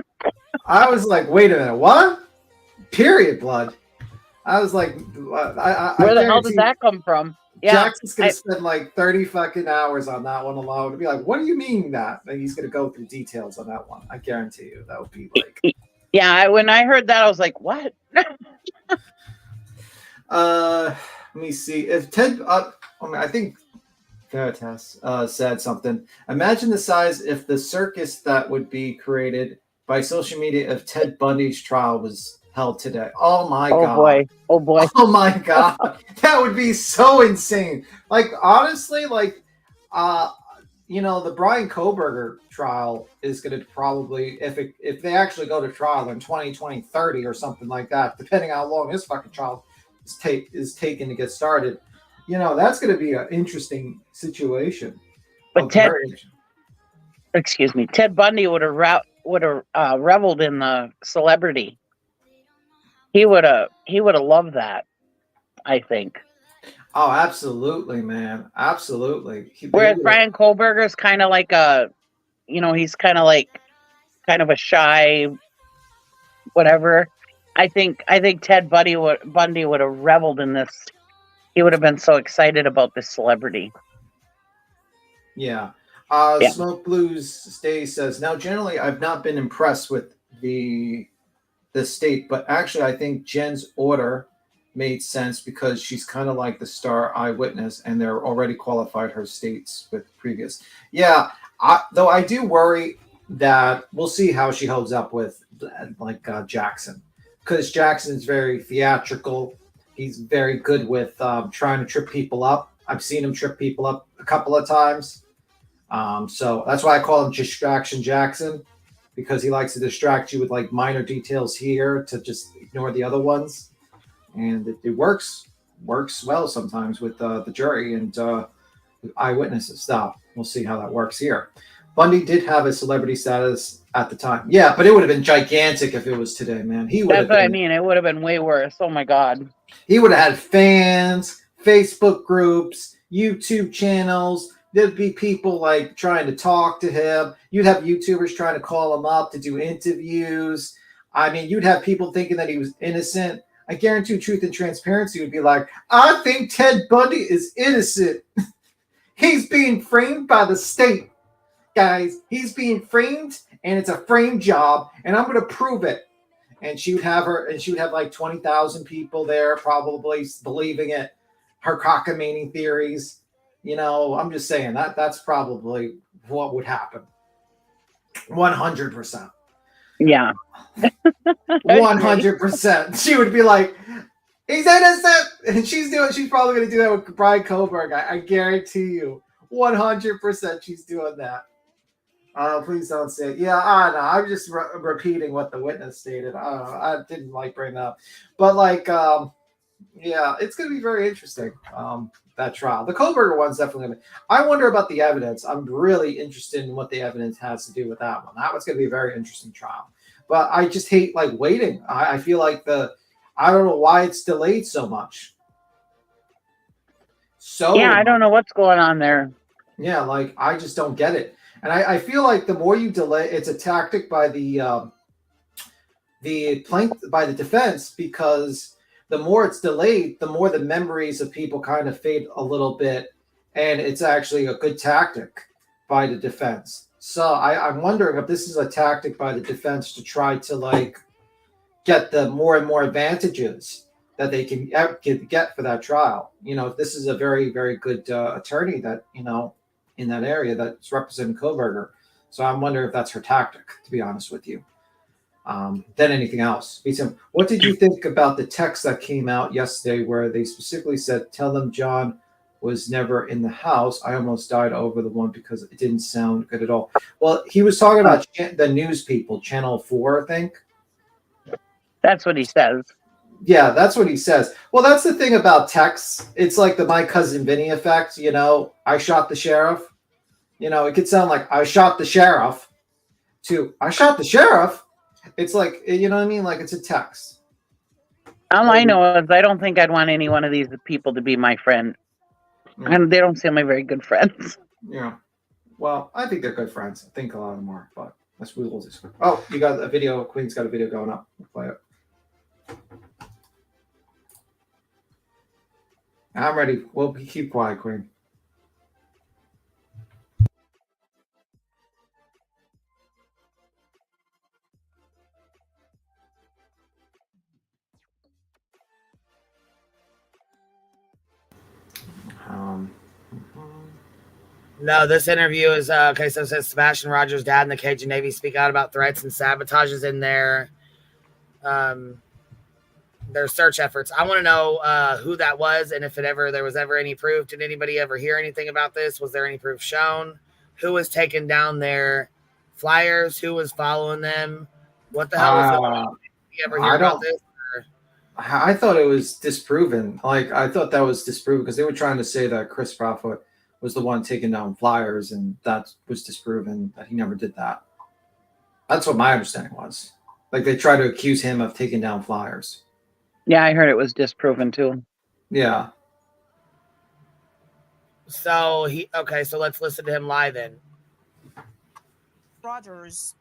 I was like, wait a minute, what? Period blood? I was like, where the hell did that come from? Yeah, Jackson's going to spend like 30 fucking hours on that one alone to be like, what do you mean that? And he's going to go through details on that one. I guarantee you that would be like. Yeah, when I heard that, I was like, what? Let me see. If Ted, I think Veritas said something. Imagine the size if the circus that would be created by social media if Ted Bundy's trial was held today. Oh my God. Oh boy. Oh my God. That would be so insane. Like, honestly, like, the Brian Kohberger trial is going to probably, if they actually go to trial in 2030 or something like that, depending on how long his fucking trial is taken to get started, that's going to be an interesting situation. But Ted Bundy would have reveled in the celebrity. He would have loved that, I think. Oh, absolutely, man. Absolutely. Whereas Brian Kohberger is kind of like he's kind of a shy, whatever. I think Ted Bundy would have reveled in this. He would have been so excited about this celebrity. Yeah. Smoke Blues Stay says, now generally I've not been impressed with the state, but actually I think Jen's order made sense because she's kind of like the star eyewitness and they're already qualified her states with previous. Yeah. Though I do worry that we'll see how she holds up with Jackson, because Jackson's very theatrical. He's very good with trying to trip people up. I've seen him trip people up a couple of times. So that's why I call him Distraction Jackson, because he likes to distract you with like minor details here to just ignore the other ones. And it works well sometimes with the jury and eyewitnesses stuff. We'll see how that works here. Bundy did have a celebrity status at the time. Yeah, but it would have been gigantic if it was today, man. That's what I mean. It would have been way worse. Oh my God. He would have had fans, Facebook groups, YouTube channels. There'd be people like trying to talk to him. You'd have YouTubers trying to call him up to do interviews. I mean, you'd have people thinking that he was innocent. I guarantee Truth and Transparency would be like, I think Ted Bundy is innocent. He's being framed by the state. Guys, he's being framed and it's a frame job and I'm going to prove it. And she would have like 20,000 people there probably believing it. Her cockamamie theories. I'm just saying that's probably what would happen. 100%. Yeah. 100%. She would be like, he's innocent. And she's probably going to do that with Brian Kohberg. I guarantee you. 100% she's doing that. Please don't say it. Yeah, I know. I'm just repeating what the witness stated. I didn't bring that up. But yeah, it's going to be very interesting. That trial. The Kohberger one's definitely I wonder about the evidence. I'm really interested in what the evidence has to do with that one. That one's going to be a very interesting trial. But I just hate waiting. I feel like I don't know why it's delayed so much. I don't know what's going on there. Yeah, I just don't get it. And I feel like the more you delay, it's a tactic by the defense, because the more it's delayed, the more the memories of people kind of fade a little bit, and it's actually a good tactic by the defense. So I'm wondering if this is a tactic by the defense to try to like get the more and more advantages that they can get for that trial. You know, this is a very, very good attorney that, you know, in that area that's representing Koberger. So I'm wondering if that's her tactic, to be honest with you, than anything else. What did you think about the text that came out yesterday where they specifically said, tell them John was never in the house. I almost died over the one because it didn't sound good at all. Well, he was talking about the news people, Channel 4, I think. That's what he says. Yeah, that's what he says. Well, that's the thing about texts. It's like the My Cousin Vinny effect, you know, I shot the sheriff. You know, it could sound like I shot the sheriff to I shot the sheriff. It's like, you know what I mean? Like it's a text. All I know is I don't think I'd want any one of these people to be my friend. And they don't seem like very good friends. Yeah. Well, I think they're good friends. I think a lot of them are, but that's we will just. Oh, you got a video. Queen's got a video going up. We'll play it. I'm ready. We'll keep quiet, Queen. No, this interview is okay. So it says Sebastian Rogers' dad and the Cajun Navy speak out about threats and sabotages in their search efforts. I want to know who that was and if there was ever any proof. Did anybody ever hear anything about this? Was there any proof shown? Who was taking down their flyers? Who was following them? What the hell was going on? Did you ever hear about this? I thought it was disproven. Like I thought that was disproven because they were trying to say that Chris Prophet was the one taking down flyers, and that was disproven that he never did that. That's what my understanding was. Like they tried to accuse him of taking down flyers. Yeah, I heard it was disproven too. Yeah. So so let's listen to him lie then. Rogers,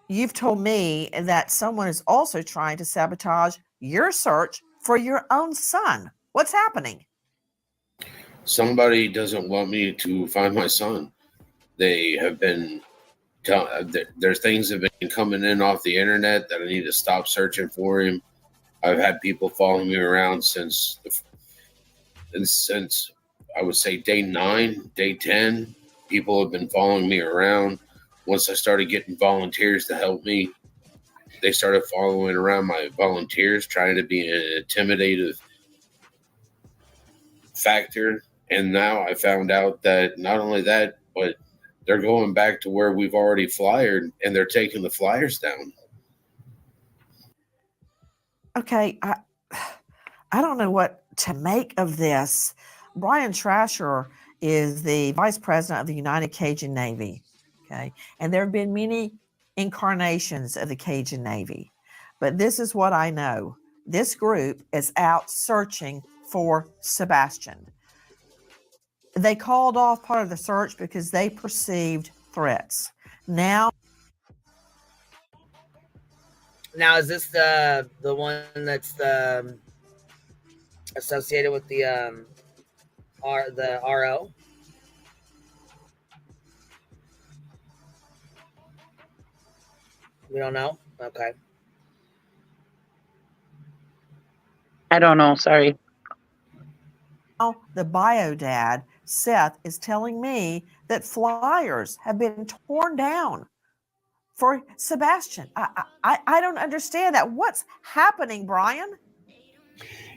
you've told me that someone is also trying to sabotage your search for your own son. What's happening? Somebody doesn't want me to find my son. They have been there's things that have been coming in off the internet that I need to stop searching for him. I've had people following me around since I would say day 9, day 10. People have been following me around. Once I started getting volunteers to help me, they started following around my volunteers, trying to be an intimidative factor. And now I found out that not only that, but they're going back to where we've already flyered and they're taking the flyers down. Okay, I don't know what to make of this. Brian Trasher is the vice president of the United Cajun Navy. Okay, and there have been many incarnations of the Cajun Navy, but this is what I know. This group is out searching for Sebastian. They called off part of the search because they perceived threats. Now is this the one that's associated with the RO? We don't know. Okay. I don't know. Sorry. The bio dad, Seth, is telling me that flyers have been torn down for Sebastian. I don't understand that. What's happening, Brian?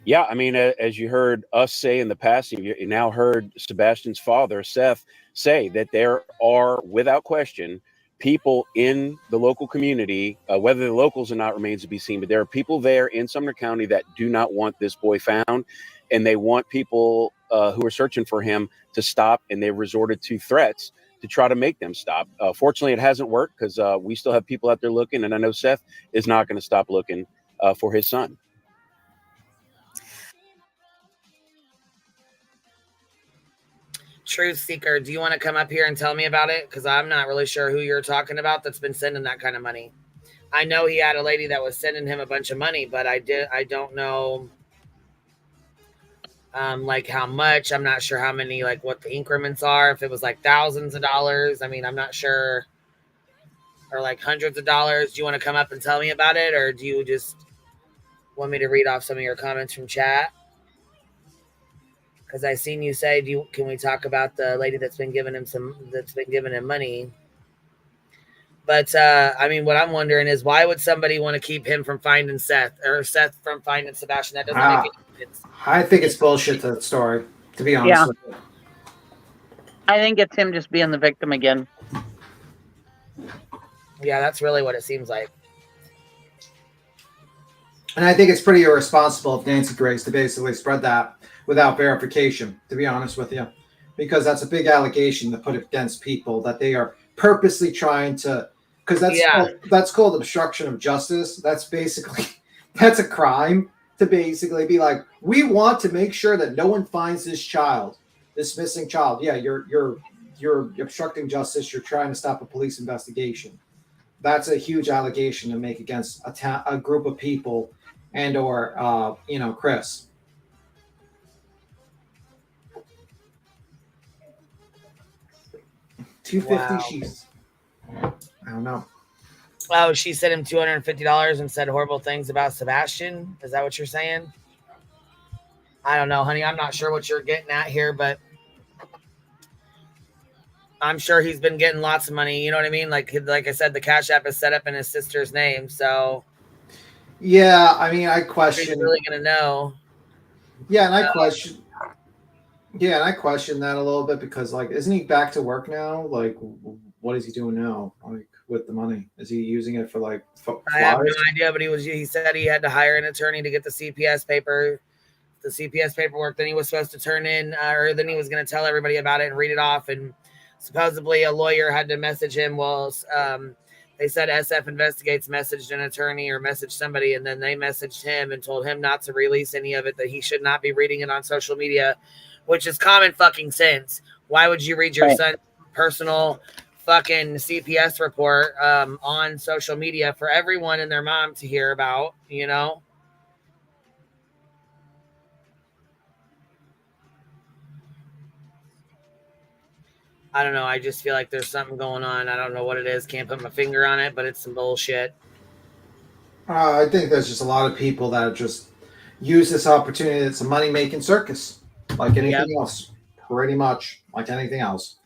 Yeah, I mean, as you heard us say in the past, you now heard Sebastian's father, Seth, say that there are, without question, people in the local community, whether the locals or not remains to be seen, but there are people there in Sumner County that do not want this boy found, and they want people who are searching for him to stop, and they've resorted to threats to try to make them stop. Fortunately, it hasn't worked because we still have people out there looking, and I know Seth is not going to stop looking for his son. Truth Seeker, do you want to come up here and tell me about it? Because I'm not really sure who you're talking about that's been sending that kind of money. I know he had a lady that was sending him a bunch of money, but I don't know Like how much, I'm not sure how many, like what the increments are, if it was like thousands of dollars. I mean, I'm not sure, or like hundreds of dollars. Do you want to come up and tell me about it, or do you just want me to read off some of your comments from chat? Because I seen you say, can we talk about the lady that's been giving him money? But I mean, what I'm wondering is, why would somebody want to keep him from finding Seth, or Seth from finding Sebastian? That doesn't make any sense. I think it's bullshit, that story, to be honest with you. I think it's him just being the victim again. Yeah, that's really what it seems like. And I think it's pretty irresponsible of Nancy Grace to basically spread that without verification, to be honest with you, because that's a big allegation to put against people, that they are purposely trying to, because that's called obstruction of justice. That's basically, that's a crime, to basically be like, we want to make sure that no one finds this child, this missing child. Yeah, you're obstructing justice. You're trying to stop a police investigation. That's a huge allegation to make against a group of people, and or Chris. $250. Wow. She's, I don't know. Oh, she sent him $250 and said horrible things about Sebastian. Is that what you're saying? I don't know, honey. I'm not sure what you're getting at here, but I'm sure he's been getting lots of money. You know what I mean? Like I said, the Cash App is set up in his sister's name. So yeah, I mean, I question. He's really gonna know. Yeah, and I question. Yeah, and I question that a little bit, because, like, isn't he back to work now? Like, what is he doing now? Like, with the money, is he using it for like? I have no idea, but he said he had to hire an attorney to get the CPS paperwork. Then he was supposed to turn in, or then he was going to tell everybody about it and read it off. And supposedly a lawyer had to message him. Well, they said SF Investigates messaged an attorney or messaged somebody, and then they messaged him and told him not to release any of it, that he should not be reading it on social media, which is common fucking sense. Why would you read your son's personal fucking CPS report on social media for everyone and their mom to hear about, you know? I don't know. I just feel like there's something going on. I don't know what it is. Can't put my finger on it, but it's some bullshit. I think there's just a lot of people that just use this opportunity. It's a money-making circus, like anything else. Pretty much like anything else.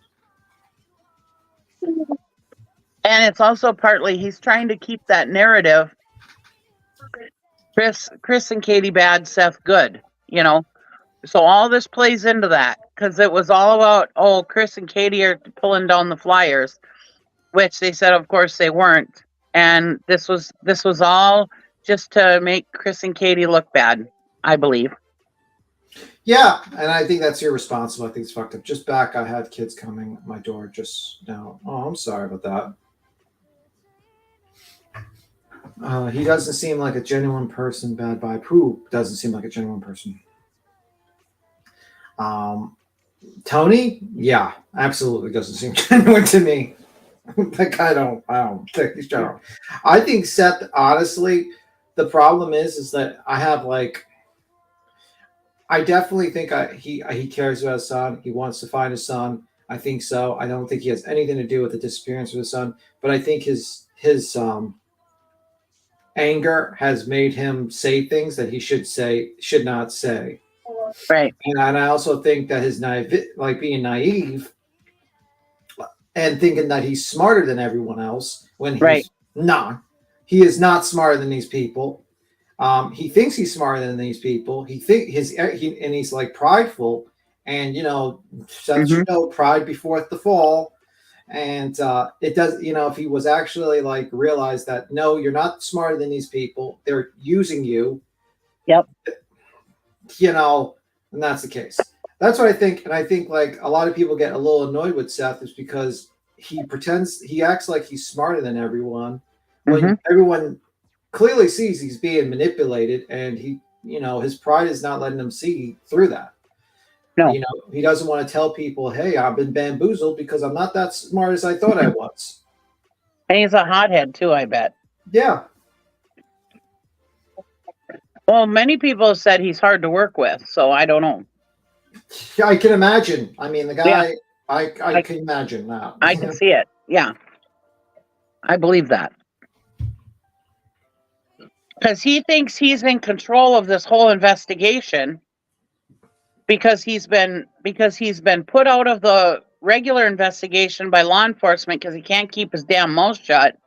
And it's also partly he's trying to keep that narrative. Chris and Katie bad, Seth good, you know. So all this plays into that, because it was all about, oh, Chris and Katie are pulling down the flyers, which they said, of course, they weren't. And this was all just to make Chris and Katie look bad, I believe. Yeah, and I think that's irresponsible. I think it's fucked up. Just back, I had kids coming at my door just now. Oh, I'm sorry about that. He doesn't seem like a genuine person. Bad vibe. Who doesn't seem like a genuine person? Tony? Yeah, absolutely doesn't seem genuine to me. Like, I don't think he's genuine. I think Seth, honestly, the problem is that I have, like, I definitely think he cares about his son. He wants to find his son. I think so. I don't think he has anything to do with the disappearance of his son, but I think his anger has made him say things that he should not say. Right. And I also think that his being naive and thinking that he's smarter than everyone else when he's not. He is not smarter than these people. He thinks he's smarter than these people. He's like prideful, and pride before the fall. And it does, if he was actually like realized that no, you're not smarter than these people. They're using you. Yep. And that's the case. That's what I think. And I think like a lot of people get a little annoyed with Seth is because he acts like he's smarter than everyone when everyone clearly sees he's being manipulated, and his pride is not letting him see through that. No. He doesn't want to tell people, hey, I've been bamboozled because I'm not that smart as I thought I was. And he's a hothead too, I bet. Yeah. Well, many people have said he's hard to work with, so I don't know. I can imagine. I mean, the guy, Yeah. I can imagine that. I can see it. Yeah. I believe that. Because he thinks he's in control of this whole investigation because he's been put out of the regular investigation by law enforcement because he can't keep his damn mouth shut.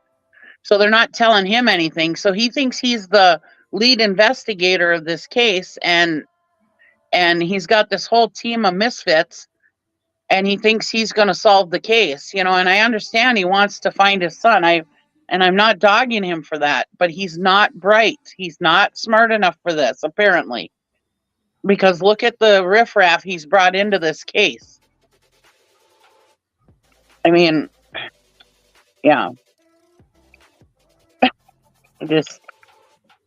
So they're not telling him anything. So he thinks he's the lead investigator of this case, and he's got this whole team of misfits, and he thinks he's going to solve the case, you know. And I understand he wants to find his son. I'm not dogging him for that, but he's not bright. He's not smart enough for this, apparently. Because look at the riffraff he's brought into this case. I mean, yeah.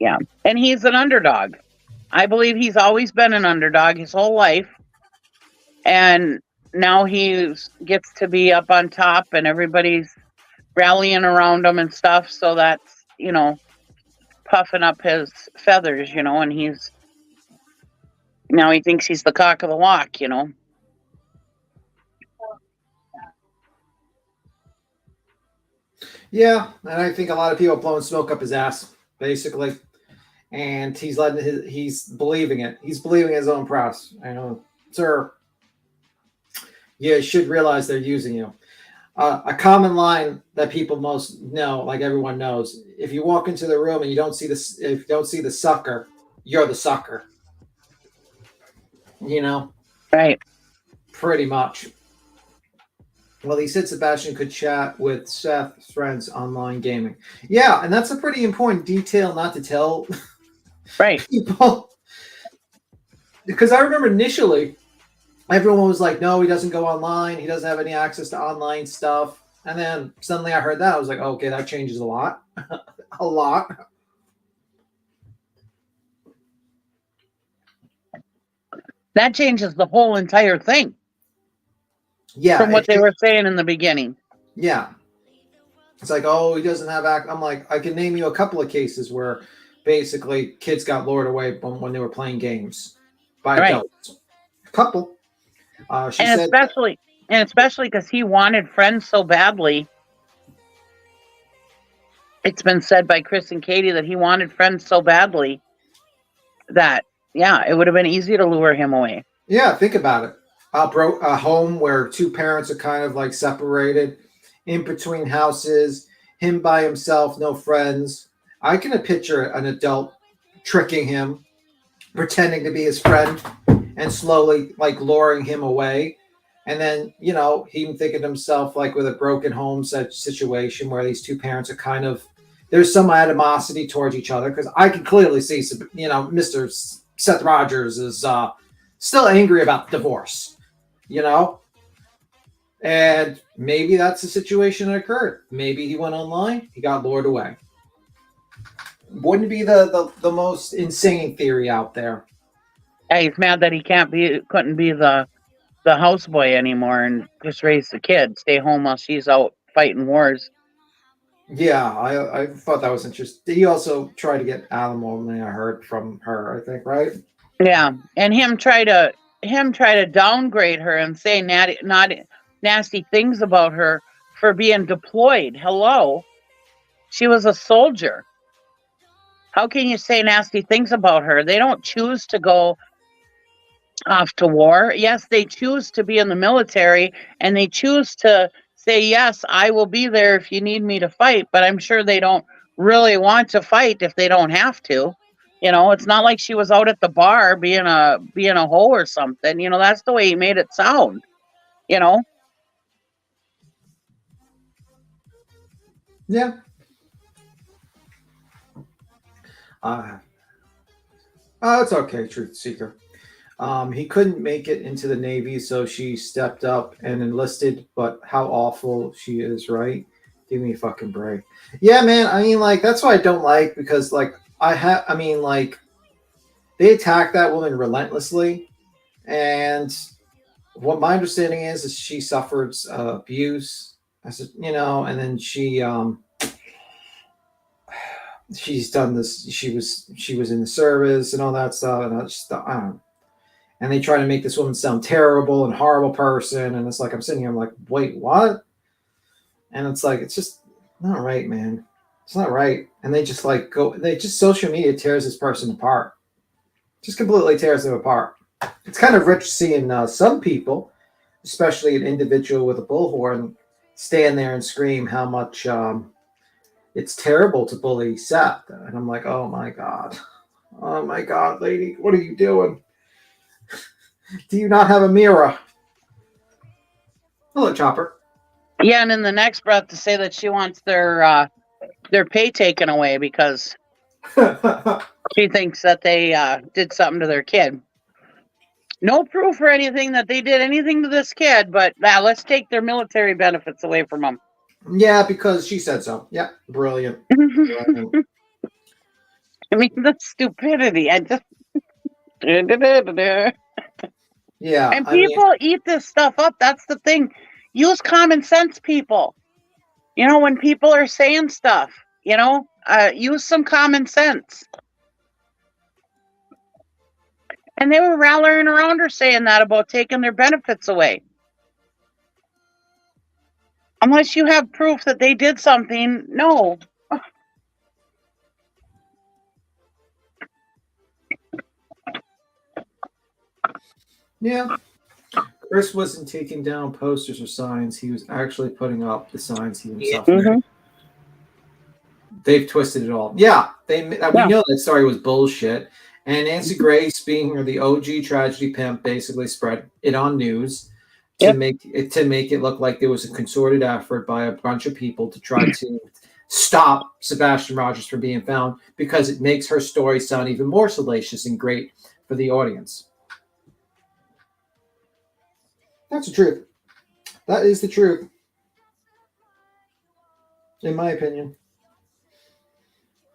Yeah. And he's an underdog. I believe he's always been an underdog his whole life. And now he gets to be up on top and everybody's rallying around him and stuff. So that's, you know, puffing up his feathers, you know, and now he thinks he's the cock of the walk, you know. Yeah, and I think a lot of people are blowing smoke up his ass, basically. And he's he's believing it. He's believing his own press. I know, sir. You should realize they're using you. A common line that people most know, like everyone knows, if you walk into the room and you don't see if you don't see the sucker, you're the sucker. You know? Right. Pretty much. Well, he said Sebastian could chat with Seth's friends online gaming. Yeah, and that's a pretty important detail not to tell people. Because I remember initially, everyone was like, no, he doesn't go online. He doesn't have any access to online stuff. And then suddenly I heard that. I was like, okay, that changes a lot. A lot. That changes the whole entire thing. Yeah. From what they were saying in the beginning. Yeah. It's like, oh, he doesn't have I'm like, I can name you a couple of cases where basically kids got lured away when they were playing games by adults. A couple. Especially because he wanted friends so badly. It's been said by Chris and Katie that he wanted friends so badly that, yeah, it would have been easy to lure him away. Yeah, think about it. A home where two parents are kind of like separated, in between houses, him by himself, no friends. I can picture an adult tricking him, pretending to be his friend, and slowly like luring him away. And then, you know, he thinking to himself, like with a broken home situation where these two parents are kind of, there's some animosity towards each other. Because I can clearly see, you know, Mr. Seth Rogers is still angry about divorce, you know? And maybe that's the situation that occurred. Maybe he went online, he got lured away. Wouldn't be the most insane theory out there. Yeah, he's mad that he couldn't be the houseboy anymore and just raise the kid, stay home while she's out fighting wars. Yeah, I thought that was interesting. He also tried to get alimony, I heard from her, I think, right? Yeah, and him try to downgrade her and say nasty things about her for being deployed. Hello, she was a soldier. How can you say nasty things about her? They don't choose to go off to war. Yes, they choose to be in the military, and they choose to say, yes, I will be there if you need me to fight, but I'm sure they don't really want to fight if they don't have to. You know, it's not like she was out at the bar being a hoe or something. You know, that's the way he made it sound, you know? Yeah. It's okay, Truth Seeker. He couldn't make it into the Navy, so she stepped up and enlisted, but how awful she is, right? Give me a fucking break. Yeah, man, I mean, like, that's what I don't like, because, like, they attack that woman relentlessly, and what my understanding is she suffered abuse, you know, and then she's done this. She was in the service and all that stuff, and I don't know. and they try to make this woman sound terrible and horrible person. And it's like, I'm sitting here, I'm like, wait, what? And it's like, it's just not right, man. It's not right. And they just like social media tears this person apart. Just completely tears them apart. It's kind of rich seeing some people, especially an individual with a bullhorn, stand there and scream how much it's terrible to bully Seth. And I'm like, oh my God, lady, what are you doing? Do you not have a mirror? Hello, Chopper. Yeah, and in the next breath to say that she wants their pay taken away because she thinks that they did something to their kid. No proof or anything that they did anything to this kid, but let's take their military benefits away from them. Yeah, because she said so. Yeah, brilliant. Brilliant. I mean, the stupidity. I just. Yeah. And people eat this stuff up. That's the thing. Use common sense, people. You know, when people are saying stuff, you know, use some common sense. And they were rallying around her saying that about taking their benefits away. Unless you have proof that they did something, no. Yeah. Chris wasn't taking down posters or signs. He was actually putting up the signs he himself made. They've twisted it all. Yeah. We know that story was bullshit. And Nancy Grace, being the OG tragedy pimp, basically spread it on news to make it look like there was a concerted effort by a bunch of people to try to stop Sebastian Rogers from being found, because it makes her story sound even more salacious and great for the audience. That's the truth. That is the truth, in my opinion.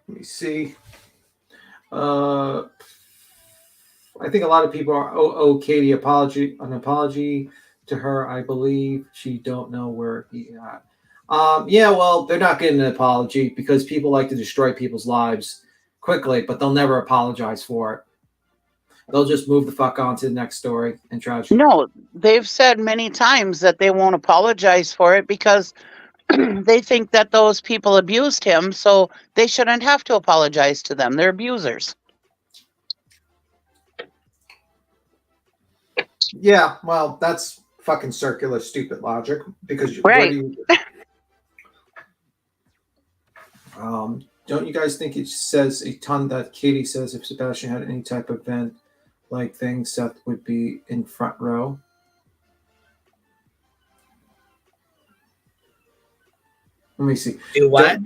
Let me see. I think a lot of people owe Katie an apology to her. I believe she don't know where he at. Yeah, well, they're not getting an apology because people like to destroy people's lives quickly, but they'll never apologize for it. They'll just move the fuck on to the next story and tragedy. No, they've said many times that they won't apologize for it because they think that those people abused him, so they shouldn't have to apologize to them. They're abusers. Yeah, well, that's fucking circular, stupid logic. Because don't you guys think it says a ton that Katie says if Sebastian had any type of event like thing, Seth would be in front row? Let me see. Do what?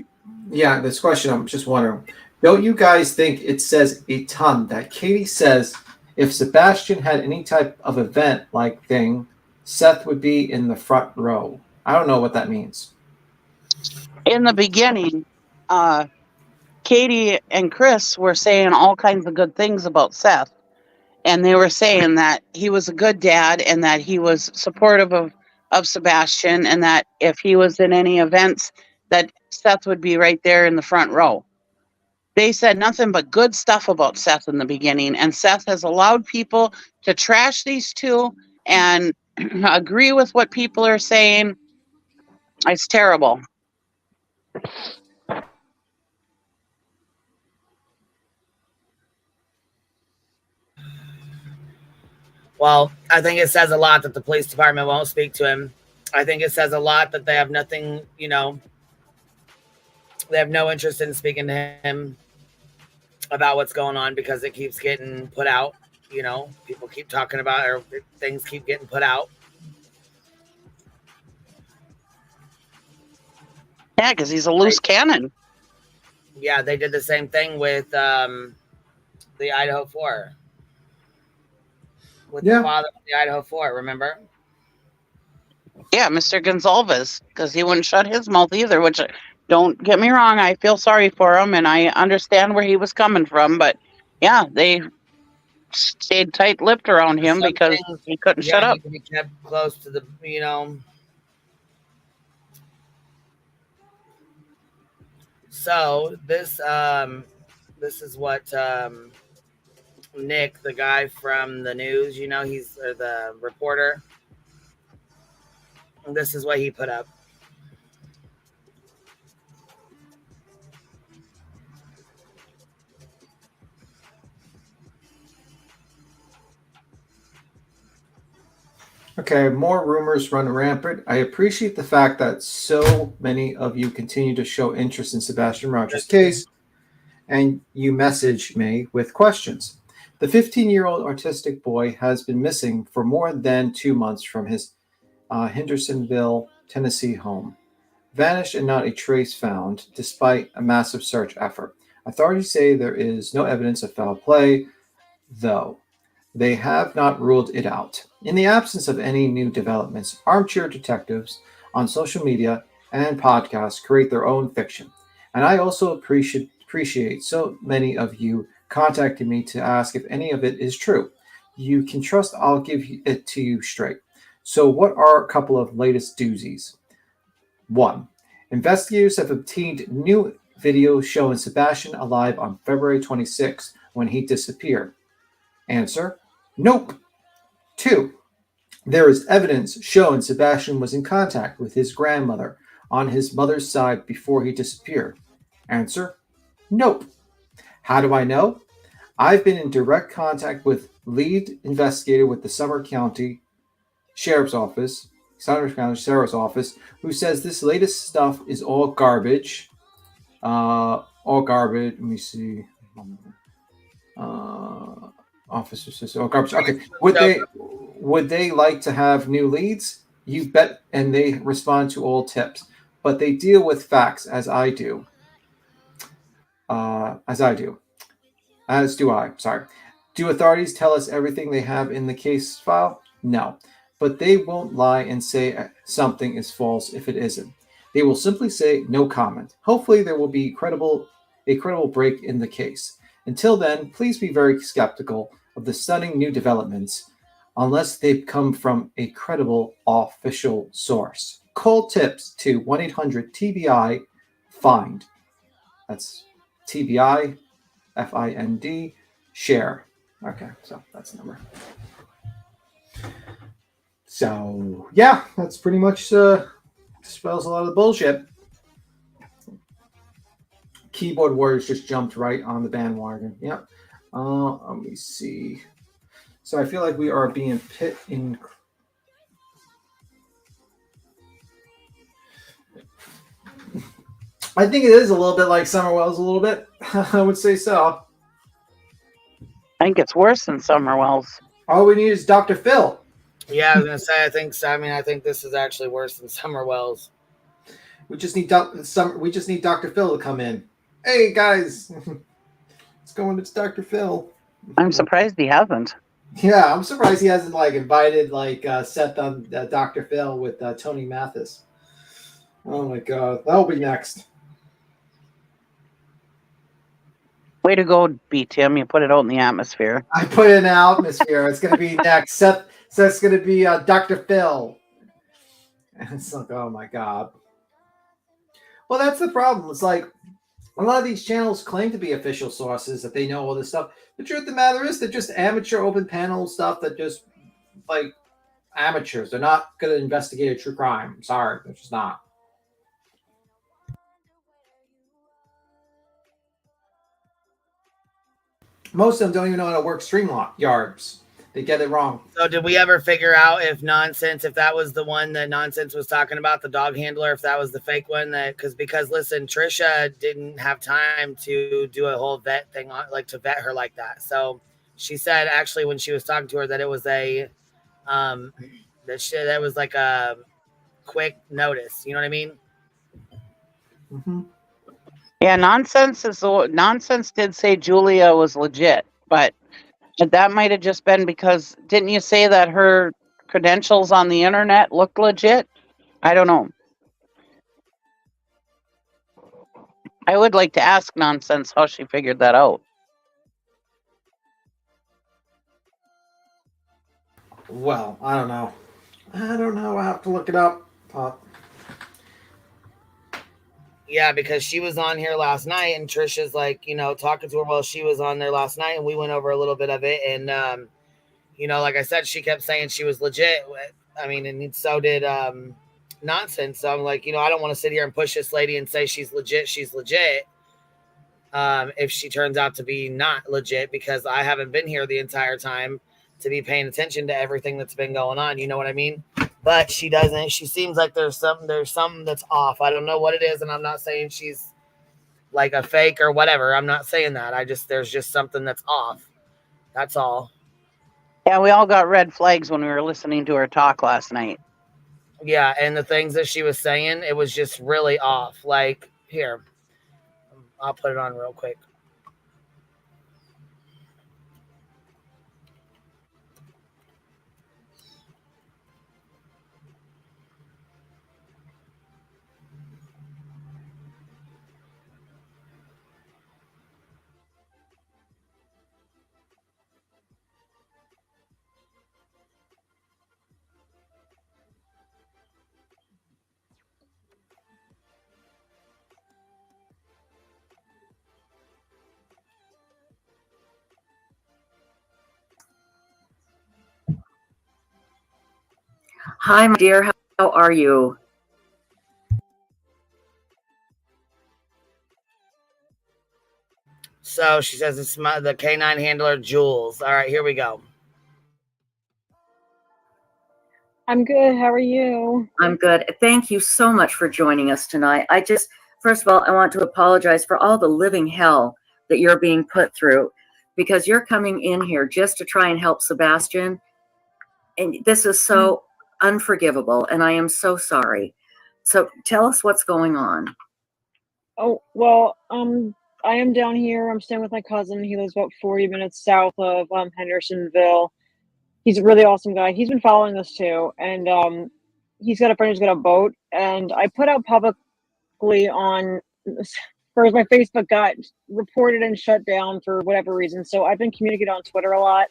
Yeah, this question, I'm just wondering. Don't you guys think it says a ton that Katie says if Sebastian had any type of event like thing, Seth would be in the front row? I don't know what that means. In the beginning, Katie and Chris were saying all kinds of good things about Seth. And they were saying that he was a good dad and that he was supportive of Sebastian, and that if he was in any events, that Seth would be right there in the front row. They said nothing but good stuff about Seth in the beginning, and Seth has allowed people to trash these two and agree with what people are saying. It's terrible. Well, I think it says a lot that the police department won't speak to him. I think it says a lot that they have nothing, you know, they have no interest in speaking to him about what's going on because it keeps getting put out. You know, people keep talking about it, or things keep getting put out. Yeah, because he's a loose cannon. Yeah, they did the same thing with the Idaho 4. With the father of the Idaho 4, remember? Yeah, Mr. Gonzalez, because he wouldn't shut his mouth either, which, don't get me wrong, I feel sorry for him, and I understand where he was coming from, but yeah, they stayed tight-lipped around him because he couldn't shut up. He kept close to the, you know. So this is what Nick, the guy from the news, you know, he's the reporter. This is what he put up. Okay, more rumors run rampant. I appreciate the fact that so many of you continue to show interest in Sebastian Rogers' case, and you message me with questions. The 15-year-old autistic boy has been missing for more than 2 months from his Hendersonville, Tennessee home. Vanished and not a trace found, despite a massive search effort. Authorities say there is no evidence of foul play, though they have not ruled it out. In the absence of any new developments, armchair detectives on social media and podcasts create their own fiction. And I also appreciate so many of you contacting me to ask if any of it is true. You can trust I'll give it to you straight. So what are a couple of latest doozies? 1. Investigators have obtained new video showing Sebastian alive on February 26th when he disappeared. Answer: nope. 2. There is evidence showing Sebastian was in contact with his grandmother on his mother's side before he disappeared. Answer: nope. How do I know? I've been in direct contact with lead investigator with the Sumner County Sheriff's Office, who says this latest stuff is all garbage. All garbage. Let me see. Officer says all garbage. Okay. Would they like to have new leads? You bet. And they respond to all tips, but they deal with facts as I do. As do I. Sorry. Do authorities tell us everything they have in the case file? No. But they won't lie and say something is false if it isn't. They will simply say no comment. Hopefully there will be a credible break in the case. Until then, please be very skeptical of the stunning new developments unless they come from a credible official source. Call tips to 1-800-TBI-FIND. That's TBI, FIND, share. Okay, so that's the number. So, yeah, that's pretty much dispels a lot of the bullshit. Keyboard Warriors just jumped right on the bandwagon. Yep. Let me see. So I feel like we are being pit in. I think it is a little bit like Summerwell's a little bit. I would say so. I think it's worse than Summerwell's. All we need is Dr. Phil. Yeah, I was gonna say. I think so. I mean, I think this is actually worse than Summerwell's. We just need Dr. Phil to come in. Hey guys, it's going. It's Dr. Phil. I'm surprised he hasn't. Yeah, I'm surprised he hasn't invited Seth on Dr. Phil with Tony Mathis. Oh my God, that'll be next. Way to go, B. Tim. You put it out in the atmosphere. I put it in the atmosphere. It's going to be next. Seth's going to be Dr. Phil. And it's like, oh my God. Well, that's the problem. It's like a lot of these channels claim to be official sources, that they know all this stuff. The truth of the matter is they're just amateur open panel stuff that just amateurs. They're not going to investigate a true crime. I'm sorry. They're just not. Most of them don't even know how to work StreamYards. They get it wrong. So did we ever figure out if that was the one that Nonsense was talking about, the dog handler, if that was the fake one? Because listen, Trisha didn't have time to do a whole vet thing to vet her like that. So she said actually when she was talking to her that it was that was like a quick notice. You know what I mean? Mm-hmm. Yeah, Nonsense did say Julia was legit, but that might have just been because didn't you say that her credentials on the internet looked legit? I don't know. I would like to ask Nonsense how she figured that out. Well, I don't know. I have to look it up. Yeah, because she was on here last night, and Trisha's like, talking to her while she was on there last night, and we went over a little bit of it, and like I said, she kept saying she was legit. I mean, and so did Nonsense. So I'm like, I don't want to sit here and push this lady and say she's legit. She's legit. If she turns out to be not legit, because I haven't been here the entire time to be paying attention to everything that's been going on. You know what I mean? But she doesn't. She seems like there's something that's off. I don't know what it is, and I'm not saying she's like a fake or whatever. I'm not saying that. There's just something that's off. That's all. Yeah, we all got red flags when we were listening to her talk last night. Yeah, and the things that she was saying, it was just really off. Like, here, I'll put it on real quick. Hi, my dear. How are you? So she says it's the K9 handler, Jules. All right, here we go. I'm good. How are you? I'm good. Thank you so much for joining us tonight. First of all, I want to apologize for all the living hell that you're being put through, because you're coming in here just to try and help Sebastian. And this is so unforgivable, and I am so sorry. So tell us what's going on. Oh, well, I am down here. I'm staying with my cousin. He lives about 40 minutes south of Hendersonville. He's a really awesome guy. He's been following us too, and he's got a friend who's got a boat. And I put out publicly on, first my Facebook got reported and shut down for whatever reason. So I've been communicating on Twitter a lot.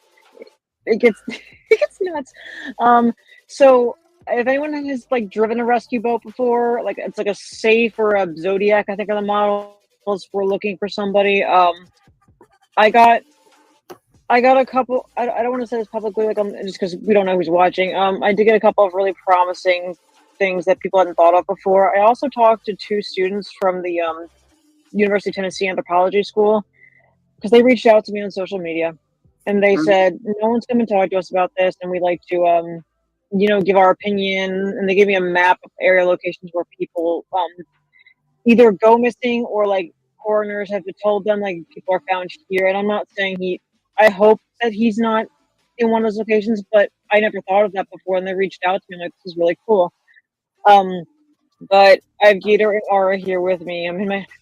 It gets it gets nuts. So if anyone has like driven a rescue boat before, like it's like a Safe or a Zodiac, I think are the models. We're looking for somebody. I got a couple. I don't want to say this publicly, like just because we don't know who's watching. I did get a couple of really promising things that people hadn't thought of before. I also talked to 2 students from the University of Tennessee Anthropology School, because they reached out to me on social media, and they said no one's come and talk to us about this, and we'd like to give our opinion. And they gave me a map of area locations where people either go missing, or like coroners have told them like people are found here. And I'm not saying I hope that he's not in one of those locations, but I never thought of that before, and they reached out to me. I'm like, this is really cool. But I have Gator and Aura here with me. I'm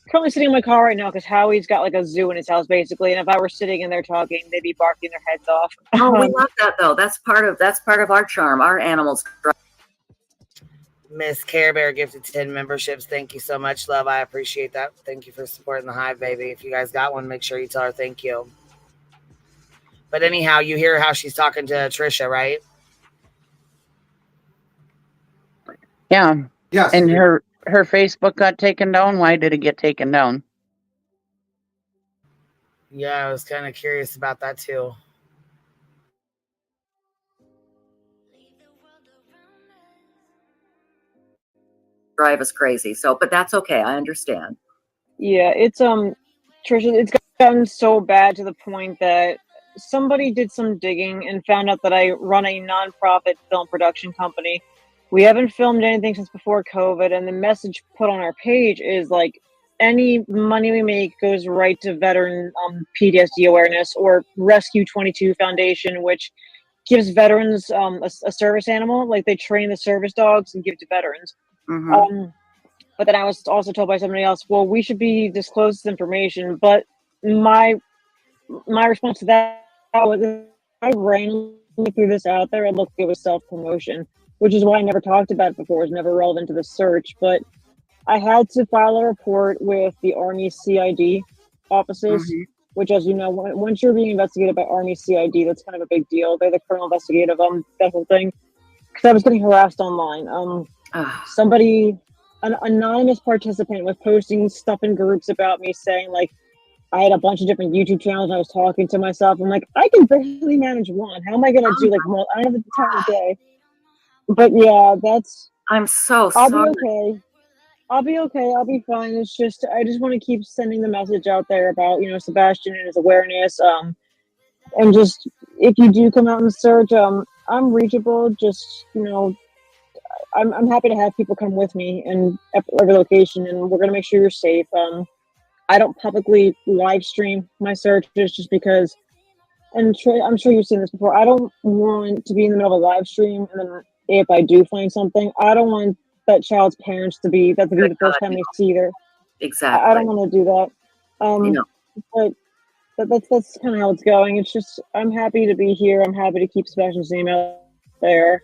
currently sitting in my car right now because Howie's got like a zoo in his house basically, and if I were sitting in there talking, they'd be barking their heads off. Oh, we love that though. That's part of our charm. Our animals. Miss Care Bear gifted 10 memberships. Thank you so much, love. I appreciate that. Thank you for supporting the hive, baby. If you guys got one, make sure you tell her thank you. But anyhow, you hear how she's talking to Trisha, right? Yeah. Yes. And her Facebook got taken down. Why did it get taken down? Yeah, I was kind of curious about that too. Drive us crazy. But that's okay. I understand. Yeah, it's Trisha, it's gotten so bad to the point that somebody did some digging and found out that I run a nonprofit film production company. We haven't filmed anything since before COVID, and the message put on our page is like, any money we make goes right to veteran PTSD awareness, or Rescue 22 Foundation, which gives veterans a service animal. Like they train the service dogs and give to veterans. But then I was also told by somebody else, well, we should be disclosed this information. But my response to that was, I randomly threw this out there, and look, it was self-promotion, which is why I never talked about it before. It was never relevant to the search. But I had to file a report with the Army CID offices, which, as you know, once you're being investigated by Army CID, that's kind of a big deal. They're the criminal investigative, that whole thing. Because I was getting harassed online. Somebody an anonymous participant was posting stuff in groups about me saying like I had a bunch of different YouTube channels. And I was talking to myself. I'm like, I can barely manage one. How am I gonna do like? I don't have the time of day. But yeah, that's. I'm so I'll sorry. be okay. I'll be okay. I'll be fine. It's just I just want to keep sending the message out there about Sebastian and his awareness. And just if you do come out and search, I'm reachable. Just I'm happy to have people come with me and at every location, and we're gonna make sure you're safe. I don't publicly live stream my searches just because, and I'm sure you've seen this before. I don't want to be in the middle of a live stream, and then if I do find something, I don't want that child's parents to be the first time they see her. Exactly. I don't want to do that. But that's kind of how it's going. It's just I'm happy to be here. I'm happy to keep Sebastian's name out there.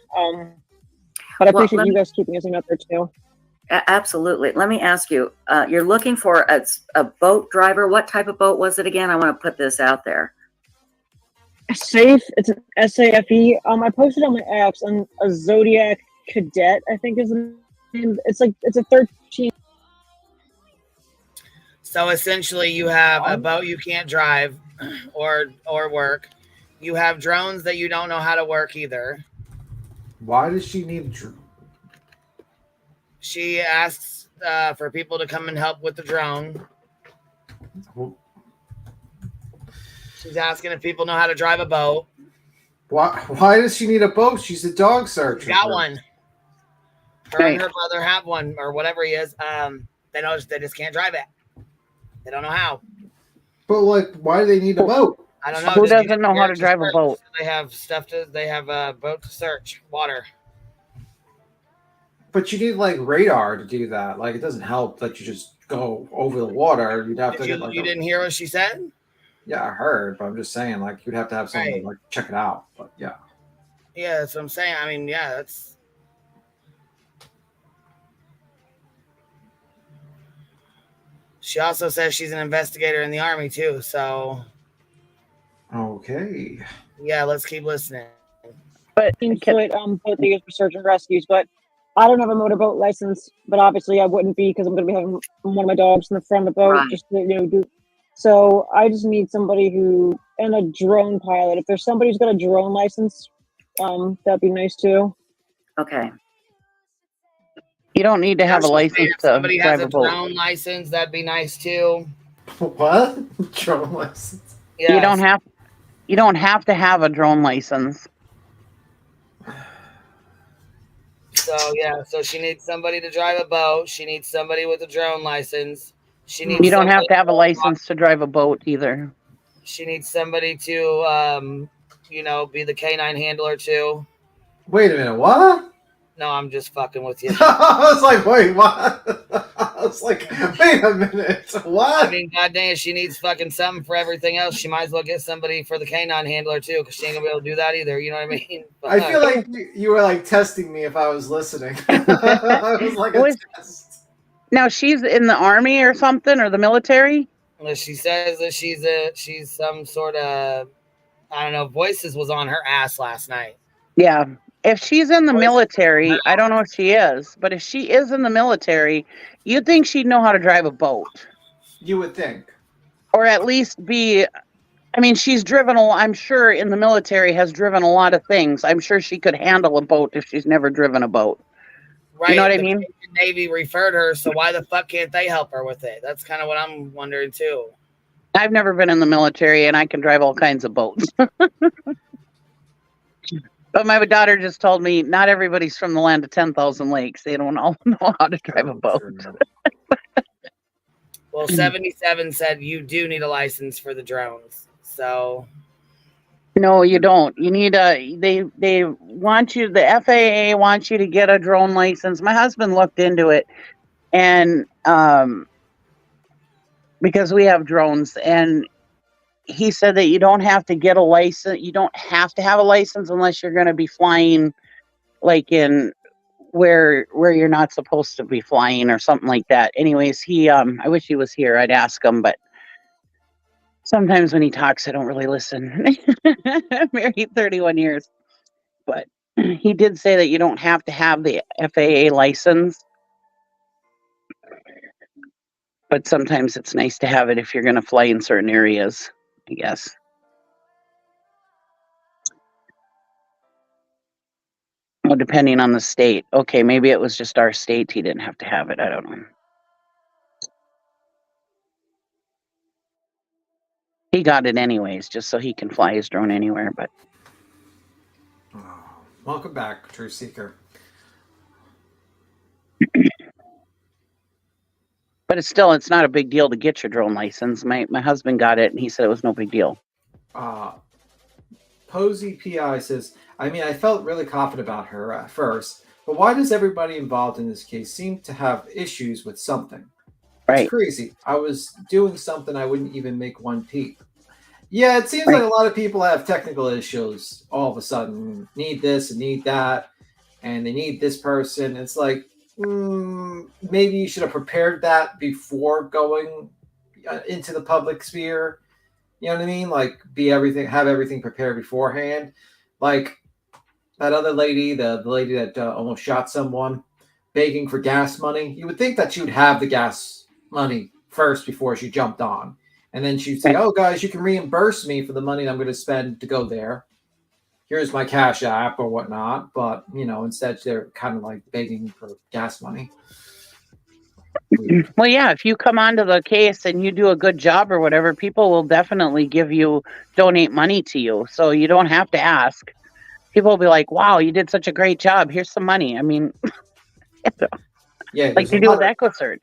But I appreciate you guys keeping his name out there too. Absolutely. Let me ask you, you're looking for a boat driver. What type of boat was it again? I want to put this out there. Safe. It's an SAFE. I posted on my apps on a Zodiac Cadet, I think is the name. It's a 13. So essentially you have a boat you can't drive or work. You have drones that you don't know how to work either. Why does she need She asks for people to come and help with the drone. She's asking if people know how to drive a boat. Why does she need a boat? She's a dog searcher. Got one. Her and her brother have one, or whatever he is. They just can't drive it. They don't know how. But why do they need a boat? I don't know. Who doesn't know how to drive a boat? They have they have a boat to search water. But you need radar to do that. It doesn't help that you just go over the water. You'd have to get You didn't hear what she said? Yeah, I heard, but I'm just saying you'd have to have someone check it out. But yeah. Yeah, that's what I'm saying. I mean, yeah, that's. She also says she's an investigator in the Army too, so. Okay. Yeah, let's keep listening. But both these for search and rescues, but I don't have a motorboat license, but obviously I wouldn't be because I'm going to be having one of my dogs in the front of the boat. Right. Just to, do. So I just need somebody and a drone pilot. If there's somebody who's got a drone license, that'd be nice too. Okay. You don't need to have a license If to somebody has drive a a boat. drone license, that'd be nice too. What? Drone license? Yes. You don't have to have a drone license. So she needs somebody to drive a boat. She needs somebody with a drone license. You don't have to have a license to drive a boat either. She needs somebody to, be the K9 handler too. Wait a minute, what? No, I'm just fucking with you. I was like, wait, what? I was like, wait a minute, what? I mean, goddamn, she needs fucking something for everything else. She might as well get somebody for the K9 handler too, because she ain't gonna be able to do that either. You know what I mean? But, I feel like you were testing me if I was listening. I was like a test. Now she's in the Army or something, or the military? She says that she's some sort of, I don't know, Voices was on her ass last night. Yeah. If she's in the military, I don't know if she is, but if she is in the military, you'd think she'd know how to drive a boat. You would think. Or at least she's driven I'm sure in the military has driven a lot of things. I'm sure she could handle a boat if she's never driven a boat. Right. You know what I mean? The Navy referred her, so why the fuck can't they help her with it? That's kind of what I'm wondering too. I've never been in the military and I can drive all kinds of boats. But my daughter just told me not everybody's from the land of 10,000 lakes. They don't all know how to drive a boat. Well, 77 said you do need a license for the drones. So. No, you don't. You need they want you, the FAA wants you to get a drone license. My husband looked into it and because we have drones, and he said that you don't have to get a license. You don't have to have a license unless you're going to be flying in where you're not supposed to be flying or something like that. Anyways, I wish he was here. I'd ask him, but sometimes when he talks, I don't really listen. I'm married 31 years, but he did say that you don't have to have the FAA license. But sometimes it's nice to have it if you're going to fly in certain areas, I guess. Well, depending on the state. Okay, maybe it was just our state. He didn't have to have it. I don't know. He got it anyways, just so he can fly his drone anywhere. But Welcome back, Truth Seeker. But it's not a big deal to get your drone license. My husband got it, and he said it was no big deal. Posey PI says, I mean, I felt really confident about her at first, but why does everybody involved in this case seem to have issues with something? Right. It's crazy. I was doing something I wouldn't even make one peep. Yeah, it seems like a lot of people have technical issues all of a sudden. Need this and need that, and they need this person. It's like, maybe you should have prepared that before going into the public sphere. You know what I mean? Like, have everything prepared beforehand. Like that other lady, the lady that almost shot someone, begging for gas money. You would think that she would have the gas money first before she jumped on. And then she'd say, oh, guys, you can reimburse me for the money I'm going to spend to go there. Here's my Cash App or whatnot. But, instead they're kind of like begging for gas money. Well, yeah, if you come onto the case and you do a good job or whatever, people will definitely donate money to you. So you don't have to ask. People will be like, wow, you did such a great job. Here's some money. I mean, yeah, like you do with EquiSearch.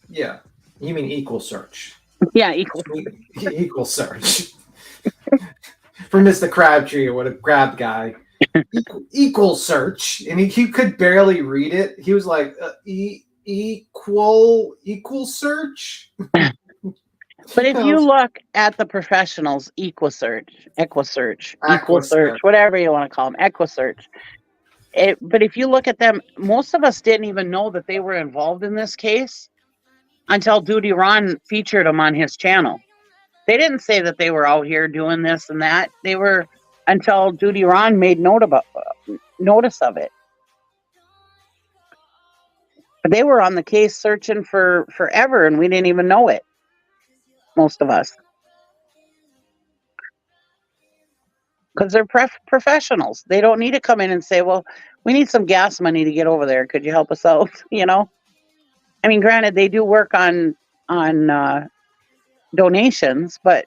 Yeah. You mean Equal Search. Yeah, Equal Search. For Mr. Crabtree or what a crab guy. Equal Search. And he could barely read it. He was like, equal search. But if you look at the professionals, EquiSearch, whatever you want to call them, EquiSearch. But if you look at them, most of us didn't even know that they were involved in this case until Duty Ron featured them on his channel. They didn't say that they were out here doing this and that. They were until Duty Ron made notice of it. But they were on the case searching for forever, and we didn't even know it. Most of us. Because they're professionals. They don't need to come in and say, well, we need some gas money to get over there. Could you help us out? I mean, granted, they do work on donations, but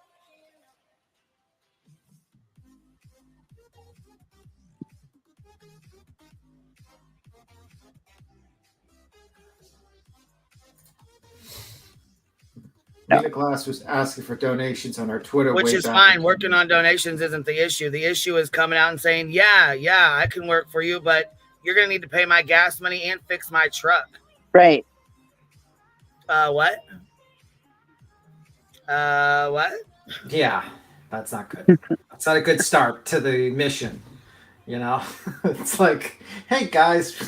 Nina Glass was asking for donations on our Twitter. Which is fine. Working on donations isn't the issue. The issue is coming out and saying, yeah, I can work for you, but you're going to need to pay my gas money and fix my truck. Right. What? What? Yeah, that's not good. That's not a good start to the mission. It's like, hey, guys,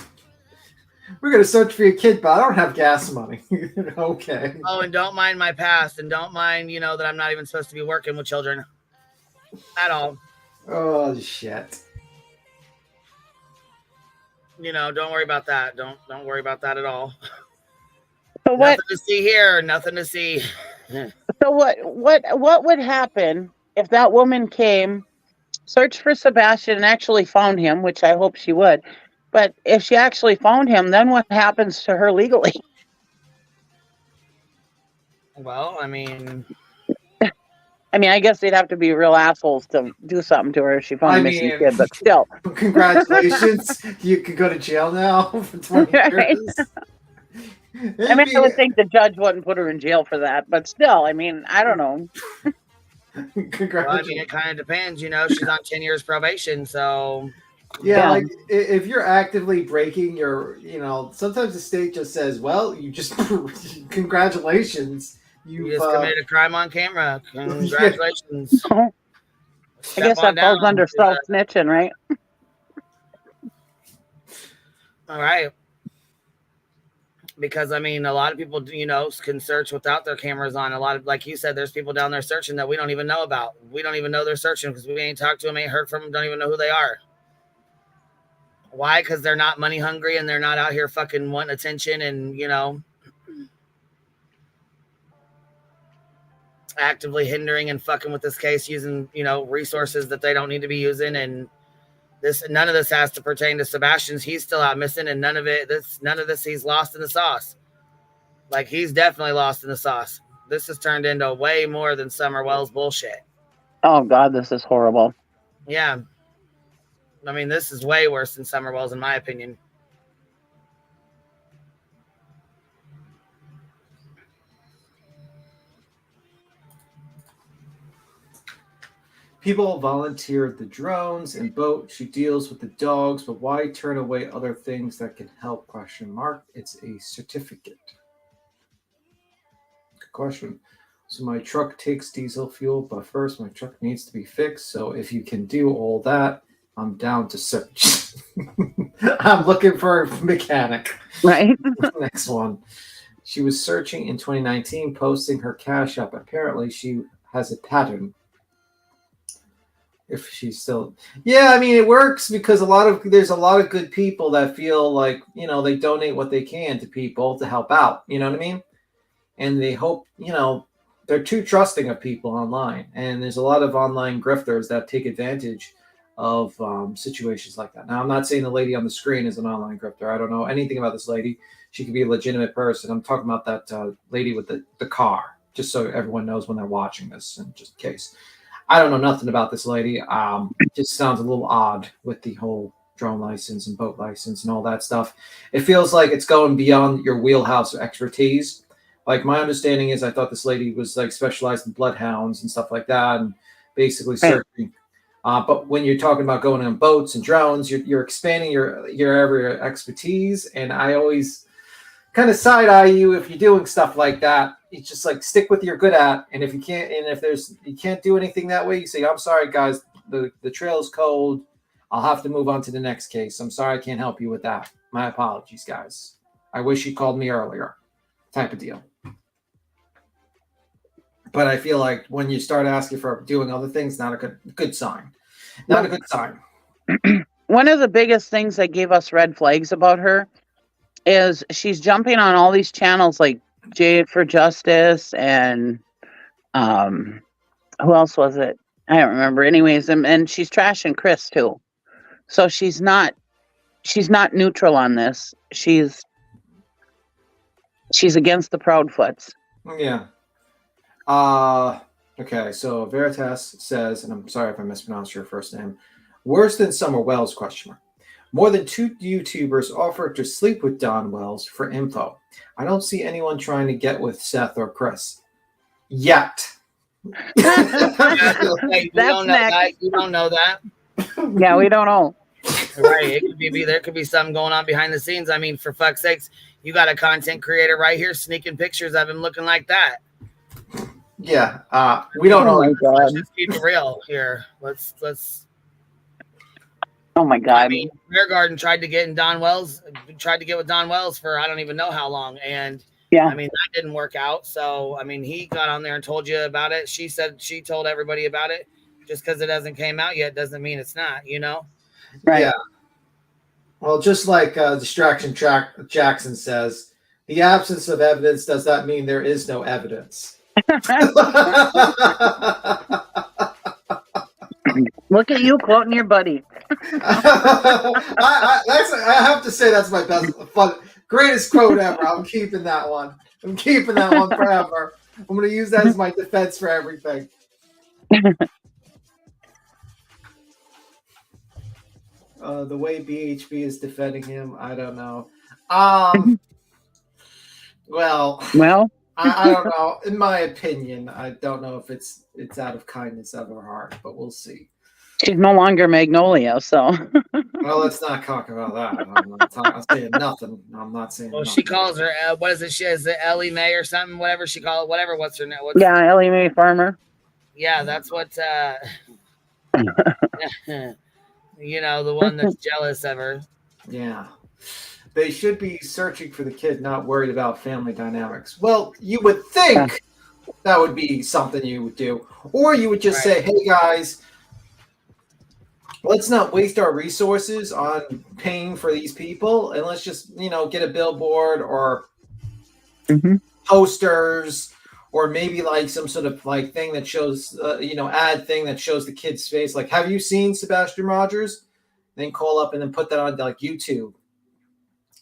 we're going to search for your kid, but I don't have gas money. Okay. Oh, and don't mind my past, and don't mind, that I'm not even supposed to be working with children at all. Oh, shit. Don't worry about that. Don't worry about that at all. So nothing to see here. Nothing to see. So what would happen if that woman came, searched for Sebastian, and actually found him, which I hope she would. But if she actually found him, then what happens to her legally? Well, I mean, I guess they'd have to be real assholes to do something to her if she found a missing kid, but still. Congratulations. You could go to jail now for 20 years. I would think the judge wouldn't put her in jail for that, but still, I don't know. Congratulations. Well, it kind of depends, she's on 10 years probation, so... Yeah, like if you're actively breaking your, sometimes the state just says, well, you just, congratulations. You just committed a crime on camera. Congratulations. I guess that falls under self-snitching, right? All right. Because, a lot of people, can search without their cameras on. A lot of, like you said, there's people down there searching that we don't even know about. We don't even know they're searching because we ain't talked to them, ain't heard from them, don't even know who they are. Why? Because they're not money hungry and they're not out here fucking wanting attention and, actively hindering and fucking with this case, using, you know, resources that they don't need to be using. And none of this has to pertain to Sebastian's. He's still out missing, and none of this he's lost in the sauce. Like, he's definitely lost in the sauce. This has turned into way more than Summer Wells bullshit. Oh God, this is horrible. Yeah. I mean, this is way worse than Summer Wells, in my opinion. People volunteered the drones and boat. She deals with the dogs, but why turn away other things that can help? ? It's a certificate. Good question. So my truck takes diesel fuel, but first my truck needs to be fixed. So if you can do all that, I'm down to search. I'm looking for a mechanic. Right. Next one. She was searching in 2019, posting her Cash App. Apparently she has a pattern. If she's still, yeah, I mean, it works because there's a lot of good people that feel like, you know, they donate what they can to people to help out. You know what I mean? And they hope, you know, they're too trusting of people online. And there's a lot of online grifters that take advantage of situations like that. Now, I'm not saying the lady on the screen is an online grifter. I don't know anything about this lady. She could be a legitimate person. I'm talking about that lady with the car, just so everyone knows when they're watching this, and just in case. I don't know nothing about this lady. It just sounds a little odd with the whole drone license and boat license and all that stuff. It feels like it's going beyond your wheelhouse of expertise. Like, my understanding is, I thought this lady was like specialized in bloodhounds and stuff like that, and basically searching. But when you're talking about going on boats and drones, you're expanding your area of expertise. And I always kind of side eye you if you're doing stuff like that. It's just like, stick with you're good at, and if you can't, and if you can't do anything that way, you say, I'm sorry guys, the trail's cold, I'll have to move on to the next case. I'm sorry I can't help you with that. My apologies, guys. I wish you called me earlier, type of deal. But I feel like when you start asking for doing other things, not a good sign. Not a good sign. One of the biggest things that gave us red flags about her is she's jumping on all these channels like Jade for Justice and who else was it? I don't remember. Anyways, and she's trashing Chris too. So she's not neutral on this. She's against the Proudfoots. Yeah. Okay, so Veritas says, and I'm sorry if I mispronounced your first name, worse than Summer Wells, ? More than 2 YouTubers offered to sleep with Don Wells for info. I don't see anyone trying to get with Seth or Chris. Yet. Hey, you don't know that. Yeah, we don't know. Right. It could be there could be something going on behind the scenes. I mean, for fuck's sakes, you got a content creator right here sneaking pictures of him looking like that. Yeah. We don't know. Let's just keep it real here. Let's Oh my God. I mean, Bear Garden tried to get with Don Wells for I don't even know how long. And yeah, I mean, that didn't work out. So, I mean, he got on there and told you about it. She said she told everybody about it. Just because it hasn't came out yet doesn't mean it's not, you know? Right. Yeah. Well, just like Distraction Jackson says, the absence of evidence does not mean there is no evidence. Look at you quoting your buddy. I have to say that's my greatest quote ever. I'm keeping that one. I'm keeping that one forever. I'm going to use that as my defense for everything. The way BHB is defending him, I don't know. Well, I don't know. In my opinion, I don't know if it's out of kindness of her heart, but we'll see. She's no longer Magnolia, so. Well, let's not talk about that. I'm saying nothing. I'm not saying. Well, nothing. she calls her. What is it? She is it Ellie Mae or something? Whatever she call it. Whatever. What's her name? Yeah, Ellie Mae Farmer. Yeah, that's what. You know, the one that's jealous of her. Yeah. They should be searching for the kid, not worried about family dynamics. Well, you would think that would be something you would do. Or you would just say, hey, guys, let's not waste our resources on paying for these people. And let's just, get a billboard or posters or maybe like some sort of like thing that shows, ad thing that shows the kid's face. Like, have you seen Sebastian Rogers? Then call up and then put that on like YouTube,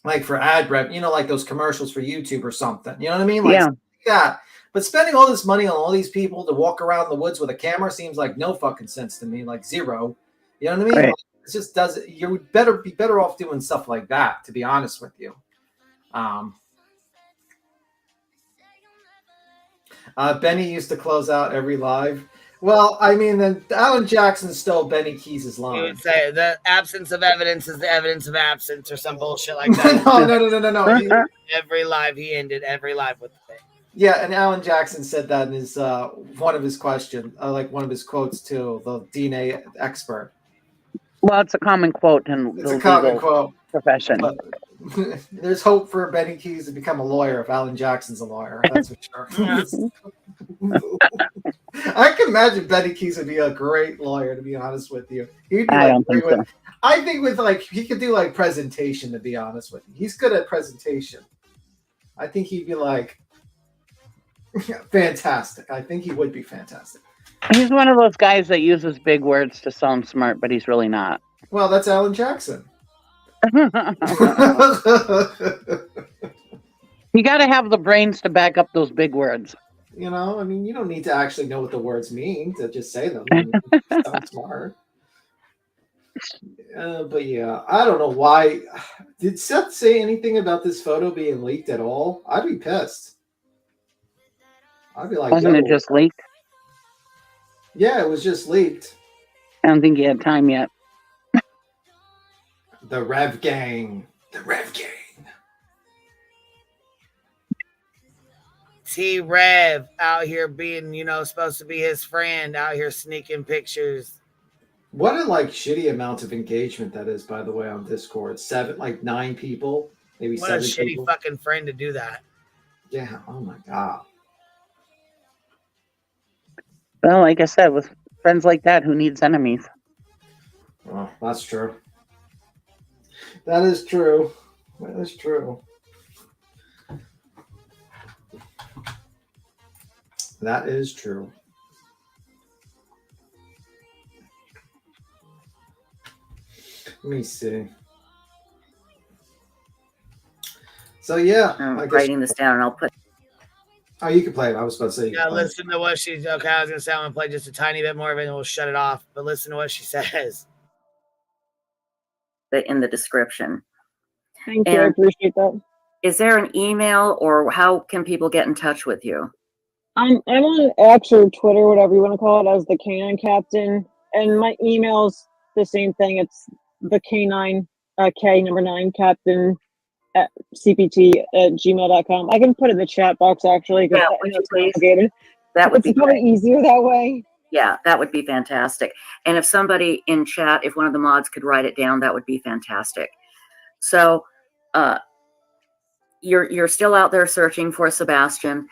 like for ad rep, like those commercials for YouTube or something. You know what I mean? Like that. But spending all this money on all these people to walk around the woods with a camera seems like no fucking sense to me, like zero. You know what I mean? Right. Like, it just doesn't. You would be better off doing stuff like that, to be honest with you. Benny used to close out every live. Well, I mean, then Alan Jackson stole Benny Keys' line. You would say the absence of evidence is the evidence of absence or some bullshit like that. No. Every live he ended every live with the thing. Yeah, and Alan Jackson said that in his one of his questions, like one of his quotes to the DNA expert. Well, it's a common quote in It's the a common legal quote. profession. But there's hope for Benny Keys to become a lawyer if Alan Jackson's a lawyer. That's for sure. I can imagine Benny Keys would be a great lawyer, to be honest with you. He'd be I think with like he could do like presentation, to be honest with you. He's good at presentation. I think he'd be like fantastic. I think he would be fantastic. He's one of those guys that uses big words to sound smart, but he's really not. Well, that's Alan Jackson. You got to have the brains to back up those big words. I mean, you don't need to actually know what the words mean to just say them. Sound smart. But yeah, I don't know why. Did Seth say anything about this photo being leaked at all? I'd be pissed. I'd be like, wasn't it just leaked? Yeah, it was just leaked. I don't think he had time yet. The Rev Gang. The Rev Gang. T-Rev out here being, supposed to be his friend, out here sneaking pictures. What a shitty amount of engagement that is, by the way, on Discord. 9 people, maybe what 7 a shitty people. fucking friend to do that. Yeah, oh my God. Well, like I said, with friends like that, who needs enemies? Well, that's true. That is true. That is true. That is true. Let me see. So yeah, I'm writing this down and I'll put. Oh, you can play it. I was about to say. Yeah, listen to what she's. Okay, I was gonna say I'm gonna play just a tiny bit more of it, and we'll shut it off. But listen to what she says. In the description. Thank you. I appreciate that. Is there an email or how can people get in touch with you? I'm on X or Twitter, whatever you want to call it, as the K9 captain, and my email's the same thing. It's the K9 K9 captain at cpt@gmail.com. I can put it in the chat box actually because it's complicated. That would be probably easier that way. Yeah, that would be fantastic. And if somebody in chat, if one of the mods could write it down, that would be fantastic. So you're still out there searching for Sebastian.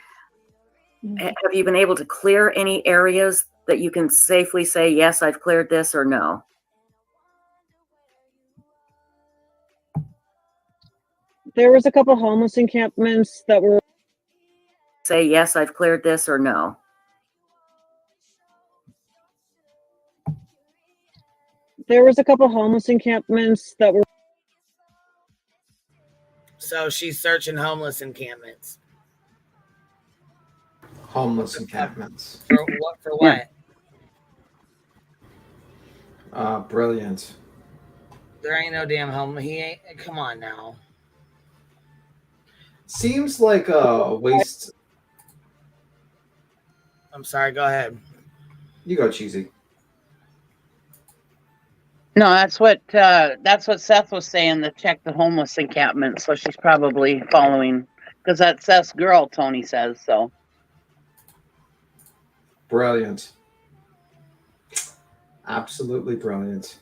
Have you been able to clear any areas that you can safely say, yes, I've cleared this, or no? There was a couple homeless encampments that were. Say, yes, I've cleared this, or no? There was a couple homeless encampments that were. So she's searching homeless encampments. Homeless encampments. For what? For what? Brilliant. There ain't no damn home. He ain't. Come on now. Seems like a waste. I'm sorry. Go ahead. You go, Cheesy. No, that's what Seth was saying, to check the homeless encampment. So she's probably following, because that's Seth's girl, Tony says. So brilliant. Absolutely brilliant.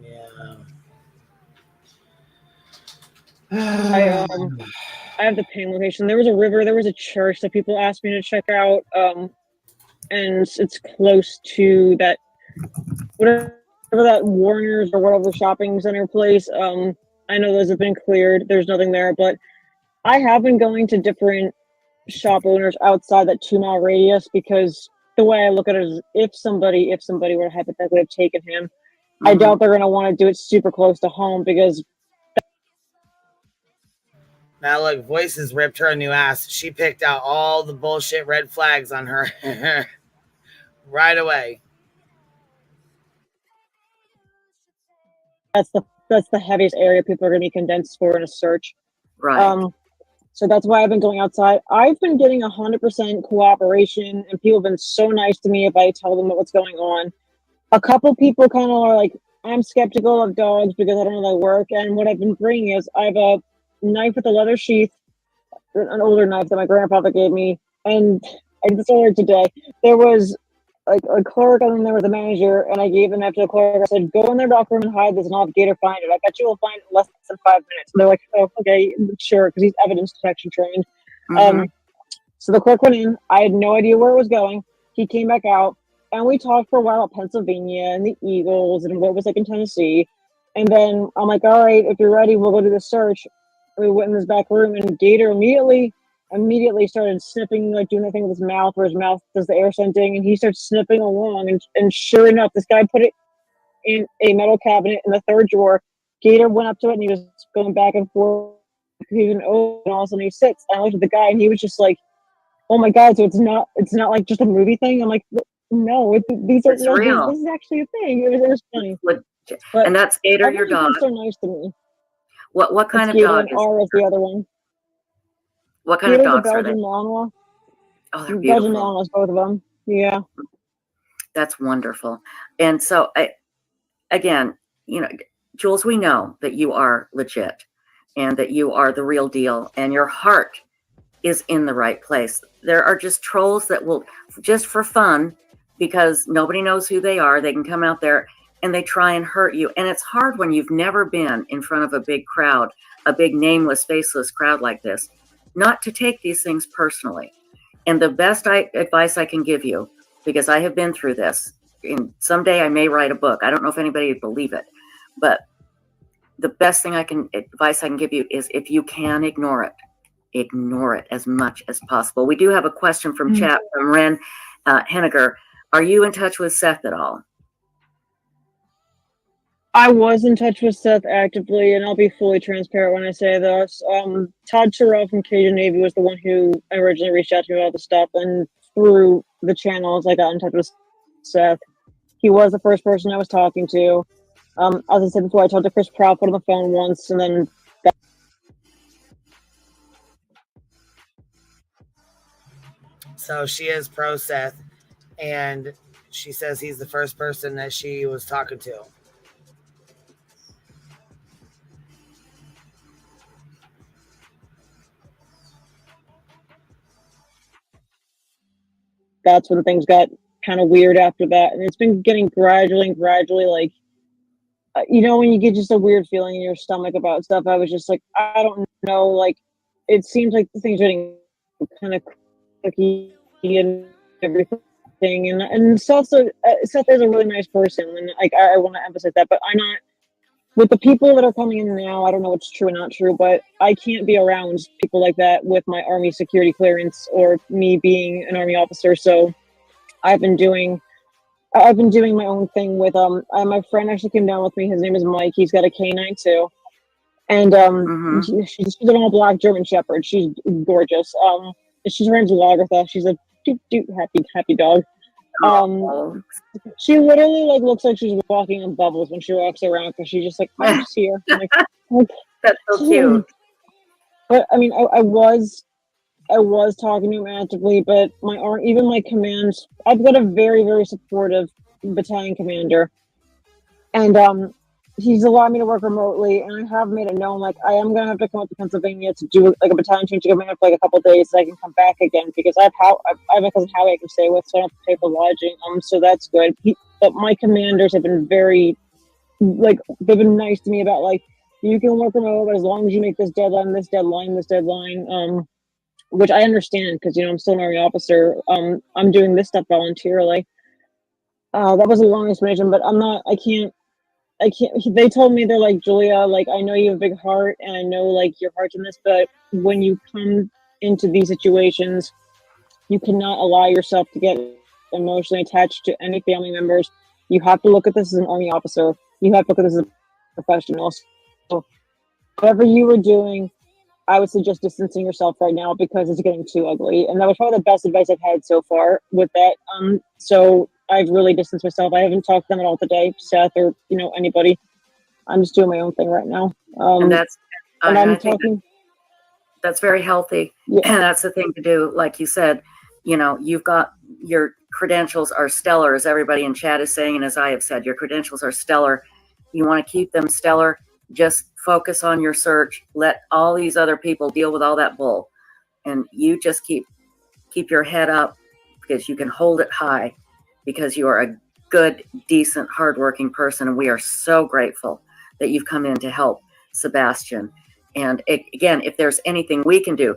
Yeah. I have the pin location. There was a river. There was a church that people asked me to check out. And it's close to that. Whatever that Warner's or whatever shopping center place. I know those have been cleared. There's nothing there, but I have been going to different shop owners outside that 2 mile radius, because the way I look at it is if somebody were to hypothetically have taken him, I doubt they're going to want to do it super close to home because. Now look, Voices ripped her a new ass. She picked out all the bullshit red flags on her right away. That's the heaviest area people are going to be condensed for in a search. Right. So that's why I've been going outside. I've been getting 100% cooperation, and people have been so nice to me if I tell them what's going on. A couple people kind of are like, I'm skeptical of dogs because I don't know they work. And what I've been bringing is I have a knife with a leather sheath, an older knife that my grandfather gave me. And I did this earlier today. There was like a clerk in there with a manager, and I gave the knife to the clerk. I said, go in their dock room and hide this, and I'll have Gator find it. I bet you will find it in less than 5 minutes. And they're like, oh, okay, sure, because he's evidence detection trained. So the clerk went in. I had no idea where it was going. He came back out, and we talked for a while about Pennsylvania and the Eagles and what it was like in Tennessee. And then I'm like, all right, if you're ready, we'll go do the search. We went in this back room, and Gator immediately started sniffing, like doing that thing with his mouth where his mouth does the air scenting, and he starts sniffing along, and sure enough, this guy put it in a metal cabinet in the third drawer. Gator went up to it, and he was going back and forth. He was open, and all of a sudden he sits. I looked at the guy, and he was just like, oh my God, so it's not like just a movie thing? I'm like, no, these are real. This is actually a thing. It was funny. And that's Gator, your dog. So nice to me. What kind of Gator dog and R is the other one. What kind of Gator's dogs a are they? Belgian Malinois. Oh, they're Belgian beautiful. Malinois, both of them. Yeah. That's wonderful. And so, again, Jules, we know that you are legit and that you are the real deal, and your heart is in the right place. There are just trolls that will, just for fun, because nobody knows who they are, they can come out there and they try and hurt you. And it's hard when you've never been in front of a big crowd, a big nameless, faceless crowd like this, not to take these things personally. And the best advice I can give you, because I have been through this, and someday I may write a book. I don't know if anybody would believe it, but the best advice I can give you is, if you can ignore it as much as possible. We do have a question from chat from Ren Henniger. Are you in touch with Seth at all? I was in touch with Seth actively, and I'll be fully transparent when I say this. Todd Terrell from Cajun Navy was the one who originally reached out to me about the stuff, and through the channels, I got in touch with Seth. He was the first person I was talking to. As I said before, I talked to Chris Prout on the phone once, and then So she is pro Seth, and she says he's the first person that she was talking to. that's when things got kind of weird after that. And it's been getting gradually, like, when you get just a weird feeling in your stomach about stuff, I was just like, I don't know, like, it seems like things are getting kind of clicky and everything. And Seth is a really nice person, and like I want to emphasize that. But I'm not with the people that are coming in now. I don't know what's true and not true, but I can't be around people like that with my Army security clearance or me being an Army officer. So I've been doing my own thing with my friend actually came down with me. His name is Mike. He's got a K9 too, and she's an all black German Shepherd. She's gorgeous. She's her name's Lagertha. She's a happy dog. She literally like looks like she's walking on bubbles when she walks around, because she's just like, I'm just here. I'm like, that's so cute. But I mean, I was talking to him actively, but even my command, I've got a very, very supportive battalion commander, and he's allowed me to work remotely, and I have made it known, like, I am gonna have to come up to Pennsylvania to do like a battalion change of command for like a couple of days so I can come back again, because I have a cousin Howie I can stay with, so I don't have to pay for lodging. So that's good. But my commanders have been very, like, they've been nice to me about, like, you can work remote, but as long as you make this deadline, which I understand, because I'm still an Army officer. I'm doing this stuff voluntarily. That was a long explanation, but I can't. They told me, they're like, Julia, like, I know you have a big heart, and I know, like, your heart's in this, but when you come into these situations. You cannot allow yourself to get emotionally attached to any family members. You have to look at this as an Army officer. You have to look at this as a professional. So whatever you were doing, I would suggest distancing yourself right now because it's getting too ugly. And that was probably the best advice I've had so far with that. So I've really distanced myself. I haven't talked to them at all today, Seth or anybody. I'm just doing my own thing right now. And that's and I I'm think talking. that's very healthy. Yeah. And that's the thing to do. Like you said, you've got your credentials are stellar, as everybody in chat is saying, and as I have said, your credentials are stellar. You want to keep them stellar. Just focus on your search. Let all these other people deal with all that bull, and you just keep your head up because you can hold it high because you are a good, decent, hardworking person, and we are so grateful that you've come in to help Sebastian. And again, if there's anything we can do,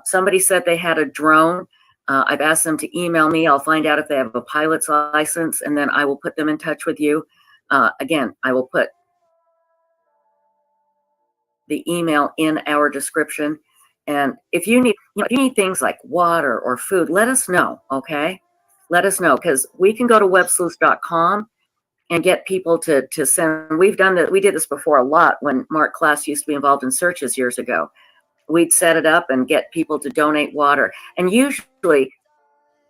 somebody said they had a drone. I've asked them to email me. I'll find out if they have a pilot's license, and then I will put them in touch with you. Again, I will put the email in our description. And if you need things like water or food, let us know, okay? Let us know, because we can go to websleuths.com and get people to send. We've done that. We did this before a lot when Mark Klass used to be involved in searches years ago. We'd set it up and get people to donate water. And usually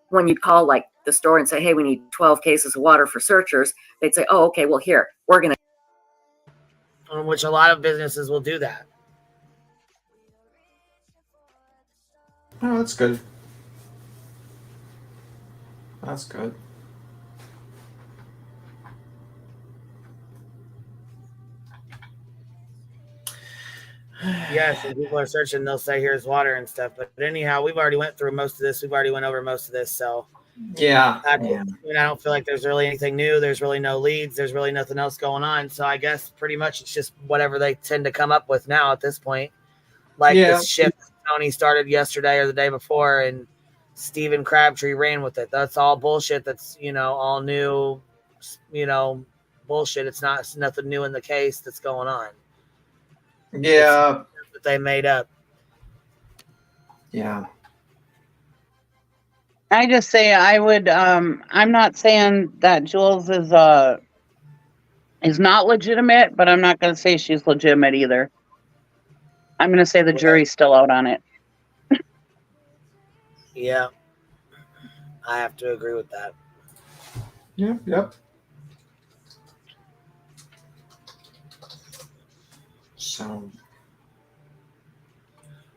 when you call like the store and say, hey, we need 12 cases of water for searchers, they'd say, oh, okay, well, here, we're going to. Which a lot of businesses will do that. Oh, that's good. That's good. Yes, and people are searching, they'll say here's water and stuff. But anyhow, we've already went through most of this. We've already went over most of this. So yeah, I don't feel like there's really anything new. There's really no leads. There's really nothing else going on. So I guess pretty much it's just whatever they tend to come up with now at this point. Like this shift Tony started yesterday or the day before, and Stephen Crabtree ran with it. That's all bullshit. That's, all new, bullshit. It's nothing new in the case that's going on. Yeah. That they made up. Yeah. I just say I would, I'm not saying that Jules is not legitimate, but I'm not going to say she's legitimate either. I'm going to say the jury's still out on it. Yeah. I have to agree with that. Yep. So.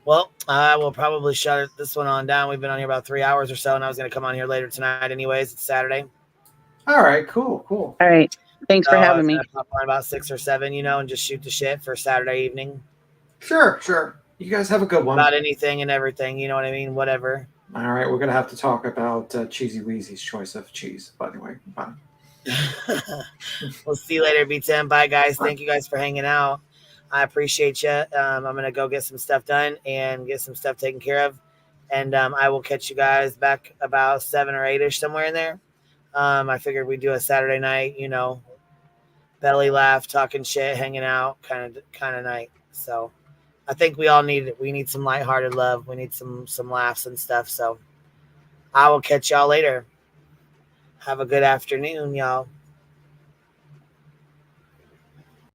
Well, I will probably shut this one on down. We've been on here about 3 hours or so, and I was going to come on here later tonight anyways. It's Saturday. All right, cool. All right. Thanks for having me. Pop on about 6 or 7, and just shoot the shit for Saturday evening. Sure. You guys have a good one. About anything and everything, you know what I mean? Whatever. All right, we're going to have to talk about Cheesy Wheezy's choice of cheese, by the way. Bye. We'll see you later, B10. Bye, guys. Thank you guys for hanging out. I appreciate you. I'm going to go get some stuff done and get some stuff taken care of. And I will catch you guys back about 7 or 8-ish, somewhere in there. I figured we'd do a Saturday night, belly laugh, talking shit, hanging out kind of night. So I think we all need it. We need some lighthearted love. We need some laughs and stuff. So I will catch y'all later. Have a good afternoon, y'all.